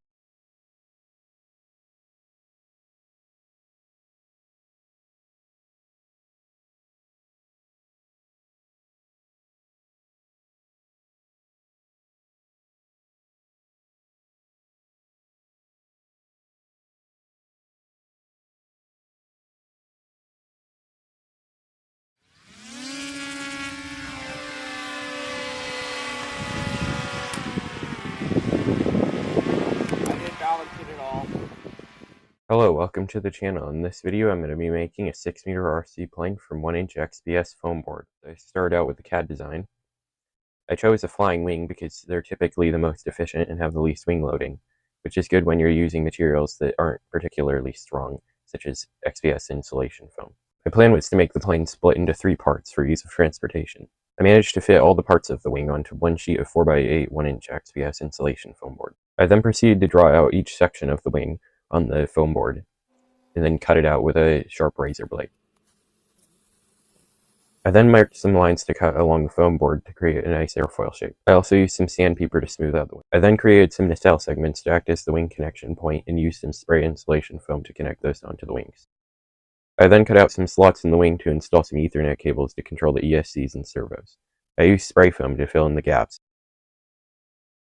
Hello, welcome to the channel. In this video I'm going to be making a 6-meter RC plane from 1-inch XPS foam board. I started out with the CAD design. I chose a flying wing because they're typically the most efficient and have the least wing loading, which is good when you're using materials that aren't particularly strong, such as XPS insulation foam. My plan was to make the plane split into 3 parts for ease of transportation. I managed to fit all the parts of the wing onto one sheet of 4x8 1-inch XPS insulation foam board. I then proceeded to draw out each section of the wing on the foam board, and then cut it out with a sharp razor blade. I then marked some lines to cut along the foam board to create a nice airfoil shape. I also used some sandpaper to smooth out the wing. I then created some nacelle segments to act as the wing connection point and used some spray insulation foam to connect those onto the wings. I then cut out some slots in the wing to install some Ethernet cables to control the ESCs and servos. I used spray foam to fill in the gaps.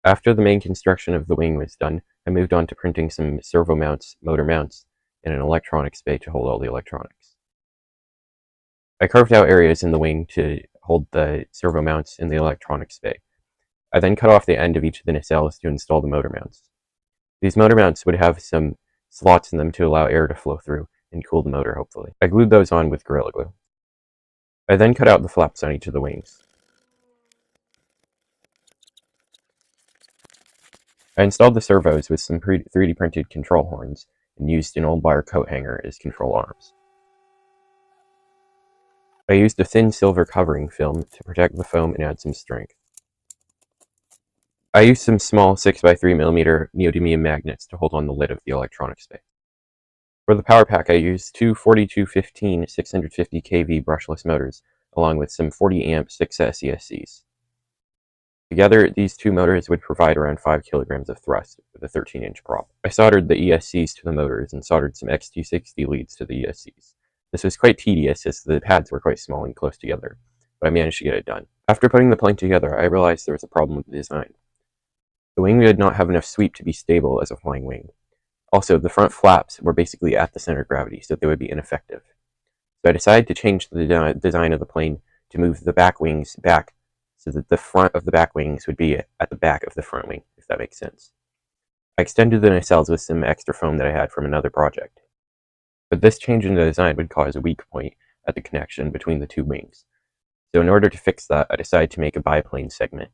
After the main construction of the wing was done, I moved on to printing some servo mounts, motor mounts, and an electronics bay to hold all the electronics. I carved out areas in the wing to hold the servo mounts in the electronics bay. I then cut off the end of each of the nacelles to install the motor mounts. These motor mounts would have some slots in them to allow air to flow through and cool the motor, hopefully. I glued those on with Gorilla Glue. I then cut out the flaps on each of the wings. I installed the servos with some 3D printed control horns and used an old wire coat hanger as control arms. I used a thin silver covering film to protect the foam and add some strength. I used some small 6x3mm neodymium magnets to hold on the lid of the electronics bay. For the power pack, I used two 4215 650 kV brushless motors along with some 40 amp 6S ESCs. Together, these two motors would provide around 5 kilograms of thrust with a 13-inch prop. I soldered the ESCs to the motors and soldered some XT60 leads to the ESCs. This was quite tedious as the pads were quite small and close together, but I managed to get it done. After putting the plane together, I realized there was a problem with the design. The wing did not have enough sweep to be stable as a flying wing. Also, the front flaps were basically at the center of gravity, so they would be ineffective. So I decided to change the design of the plane to move the back wings back so that the front of the back wings would be at the back of the front wing, if that makes sense. I extended the nacelles with some extra foam that I had from another project. But this change in the design would cause a weak point at the connection between the two wings. So in order to fix that, I decided to make a biplane segment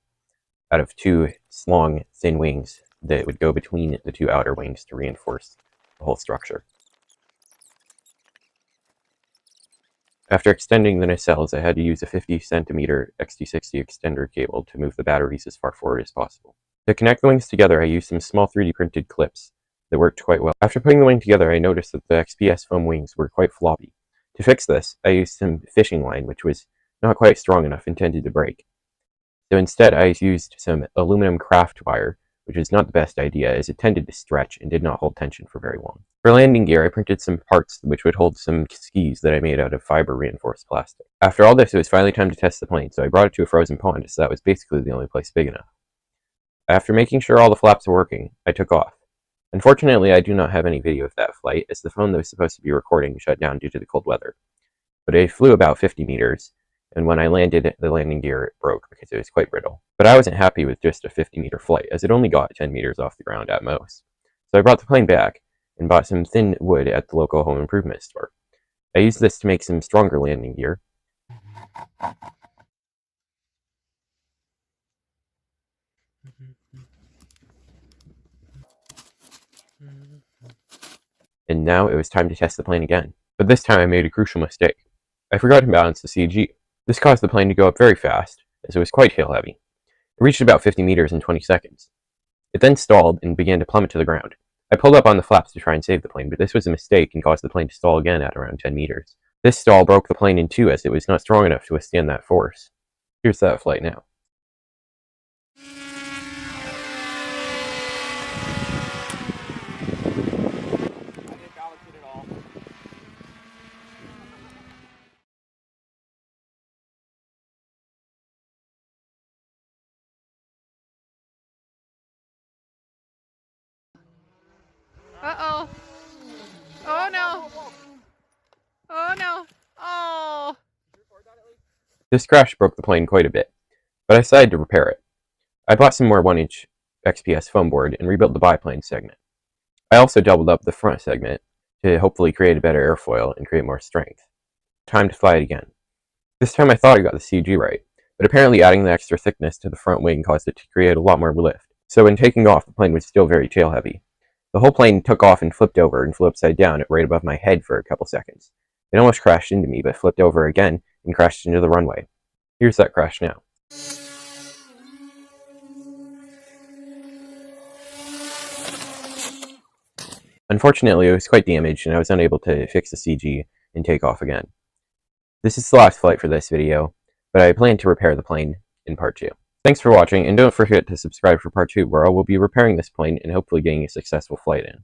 out of two long, thin wings that would go between the two outer wings to reinforce the whole structure. After extending the nacelles, I had to use a 50 centimeter XT60 extender cable to move the batteries as far forward as possible. To connect the wings together, I used some small 3D printed clips that worked quite well. After putting the wing together, I noticed that the XPS foam wings were quite floppy. To fix this, I used some fishing line, which was not quite strong enough, intended to break. So instead, I used some aluminum craft wire, which was not the best idea as it tended to stretch and did not hold tension for very long. For landing gear, I printed some parts which would hold some skis that I made out of fiber reinforced plastic. After all this, it was finally time to test the plane, so I brought it to a frozen pond, as that was basically the only place big enough. After making sure all the flaps were working, I took off. Unfortunately, I do not have any video of that flight, as the phone that was supposed to be recording shut down due to the cold weather. But I flew about 50 meters, and when I landed, the landing gear broke because it was quite brittle. But I wasn't happy with just a 50-meter flight, as it only got 10 meters off the ground at most. So I brought the plane back and bought some thin wood at the local home improvement store. I used this to make some stronger landing gear. And now it was time to test the plane again. But this time I made a crucial mistake. I forgot to balance the CG. This caused the plane to go up very fast, as it was quite tail heavy. It reached about 50 meters in 20 seconds. It then stalled and began to plummet to the ground. I pulled up on the flaps to try and save the plane, but this was a mistake and caused the plane to stall again at around 10 meters. This stall broke the plane in two as it was not strong enough to withstand that force. Here's that flight now. Uh-oh. Oh no. Oh no. Oh. This crash broke the plane quite a bit, but I decided to repair it. I bought some more 1-inch XPS foam board and rebuilt the biplane segment. I also doubled up the front segment to hopefully create a better airfoil and create more strength. Time to fly it again. This time I thought I got the CG right, but apparently adding the extra thickness to the front wing caused it to create a lot more lift. So when taking off, the plane was still very tail heavy. The whole plane took off and flipped over and flew upside down right above my head for a couple seconds. It almost crashed into me, but flipped over again and crashed into the runway. Here's that crash now. Unfortunately, it was quite damaged and I was unable to fix the CG and take off again. This is the last flight for this video, but I plan to repair the plane in part 2. Thanks for watching, and don't forget to subscribe for part 2, where I will be repairing this plane and hopefully getting a successful flight in.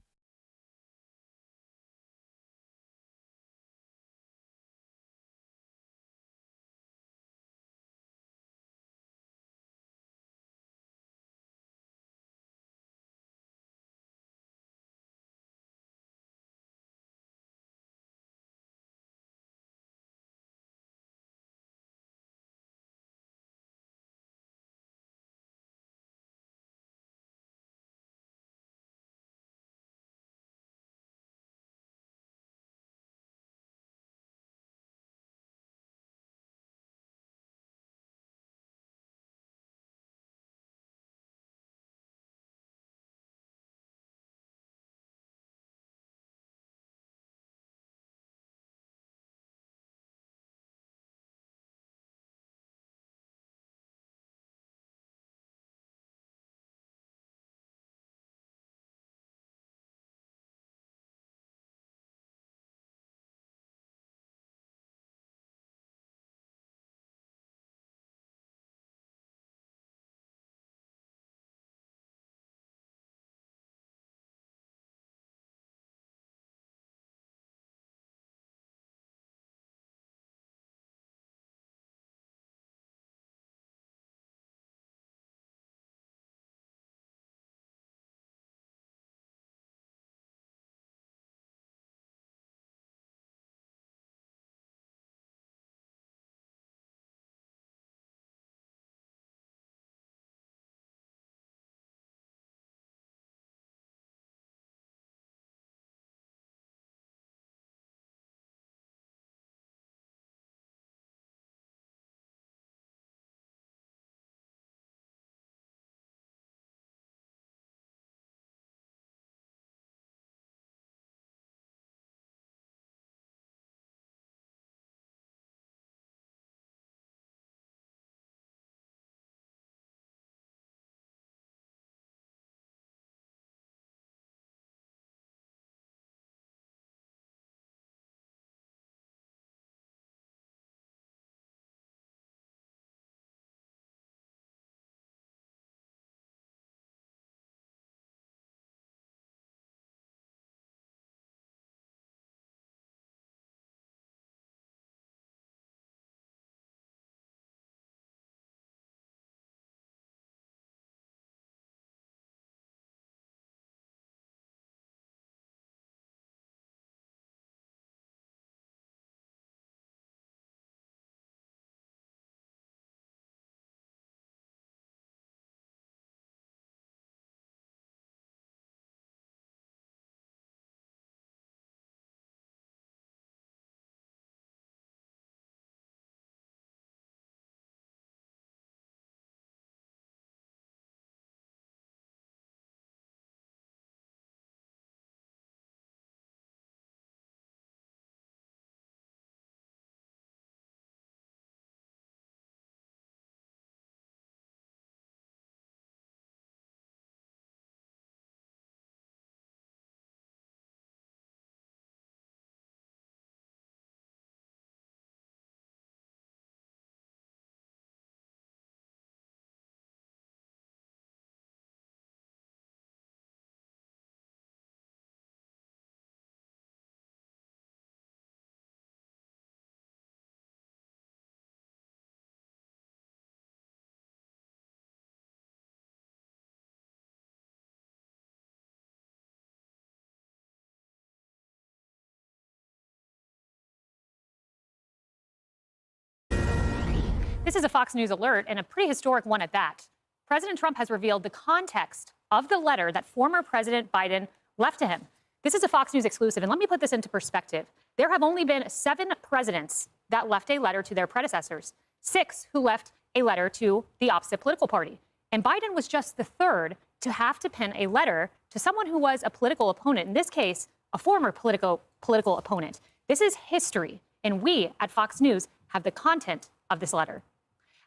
This is a Fox News alert, and a pretty historic one at that. President Trump has revealed the context of the letter that former President Biden left to him. This is a Fox News exclusive, and let me put this into perspective. There have only been 7 presidents that left a letter to their predecessors, 6 who left a letter to the opposite political party. And Biden was just the 3rd to have to pen a letter to someone who was a political opponent, in this case, a former political opponent. This is history, and we at Fox News have the content of this letter.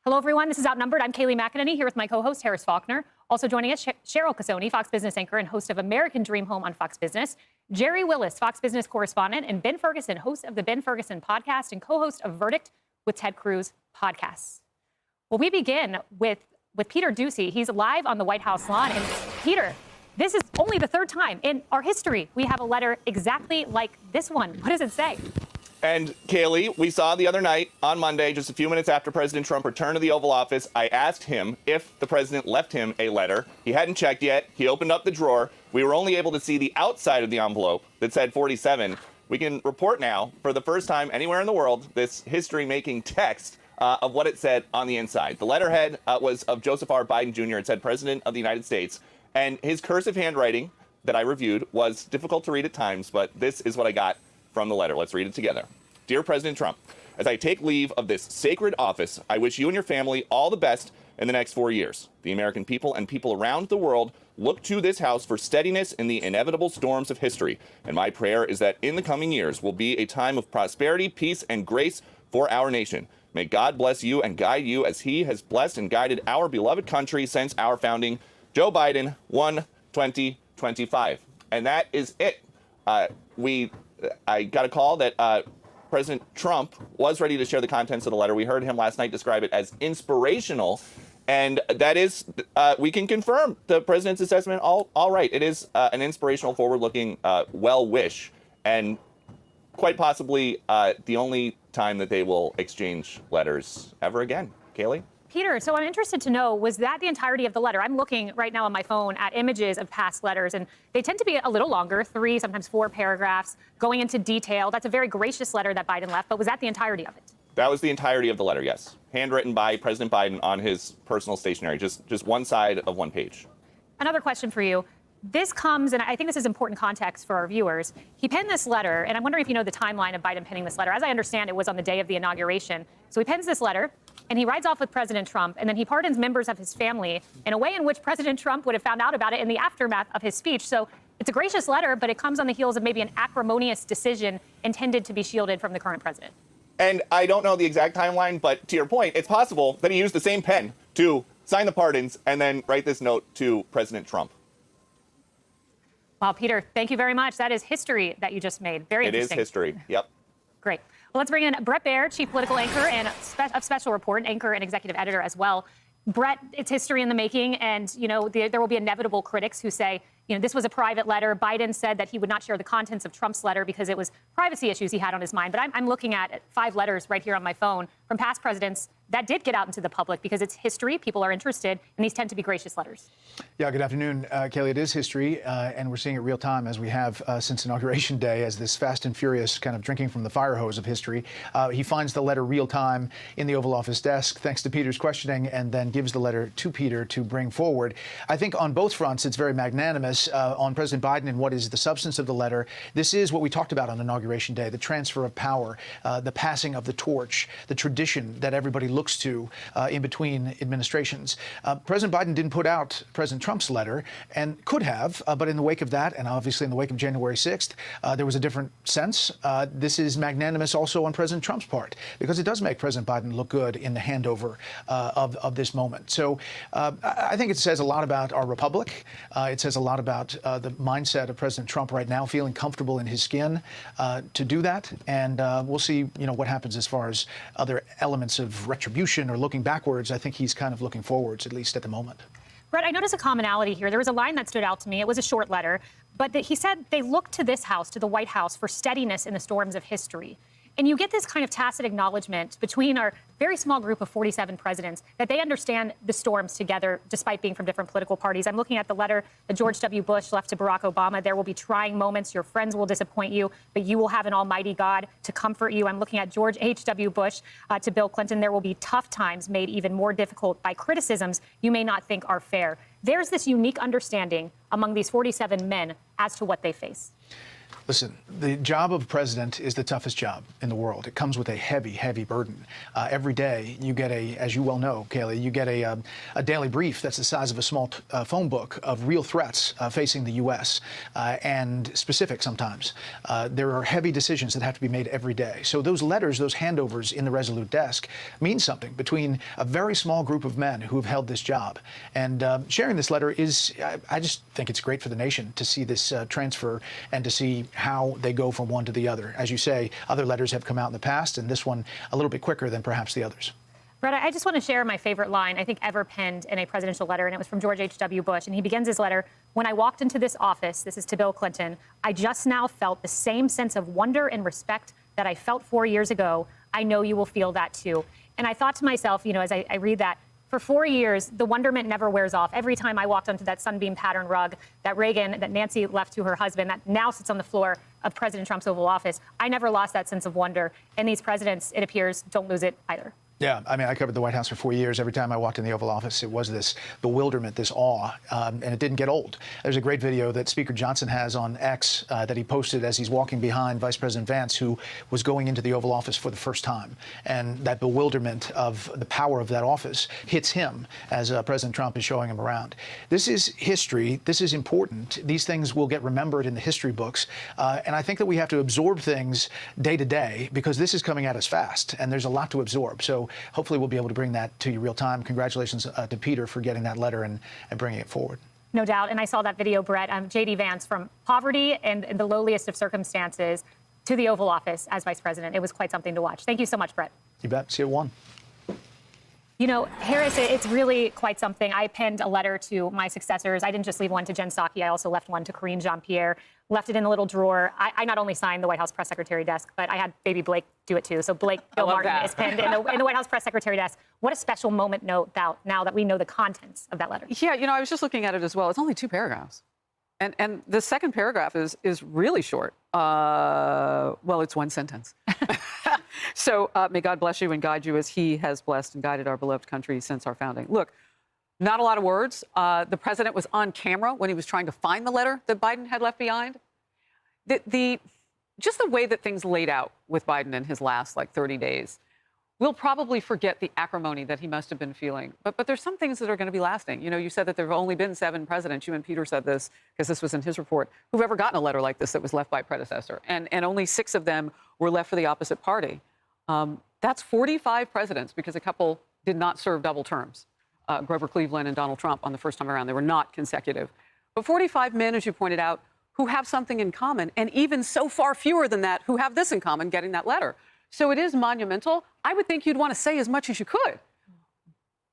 Hello, everyone. This is Outnumbered. I'm Kayleigh McEnany here with my co-host, Harris Faulkner. Also joining us, Cheryl Casoni, Fox Business anchor and host of American Dream Home on Fox Business. Jerry Willis, Fox Business correspondent, and Ben Ferguson, host of the Ben Ferguson podcast and co-host of Verdict with Ted Cruz podcasts. Well, we begin with Peter Doocy. He's live on the White House lawn. And Peter, this is only the third time in our history we have a letter exactly like this one. What does it say? And Kaylee, we saw the other night on Monday, just a few minutes after President Trump returned to the Oval Office, I asked him if the president left him a letter. He hadn't checked yet. He opened up the drawer. We were only able to see the outside of the envelope that said 47. We can report now, for the first time anywhere in the world, this history-making text of what it said on the inside. The letterhead was of Joseph R. Biden Jr. It said President of the United States. And his cursive handwriting that I reviewed was difficult to read at times, but this is what I got from the letter. Let's read it together. Dear President Trump, as I take leave of this sacred office, I wish you and your family all the best in the next 4 years. The American people and people around the world look to this House for steadiness in the inevitable storms of history. And my prayer is that in the coming years will be a time of prosperity, peace, and grace for our nation. May God bless you and guide you as he has blessed and guided our beloved country since our founding. Joe Biden, 1/2025. And that is it. I got a call that President Trump was ready to share the contents of the letter. We heard him last night describe it as inspirational. And that is, we can confirm the president's assessment. All right. It is an inspirational, forward-looking well wish. And quite possibly the only time that they will exchange letters ever again. Kaylee? Peter, so I'm interested to know, was that the entirety of the letter? I'm looking right now on my phone at images of past letters, and they tend to be a little longer, 3, sometimes 4 paragraphs, going into detail. That's a very gracious letter that Biden left, but was that the entirety of it? That was the entirety of the letter, yes. Handwritten by President Biden on his personal stationery, just one side of one page. Another question for you. This comes, and I think this is important context for our viewers. He penned this letter, and I'm wondering if you know the timeline of Biden penning this letter. As I understand, it was on the day of the inauguration. So he pens this letter, and he rides off with President Trump, and then he pardons members of his family in a way in which President Trump would have found out about it in the aftermath of his speech. So it's a gracious letter, but it comes on the heels of maybe an acrimonious decision intended to be shielded from the current president. And I don't know the exact timeline, but to your point, it's possible that he used the same pen to sign the pardons and then write this note to President Trump. Wow, Peter, thank you very much. That is history that you just made. Very interesting. It is history. Yep. Great. Well, let's bring in Brett Baer, chief political anchor and of Special Report, anchor and executive editor as well. Brett, it's history in the making, and there will be inevitable critics who say, this was a private letter. Biden said that he would not share the contents of Trump's letter because it was privacy issues he had on his mind. But I'm looking at 5 letters right here on my phone from past presidents that did get out into the public because it's history. People are interested, and these tend to be gracious letters. Yeah, good afternoon, Kaylee. It is history, and we're seeing it real time as we have since Inauguration Day, as this fast and furious kind of drinking from the fire hose of history. He finds the letter real time in the Oval Office desk, thanks to Peter's questioning, and then gives the letter to Peter to bring forward. I think on both fronts, it's very magnanimous. On President Biden and what is the substance of the letter, this is what we talked about on Inauguration Day, the transfer of power, the passing of the torch, the tradition that everybody looks to in between administrations. President Biden didn't put out President Trump's letter and could have, but in the wake of that, and obviously in the wake of January 6th, there was a different sense. This is magnanimous also on President Trump's part, because it does make President Biden look good in the handover of this moment. So I think it says a lot about our republic. It says a lot about the mindset of President Trump right now, feeling comfortable in his skin to do that. And we'll see, what happens as far as other elements of retribution or looking backwards. I think he's kind of looking forwards, at least at the moment. Brett, I noticed a commonality here. There was a line that stood out to me. It was a short letter, but he said they look to this House, to the White House, for steadiness in the storms of history. And you get this kind of tacit acknowledgement between our very small group of 47 presidents that they understand the storms together, despite being from different political parties. I'm looking at the letter that George W. Bush left to Barack Obama. There will be trying moments. Your friends will disappoint you, but you will have an almighty God to comfort you. I'm looking at George H.W. Bush to Bill Clinton. There will be tough times made even more difficult by criticisms you may not think are fair. There's this unique understanding among these 47 men as to what they face. Listen, the job of president is the toughest job in the world. It comes with a heavy, heavy burden. Every day you get as you well know, Kaylee, you get a daily brief that's the size of a small phone book of real threats facing the U.S. And specific sometimes. There are heavy decisions that have to be made every day. So those letters, those handovers in the Resolute desk mean something between a very small group of men who have held this job. And sharing this letter is, I just think it's great for the nation to see this transfer and to see how they go from one to the other. As you say, other letters have come out in the past, and this one a little bit quicker than perhaps the others. Brett, I just want to share my favorite line, I think, ever penned in a presidential letter, and it was from George H.W. Bush. And he begins his letter, "When I walked into this office," this is to Bill Clinton, "I just now felt the same sense of wonder and respect that I felt 4 years ago. I know you will feel that too." And I thought to myself, you know, as I read that, for 4 years, the wonderment never wears off. Every time I walked onto that sunbeam pattern rug that Nancy left to her husband, that now sits on the floor of President Trump's Oval Office, I never lost that sense of wonder. And these presidents, it appears, don't lose it either. Yeah, I mean, I covered the White House for 4 years. Every time I walked in the Oval Office, it was this bewilderment, this awe, and it didn't get old. There's a great video that Speaker Johnson has on X that he posted as he's walking behind Vice President Vance, who was going into the Oval Office for the first time. And that bewilderment of the power of that office hits him as President Trump is showing him around. This is history. This is important. These things will get remembered in the history books. And I think that we have to absorb things day to day because this is coming at us fast, and there's a lot to absorb. So hopefully we'll be able to bring that to you real time. Congratulations to Peter for getting that letter and bringing it forward. No doubt. And I saw that video, Brett, J.D. Vance, from poverty and the lowliest of circumstances to the Oval Office as vice president. It was quite something to watch. Thank you so much, Brett. You bet. See you at 1. You know, Harris, it's really quite something. I penned a letter to my successors. I didn't just leave one to Jen Psaki. I also left one to Karine Jean-Pierre, left it in the little drawer. I not only signed the White House press secretary desk, but I had baby Blake do it too. So Blake Bill Martin is penned in the White House press secretary desk. What a special moment now that we know the contents of that letter. Yeah, you know, I was just looking at it as well. It's only 2 paragraphs. And the second paragraph is really short. Well, it's 1 sentence. So may God bless you and guide you as he has blessed and guided our beloved country since our founding. Look, not a lot of words. The president was on camera when he was trying to find the letter that Biden had left behind. Just the way that things laid out with Biden in his last 30 days, we'll probably forget the acrimony that he must have been feeling. But there's some things that are going to be lasting. You know, you said that there have only been 7 presidents. You and Peter said this because this was in his report, who've ever gotten a letter like this that was left by a predecessor. And only 6 of them were left for the opposite party. That's 45 presidents because a couple did not serve double terms. Grover Cleveland and Donald Trump on the first time around. They were not consecutive. But 45 men, as you pointed out, who have something in common, and even so far fewer than that who have this in common, getting that letter. So it is monumental. I would think you'd want to say as much as you could.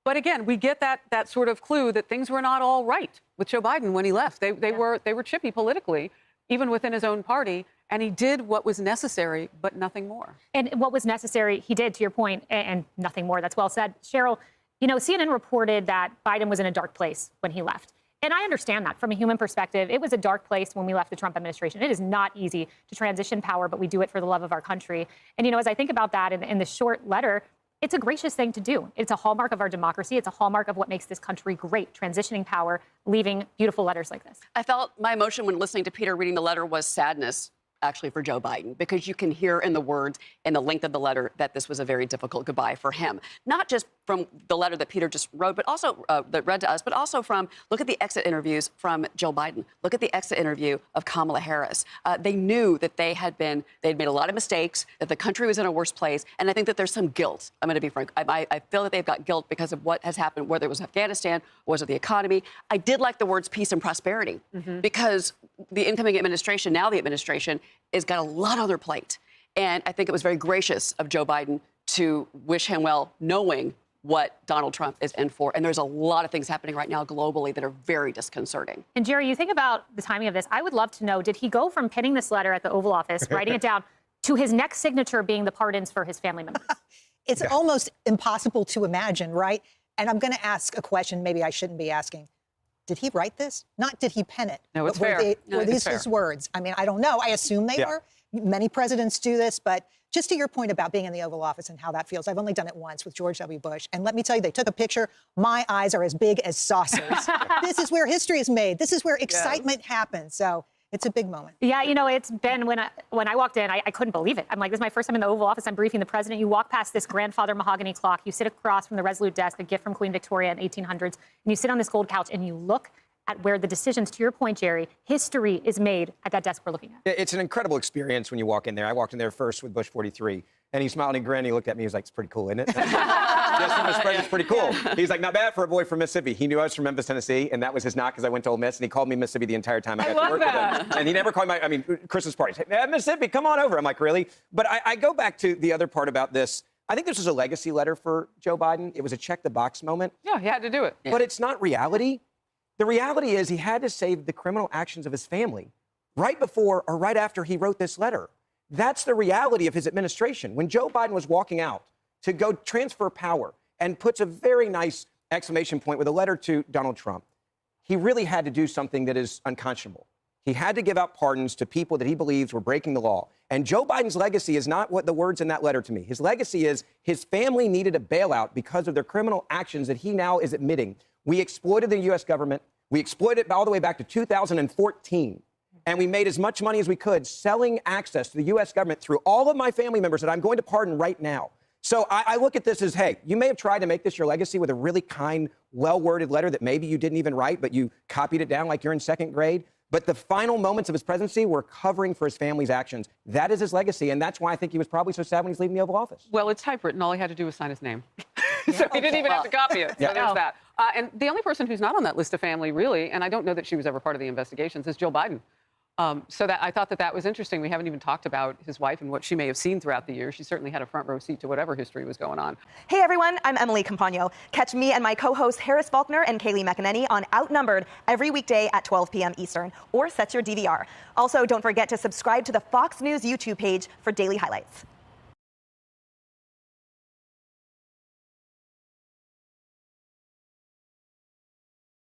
But again, we get that sort of clue that things were not all right with Joe Biden when he left. They were chippy politically, even within his own party. And he did what was necessary, but nothing more. And what was necessary, he did, to your point, and nothing more. That's well said. Cheryl, you know, CNN reported that Biden was in a dark place when he left. And I understand that from a human perspective. It was a dark place when we left the Trump administration. It is not easy to transition power, but we do it for the love of our country. And, you know, as I think about that in the short letter, it's a gracious thing to do. It's a hallmark of our democracy. It's a hallmark of what makes this country great, transitioning power, leaving beautiful letters like this. I felt my emotion when listening to Peter reading the letter was sadness, actually, for Joe Biden, because you can hear in the words and the length of the letter that this was a very difficult goodbye for him. Not just from the letter that Peter just wrote, but also that read to us, but also from, look at the exit interviews from Joe Biden. Look at the exit interview of Kamala Harris. They knew that they'd made a lot of mistakes, that the country was in a worse place, and I think that there's some guilt. I'm going to be frank. I feel that they've got guilt because of what has happened, whether it was Afghanistan, or was it the economy. I did like the words peace and prosperity, because the incoming administration, now the administration, has got a lot on their plate. And I think it was very gracious of Joe Biden to wish him well, knowing what Donald Trump is in for. And there's a lot of things happening right now globally that are very disconcerting. And Jerry, you think about the timing of this. I would love to know, did he go from penning this letter at the Oval Office, writing it down, to his next signature being the pardons for his family members? It's almost impossible to imagine, right? And I'm going to ask a question maybe I shouldn't be asking. Did he write this? Not did he pen it? No, it's fair. Were these his words? I mean, I don't know. I assume they were. Many presidents do this, but just to your point about being in the Oval Office and how that feels, I've only done it once with George W. Bush. And let me tell you, they took a picture. My eyes are as big as saucers. This is where history is made. This is where excitement happens. So It's a big moment. Yeah, you know, it's been when I walked in, I couldn't believe it. I'm like, this is my first time in the Oval Office. I'm briefing the president. You walk past this grandfather mahogany clock. You sit across from the Resolute desk, a gift from Queen Victoria in 1800s, and you sit on this gold couch and you look at where the decisions, to your point, Jerry, history is made at that desk we're looking at. It's an incredible experience when you walk in there. I walked in there first with Bush 43, and he smiled and grinned. He looked at me. He was like, it's pretty cool, isn't it? Yes, Mr. President's pretty cool. He's like, not bad for a boy from Mississippi. He knew I was from Memphis, Tennessee, and that was his knock because I went to Ole Miss, and he called me Mississippi the entire time I got to work with him. And he never called me, Christmas parties. Hey, Mississippi, come on over. I'm like, really? But I go back to the other part about this. I think this was a legacy letter for Joe Biden. It was a check-the-box moment. Yeah, he had to do it. But it's not reality. The reality is he had to save the criminal actions of his family right before or right after he wrote this letter. That's the reality of his administration. When Joe Biden was walking out to go transfer power and puts a very nice exclamation point with a letter to Donald Trump, he really had to do something that is unconscionable. He had to give out pardons to people that he believes were breaking the law. And Joe Biden's legacy is not what the words in that letter to me. His legacy is his family needed a bailout because of their criminal actions that he now is admitting. We exploited the U.S. government. We exploited it all the way back to 2014. And we made as much money as we could selling access to the U.S. government through all of my family members that I'm going to pardon right now. So I look at this as, hey, you may have tried to make this your legacy with a really kind, well-worded letter that maybe you didn't even write, but you copied it down like you're in second grade. But the final moments of his presidency were covering for his family's actions. That is his legacy, and that's why I think he was probably so sad when he's leaving the Oval Office. Well, it's typewritten. All he had to do was sign his name. So he didn't even have to copy it. So Yeah. there's that. And the only person who's not on that list of family, really, and I don't know that she was ever part of the investigations, is Jill Biden. So that I thought that was interesting. We haven't even talked about his wife and what she may have seen throughout the year. She certainly had a front row seat to whatever history was going on. Hey everyone, I'm Emily Campagno. Catch me and my co-hosts Harris Faulkner and Kaylee McEnany on Outnumbered every weekday at 12 p.m. Eastern, or set your DVR. Also, don't forget to subscribe to the Fox News YouTube page for daily highlights.